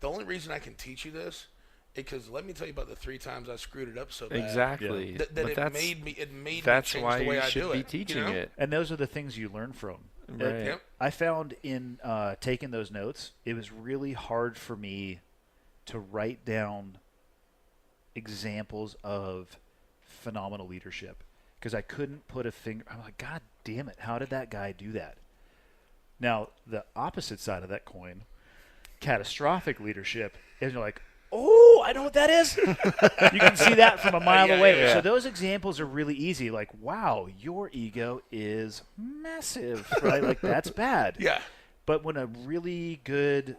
the only reason I can teach you this is because let me tell you about the 3 times I screwed it up so bad.
Exactly.
That
But
it made me
that's
change
why
the way
you
I
should
do
be
it.
teaching
you know?
it.
and those are the things you learn from.
Right.
Yep.
I found in taking those notes, it was really hard for me to write down examples of phenomenal leadership, because I couldn't put a finger. I'm like, God damn it, how did that guy do that? Now, the opposite side of that coin, catastrophic leadership, is you're like, oh, I know what that is. You can see that from a mile away.
yeah.
So those examples are really easy. Like, wow, your ego is massive, right? Like, that's bad.
Yeah.
But when a really good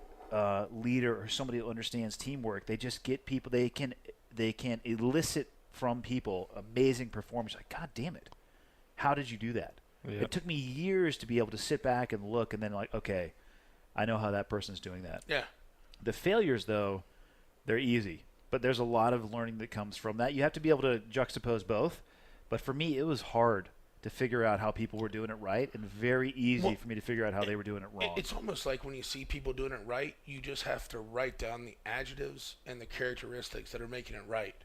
leader or somebody who understands teamwork, they just get people. They can elicit from people, amazing performance. Like, God damn it, how did you do that?
Yep.
It took me years to be able to sit back and look, and then like, okay, I know how that person's doing that.
Yeah.
The failures, though, they're easy, but there's a lot of learning that comes from that. You have to be able to juxtapose both. But for me, it was hard to figure out how people were doing it right, and very easy for me to figure out how they were doing it wrong.
It's almost like when you see people doing it right, you just have to write down the adjectives and the characteristics that are making it right.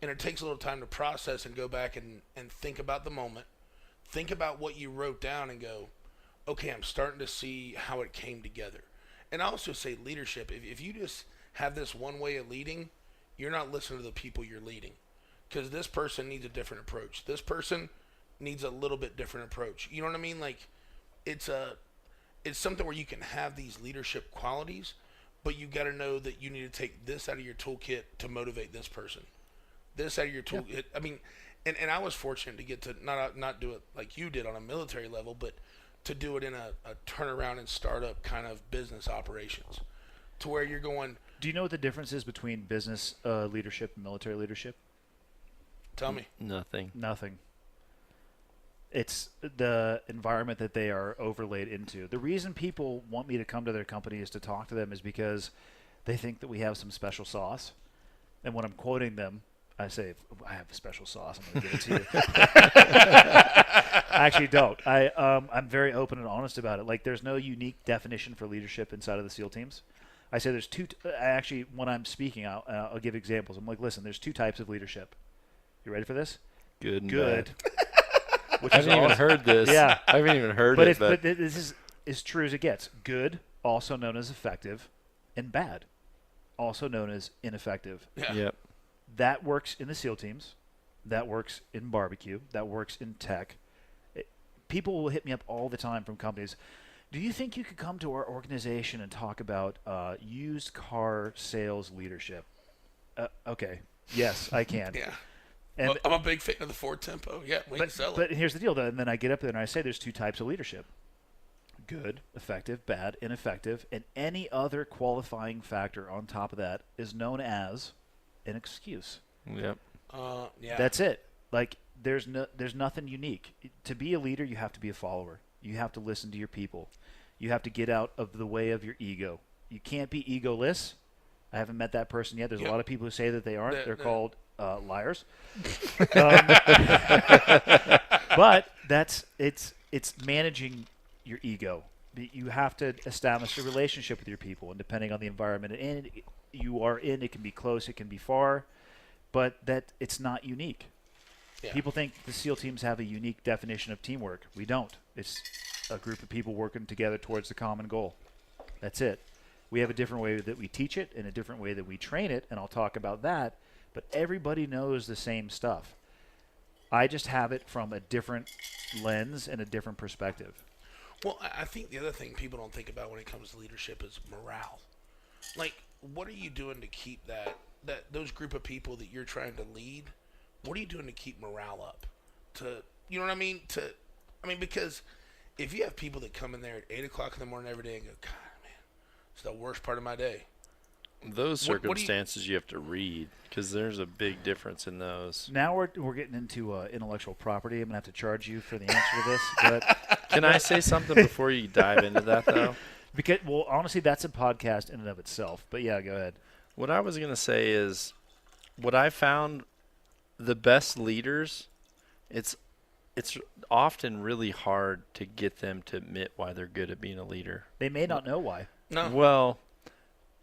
And it takes a little time to process and go back and think about the moment. Think about what you wrote down and go, okay, I'm starting to see how it came together. And I also say leadership. If you just have this one way of leading, you're not listening to the people you're leading. Because this person needs a different approach. This person needs a little bit different approach. You know what I mean? Like, it's something where you can have these leadership qualities, but you got to know that you need to take this out of your toolkit to motivate this person. This out of your toolkit. Yeah. I mean, and I was fortunate to get to not do it like you did on a military level, but to do it in a turnaround and startup kind of business operations, to where you're going.
Do you know what the difference is between business leadership and military leadership?
Tell me.
Nothing.
It's the environment that they are overlaid into. The reason people want me to come to their company is to talk to them is because they think that we have some special sauce. And when I'm quoting them, I say, I have a special sauce. I'm going to give it to you. I actually don't. I'm very open and honest about it. Like, there's no unique definition for leadership inside of the SEAL teams. I say there's two. Actually, when I'm speaking, I'll give examples. I'm like, listen, there's two types of leadership. You ready for this?
Good and
Good.
bad.
Which
I
is
haven't even
awesome.
heard this.
Yeah.
I haven't even heard
But
it.
but this is as true as it gets. Good, also known as effective, and bad, also known as ineffective.
Yeah.
Yep.
That works in the SEAL teams. That works in barbecue. That works in tech. People will hit me up all the time from companies. Do you think you could come to our organization and talk about used car sales leadership? Okay. Yes, I can.
Yeah.
And
I'm a big fan of the Ford Tempo. Yeah, we can sell it.
But here's the deal, though. And then I get up there and I say there's two types of leadership. Good, effective, bad, ineffective. And any other qualifying factor on top of that is known as an excuse.
Yep.
Yeah.
That's it. Like, there's nothing unique. To be a leader, you have to be a follower. You have to listen to your people. You have to get out of the way of your ego. You can't be egoless. I haven't met that person yet. There's a lot of people who say that they aren't. They're called liars. But it's managing your ego. You have to establish a relationship with your people, and depending on the environment you are in, it can be close, it can be far, but that it's not unique.
Yeah.
People think the SEAL teams have a unique definition of teamwork. We don't. It's a group of people working together towards the common goal. That's it. We have a different way that we teach it and a different way that we train it, and I'll talk about that, but everybody knows the same stuff. I just have it from a different lens and a different perspective.
Well, I think the other thing people don't think about when it comes to leadership is morale. Like, what are you doing to keep that those group of people that you're trying to lead? What are you doing to keep morale up? You know what I mean? Because if you have people that come in there at 8 o'clock in the morning every day and go, God, man, it's the worst part of my day.
Those
What do
circumstances you have to read, because there's a big difference in those.
Now we're getting into intellectual property. I'm going to have to charge you for the answer to this. But
Can I say something before you dive into that, though?
because, well, honestly, that's a podcast in and of itself. But, yeah, go ahead.
What I was going to say is what I found the best leaders, it's often really hard to get them to admit why they're good at being a leader.
They may not know why.
No.
Well,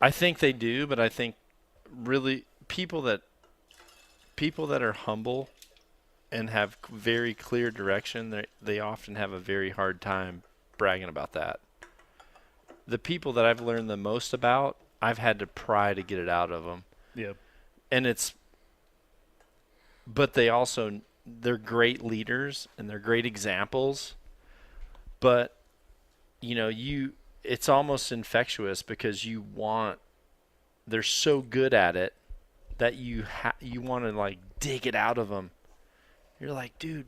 I think they do, but I think really people that are humble and have very clear direction, they often have a very hard time bragging about that. The people that I've learned the most about, I've had to pry to get it out of them.
Yeah.
And but they're great leaders and they're great examples, but it's almost infectious because they're so good at it that you want to like dig it out of them. You're like, dude,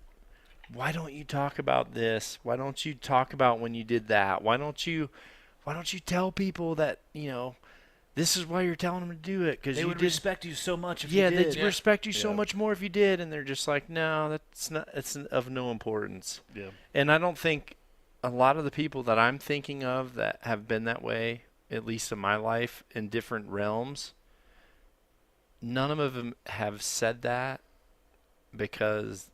why don't you talk about this? Why don't you talk about when you did that? Why don't you tell people that, this is why you're telling them to do it, because
They
you
would
did.
respect you so much if
Yeah,
you did.
they'd respect you so
Yeah.
much more if you did, and they're just like, no, that's not. It's of no importance.
Yeah.
And I don't think a lot of the people that I'm thinking of that have been that way, at least in my life, in different realms, none of them have said that because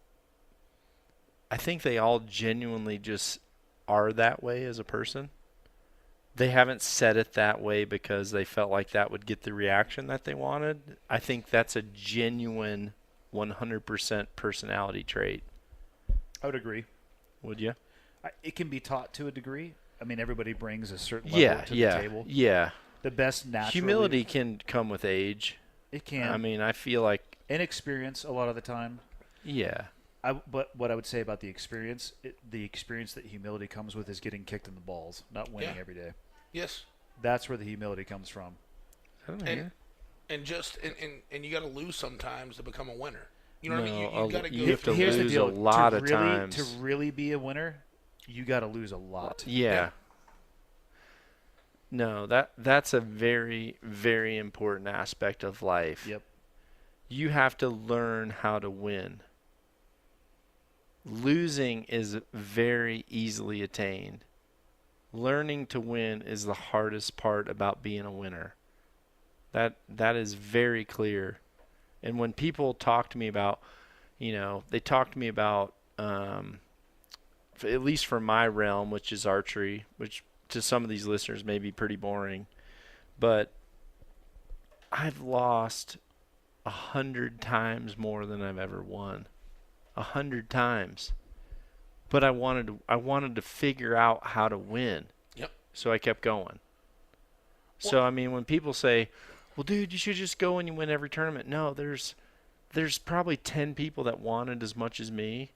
I think they all genuinely just are that way as a person. They haven't said it that way because they felt like that would get the reaction that they wanted. I think that's a genuine 100% personality trait.
I would agree.
Would you?
It can be taught to a degree. I mean, everybody brings a certain level to the table.
Yeah.
The best naturally.
Humility can come with age.
It can.
I mean, I feel like,
Inexperience a lot of the time.
yeah.
But what I would say about the experience that humility comes with is getting kicked in the balls, not winning
Yeah.
every day.
Yes.
That's where the humility comes from.
I don't know.
And you got to lose sometimes to become a winner. You know what I
No,
mean? You got to go.
you have to
Here's the
lose
deal.
a lot
to
of
really,
times.
To really be a winner, you got to lose a lot.
Yeah. No, that's a very, very important aspect of life.
Yep.
You have to learn how to win. Losing is very easily attained. Learning to win is the hardest part about being a winner. That is very clear. And when people talk to me about, they talk to me about, at least for my realm, which is archery, which to some of these listeners may be pretty boring, but I've lost 100 times more than I've ever won. 100 times. But I wanted to figure out how to win.
Yep.
So I kept going. So I mean, when people say, "Well, dude, you should just go and you win every tournament." No, there's probably 10 people that wanted as much as me.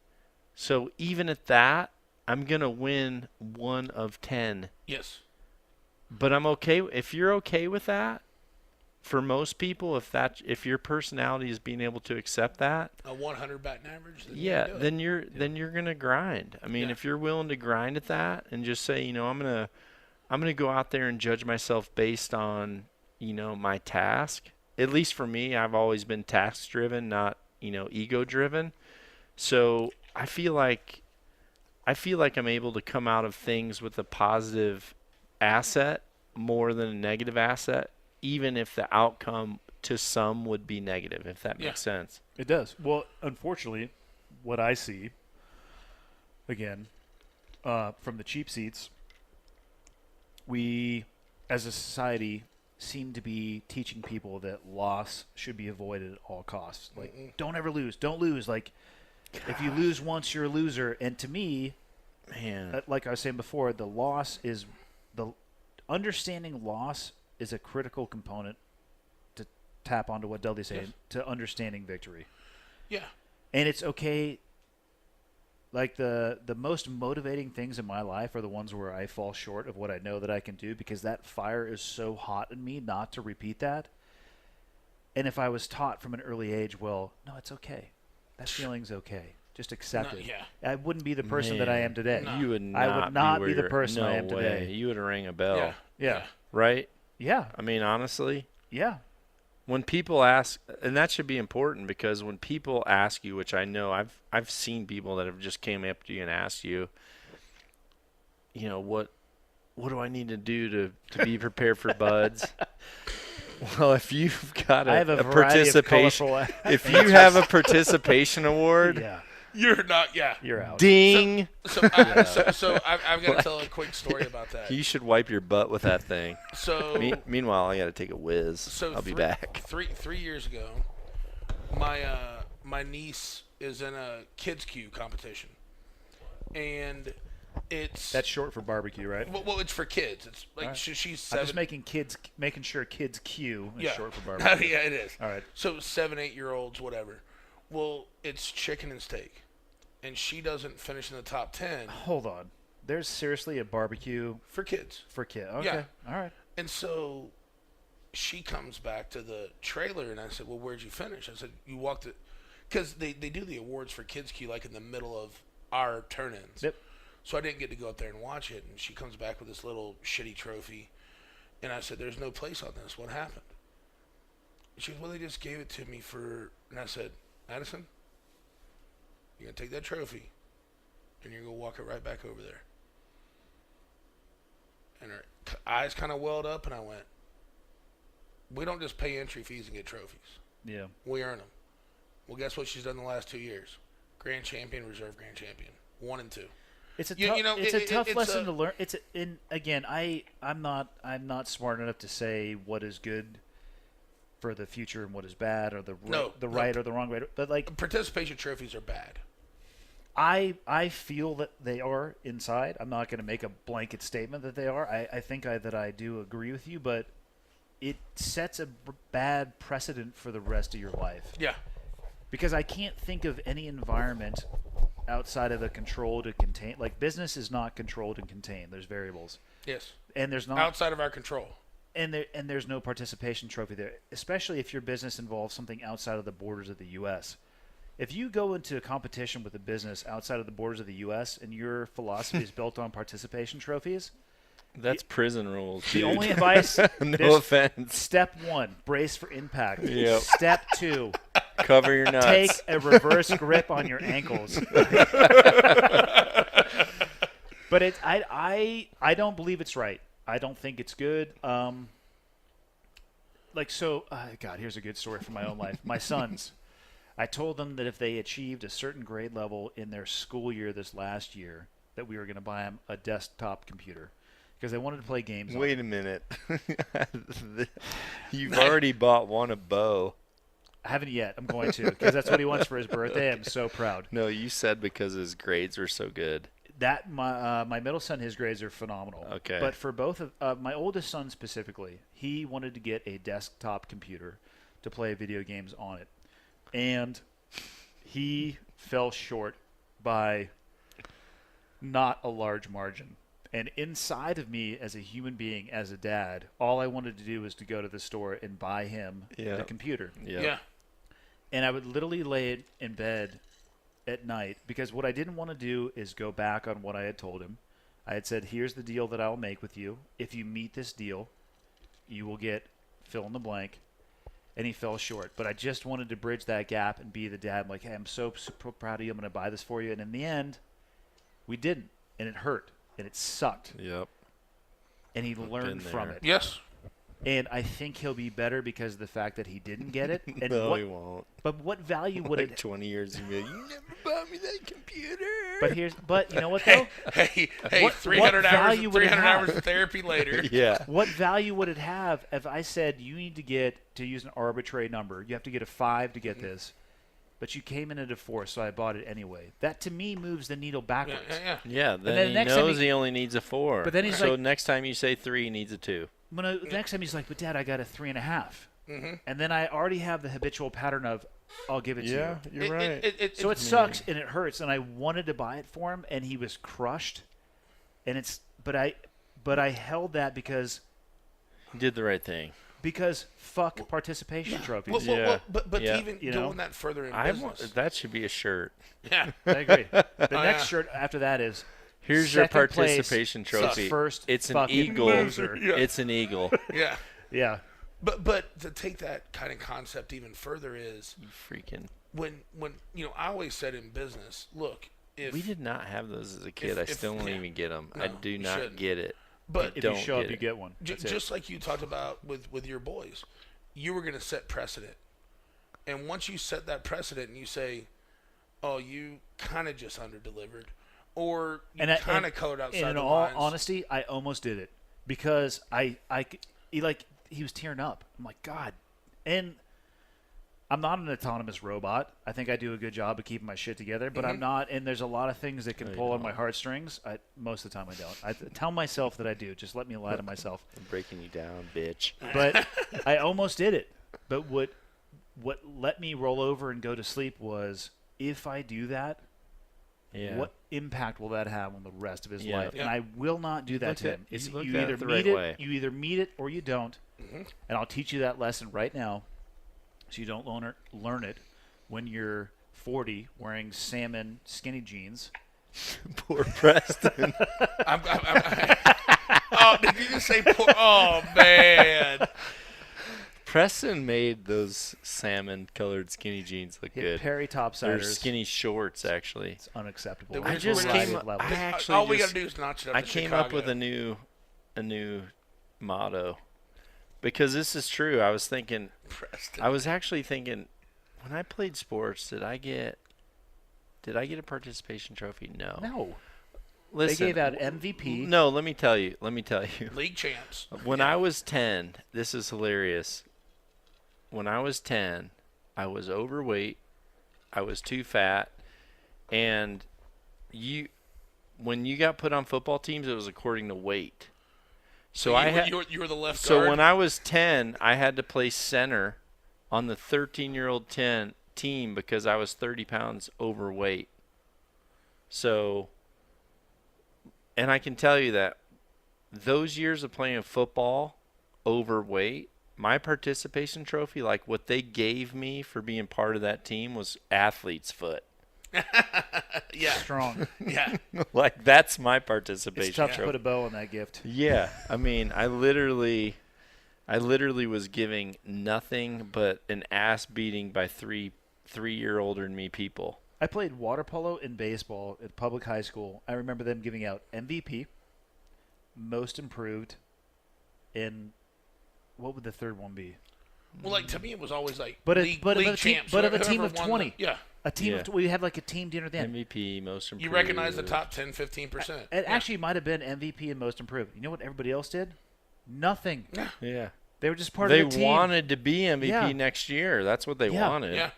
So even at that, I'm going to win 1 of 10.
Yes.
But I'm okay if you're okay with that. For most people, if your personality is being able to accept that,
A 100 batting average.
then you're gonna grind. I mean,
Yeah.
if you're willing to grind at that and just say, I'm gonna go out there and judge myself based on my task. At least for me, I've always been task driven, not ego driven. So I feel like I'm able to come out of things with a positive asset more than a negative asset, even if the outcome to some would be negative, if that makes sense.
It does. Well, unfortunately, what I see, again, from the cheap seats, we, as a society, seem to be teaching people that loss should be avoided at all costs. Like, don't ever lose. Don't lose. Like, if you lose once, you're a loser. And to me,
Man,
like I was saying before, the understanding loss is a critical component to tap onto what Dudley's saying, to understanding victory.
Yeah.
And it's okay. Like the most motivating things in my life are the ones where I fall short of what I know that I can do, because that fire is so hot in me not to repeat that. And if I was taught from an early age, well, no, it's okay. That feeling's okay. Just accept
No,
it.
yeah.
I wouldn't be the person that I am today.
No.
you would not.
I would not be the
where-
person
no
I am
way.
today.
You would ring a bell,
Yeah.
Yeah.
right?
Yeah.
I mean, honestly,
Yeah.
when people ask, and that should be important, because when people ask you, which I know I've seen people that have just came up to you and asked you, what do I need to do to be prepared for buds? Well, if you've got
I have a variety of participation,
participation, if you have a participation award,
yeah,
You're not. Yeah.
you're out.
ding,
So I've got to tell a quick story about that.
you should wipe your butt with that thing.
So
Meanwhile, I got to take a whiz.
So
I'll be back.
Three years ago, my niece is in a kids queue competition, and it's
That's short for barbecue, right?
well, it's for kids. It's like
Alright.
she's
I'm
7.
just making sure kids queue is
Yeah.
short for barbecue.
Yeah, it is.
All right.
So 7, 8-year-olds, whatever. Well, it's chicken and steak, and she doesn't finish in the top 10
Hold on. There's seriously a barbecue
for kids.
for kids. Okay.
Yeah.
All right.
And so she comes back to the trailer, and I said, well, where'd you finish? I said, you walked it. Because they do the awards for Kids Queue like in the middle of our turn-ins.
Yep.
So I didn't get to go up there and watch it. And she comes back with this little shitty trophy. And I said, there's no place on this. What happened? She goes, well, they just gave it to me for, and I said, Addison, you're going to take that trophy, and you're going to walk it right back over there. And her eyes kind of welled up, and I went, we don't just pay entry fees and get trophies.
Yeah.
We earn them. Well, guess what she's done the last 2 years? Grand champion, reserve grand champion. 1 and 2.
It's a
You-
tough,
you know,
it's a tough
it's
lesson
a-
to learn. Again, I'm not smart enough to say what is good for the future and what is bad, or the right or the wrong way. But like,
Participation trophies are bad.
I feel that they are inside. I'm not going to make a blanket statement that they are. I think that I do agree with you, but it sets a bad precedent for the rest of your life.
Yeah.
Because I can't think of any environment outside of the controlled and contained. Like, business is not controlled and contained. There's variables,
Yes.
and there's not
Outside of our control.
and there's no participation trophy there, especially if your business involves something outside of the borders of the U.S. If you go into a competition with a business outside of the borders of the U.S. and your philosophy is built on participation trophies,
That's prison rules,
the
dude.
only advice,
No
there's
offense.
Step 1, brace for impact.
Yep.
Step 2,
Cover your nuts.
take a reverse grip on your ankles. But I don't believe it's right. I don't think it's good. God, here's a good story from my own life. My sons, I told them that if they achieved a certain grade level in their school year this last year, that we were going to buy them a desktop computer because they wanted to play games. on
Wait
it.
a minute. You've already bought one a bow.
I haven't yet. I'm going to because that's what he wants for his birthday. I'm so proud.
No, you said because his grades were so good.
That my middle son, his grades are phenomenal.
Okay.
But for both of my oldest son specifically, he wanted to get a desktop computer to play video games on it, and he fell short by not a large margin. And inside of me, as a human being, as a dad, all I wanted to do was to go to the store and buy him
Yeah.
the computer.
Yeah.
And I would literally lay it in bed at night because what I didn't want to do is go back on what I had told him. I had said, here's the deal that I'll make with you. If you meet this deal, you will get fill in the blank. And he fell short. But I just wanted to bridge that gap and be the dad. I'm like, hey, I'm so proud of you. I'm going to buy this for you. And in the end, we didn't. And it hurt. And it sucked.
Yep.
And he learned
been
from
there.
it.
Yes.
And I think he'll be better because of the fact that he didn't get it. And
No,
what,
he won't.
But what value would
Like
it?
20 years ago, you never bought me that computer.
But you know what though?
Hey,
What
300
value
hours,
would it
300
have?
hours of therapy later.
Yeah.
What value would it have if I said you need to get, to use an arbitrary number, you have to get a 5 to get this, but you came in at a 4, so I bought it anyway. That to me moves the needle
Yeah,
backwards.
yeah, yeah.
Yeah, then,
then
he
next time
knows
he-
he only needs a 4.
But then he's
so
like-
next time you say 3, he needs a 2.
The next time he's like, but Dad, I got a 3.5. And then I already have the habitual pattern of, I'll give it to you.
you're right.
So it sucks and it hurts, and I wanted to buy it for him, and he was crushed. And but I held that because
He did the right thing.
fuck participation trophies.
Yeah.
But
Yeah.
even
You know?
going that further in
I
business.
want, that should be a shirt.
Yeah.
I agree. The next
yeah.
shirt after that is
Here's your
second place
participation trophy.
First
It's an
fucking
eagle.
loser.
Yeah.
It's an eagle.
Yeah.
Yeah.
But to take that kind of concept even further is
You freaking.
when I always said in business, look, if
We did not have those as a kid. I
if-
still don't
yeah.
even get them.
No,
I do
you
not
shouldn't.
get it.
but
If
Don't
you show up,
get
you
it.
get one. That's it.
just like you talked about with your boys, you were going to set precedent. And once you set that precedent and you say, oh, you kind of just under-delivered, or you kind of colored outside
and in
the
all
lines.
honesty, I almost did it because he was tearing up. I'm like, God. And I'm not an autonomous robot. I think I do a good job of keeping my shit together, but I'm not. And there's a lot of things that can pull on my heartstrings. Most of the time I don't. I tell myself that I do. Just let me lie to myself.
I'm breaking you down, bitch.
But I almost did it. But what let me roll over and go to sleep was, if I do that,
Yeah.
what impact will that have on the rest of his
Yeah.
life?
Yeah.
And I will not do that
looked
to
at-
him. It's
you looked
you
at
either
it the
meet
right
it,
way.
you either meet it or you don't. And I'll teach you that lesson right now, so you don't learn it when you're 40 wearing salmon skinny jeans.
Poor Preston.
I'm, Oh, did you just say poor? Oh, man.
Preston made those salmon-colored skinny jeans look
Hit
good.
Perry
They're
topsiders.
skinny shorts, actually.
It's unacceptable.
Dude,
I
we're
just
just-
came.
levels.
I actually
All we got
just.
to do is notch it up
I
to
came
Chicago.
up with a new motto, because this is true. I was thinking.
Preston.
I was actually thinking, when I played sports, did I get a participation trophy? No.
No.
Listen,
They gave out MVP.
No, let me tell you.
League champs.
When I was 10, this is hilarious. When I was 10, I was overweight. I was too fat. And when you got put on football teams, it was according to weight. So
you were the left guard.
So when I was 10, I had to play center on the 13-year-old team because I was 30 pounds overweight. So, and I can tell you that those years of playing football overweight, my participation trophy, like what they gave me for being part of that team, was athlete's foot.
yeah.
Strong.
Yeah.
Like, that's my participation
It's tough to
trophy.
put a bow on that gift.
Yeah, I mean, I literally was giving nothing but an ass beating by three-year older than me people.
I played water polo and baseball at public high school. I remember them giving out MVP, most improved, and what would the third one be?
Well, like, to me, it was always like
But
league
of a team,
champs.
but of a
whoever
team of
won
20.
yeah.
A team
Yeah.
of we had like a team dinner then.
MVP, most improved.
You recognize the top 10, 15%.
It actually might have been MVP and most improved. You know what everybody else did? Nothing.
Yeah.
They were just part
They
of the team.
wanted to be MVP
Yeah.
next year. That's what they
Yeah.
wanted.
Yeah.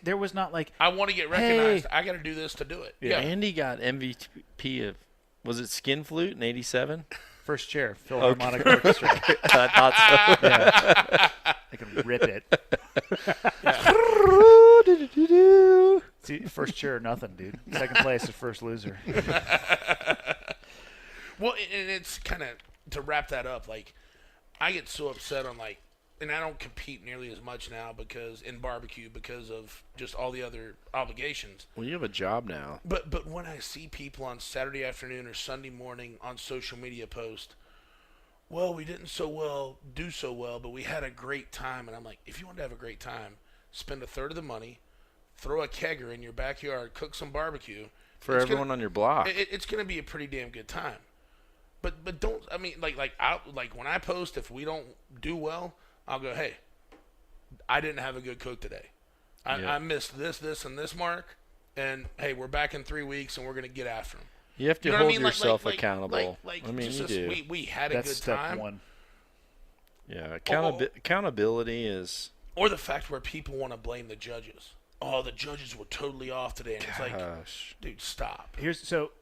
There was not like
I want to get recognized. I got to do this to do it. Yeah.
Andy got MVP of, was it Skin Flute in '87?
first chair Philharmonic Orchestra.
I thought so.
Yeah. I can rip it. See, first chair or nothing, dude. Second place is first loser.
Well, and it's kind of, to wrap that up, like, I get so upset on, like, and I don't compete nearly as much now in barbecue because of just all the other obligations.
Well, you have a job now.
But when I see people on Saturday afternoon or Sunday morning on social media post, well, we didn't do so well, but we had a great time. And I'm like, if you want to have a great time, spend a third of the money, throw a kegger in your backyard, cook some barbecue.
For everyone on your block.
It's going to be a pretty damn good time. But don't, I mean, like when I post, if we don't do well, I'll go, hey, I didn't have a good cook today. I missed this, and this mark. And, hey, we're back in 3 weeks, and we're going to get after them.
You have to
You know what I
hold
mean?
yourself accountable.
Like,
I mean,
just
you
this-
do.
We had a
That's
good
step
time.
one.
Yeah, accountability is.
Or the fact where people want to blame the judges. Oh, the judges were totally off today. And it's like,
Gosh.
dude, stop.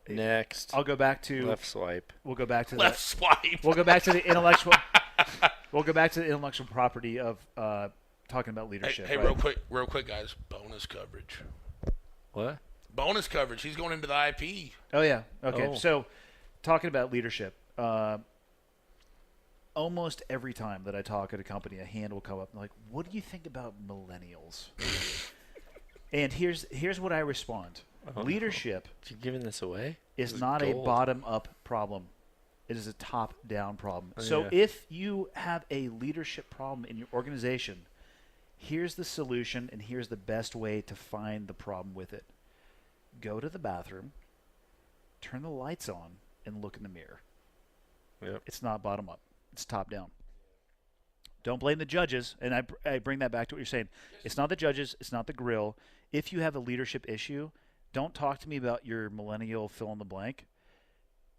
Next.
I'll go back to
Left swipe.
We'll go back to
Left swipe.
We'll go back to the intellectual. We'll go back to the intellectual property of talking about leadership.
Hey,
right?
real quick, guys. Bonus coverage.
What?
Bonus coverage. He's going into the IP.
Oh yeah. Okay.
Oh.
So, talking about leadership, almost every time that I talk at a company, a hand will come up and like, "What do you think about millennials?" And here's what I respond: leadership
You giving this away?
is
This is
not a
gold.
bottom-up problem. It is a top-down problem.
Oh,
So
yeah.
if you have a leadership problem in your organization, here's the solution and here's the best way to find the problem with it. Go to the bathroom, turn the lights on, and look in the mirror.
Yep.
It's not bottom-up. It's top-down. Don't blame the judges, and I bring that back to what you're saying. It's not the judges. It's not the grill. If you have a leadership issue, don't talk to me about your millennial fill-in-the-blank.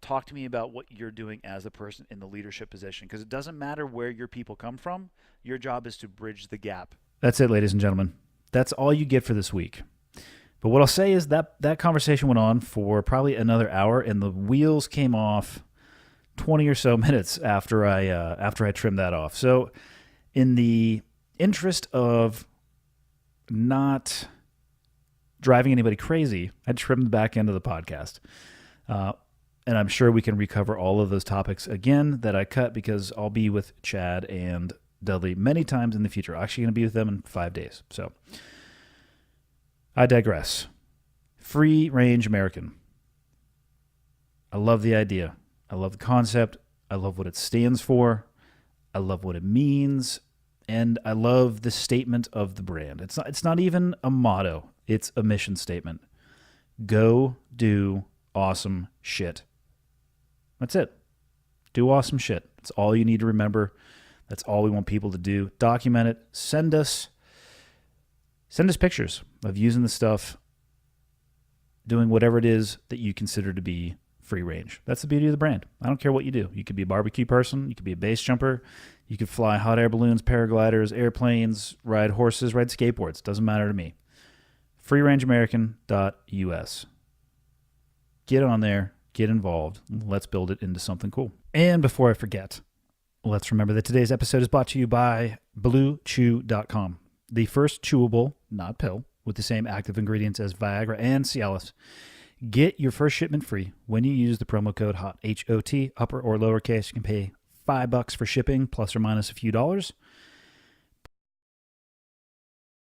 Talk to me about what you're doing as a person in the leadership position, because it doesn't matter where your people come from. Your job is to bridge the gap. That's it, ladies and gentlemen. That's all you get for this week. But what I'll say is that conversation went on for probably another hour, and the wheels came off 20 or so minutes after I trimmed that off. So in the interest of not driving anybody crazy, I trimmed the back end of the podcast. And I'm sure we can recover all of those topics again that I cut, because I'll be with Chad and Dudley many times in the future. I'm actually going to be with them in 5 days. So I digress. Free range American. I love the idea. I love the concept. I love what it stands for. I love what it means. And I love the statement of the brand. It's not even a motto. It's a mission statement. Go do awesome shit. That's it. Do awesome shit. That's all you need to remember. That's all we want people to do. Document it. Send us pictures of using the stuff, doing whatever it is that you consider to be free range. That's the beauty of the brand. I don't care what you do. You could be a barbecue person. You could be a base jumper. You could fly hot air balloons, paragliders, airplanes, ride horses, ride skateboards. Doesn't matter to me. freerangeamerican.us. Get on there. Get involved. Let's build it into something cool. And before I forget, let's remember that today's episode is brought to you by BlueChew.com, the first chewable, not pill, with the same active ingredients as Viagra and Cialis. Get your first shipment free when you use the promo code HOT, H-O-T, upper or lowercase. You can pay $5 for shipping, plus or minus a few dollars.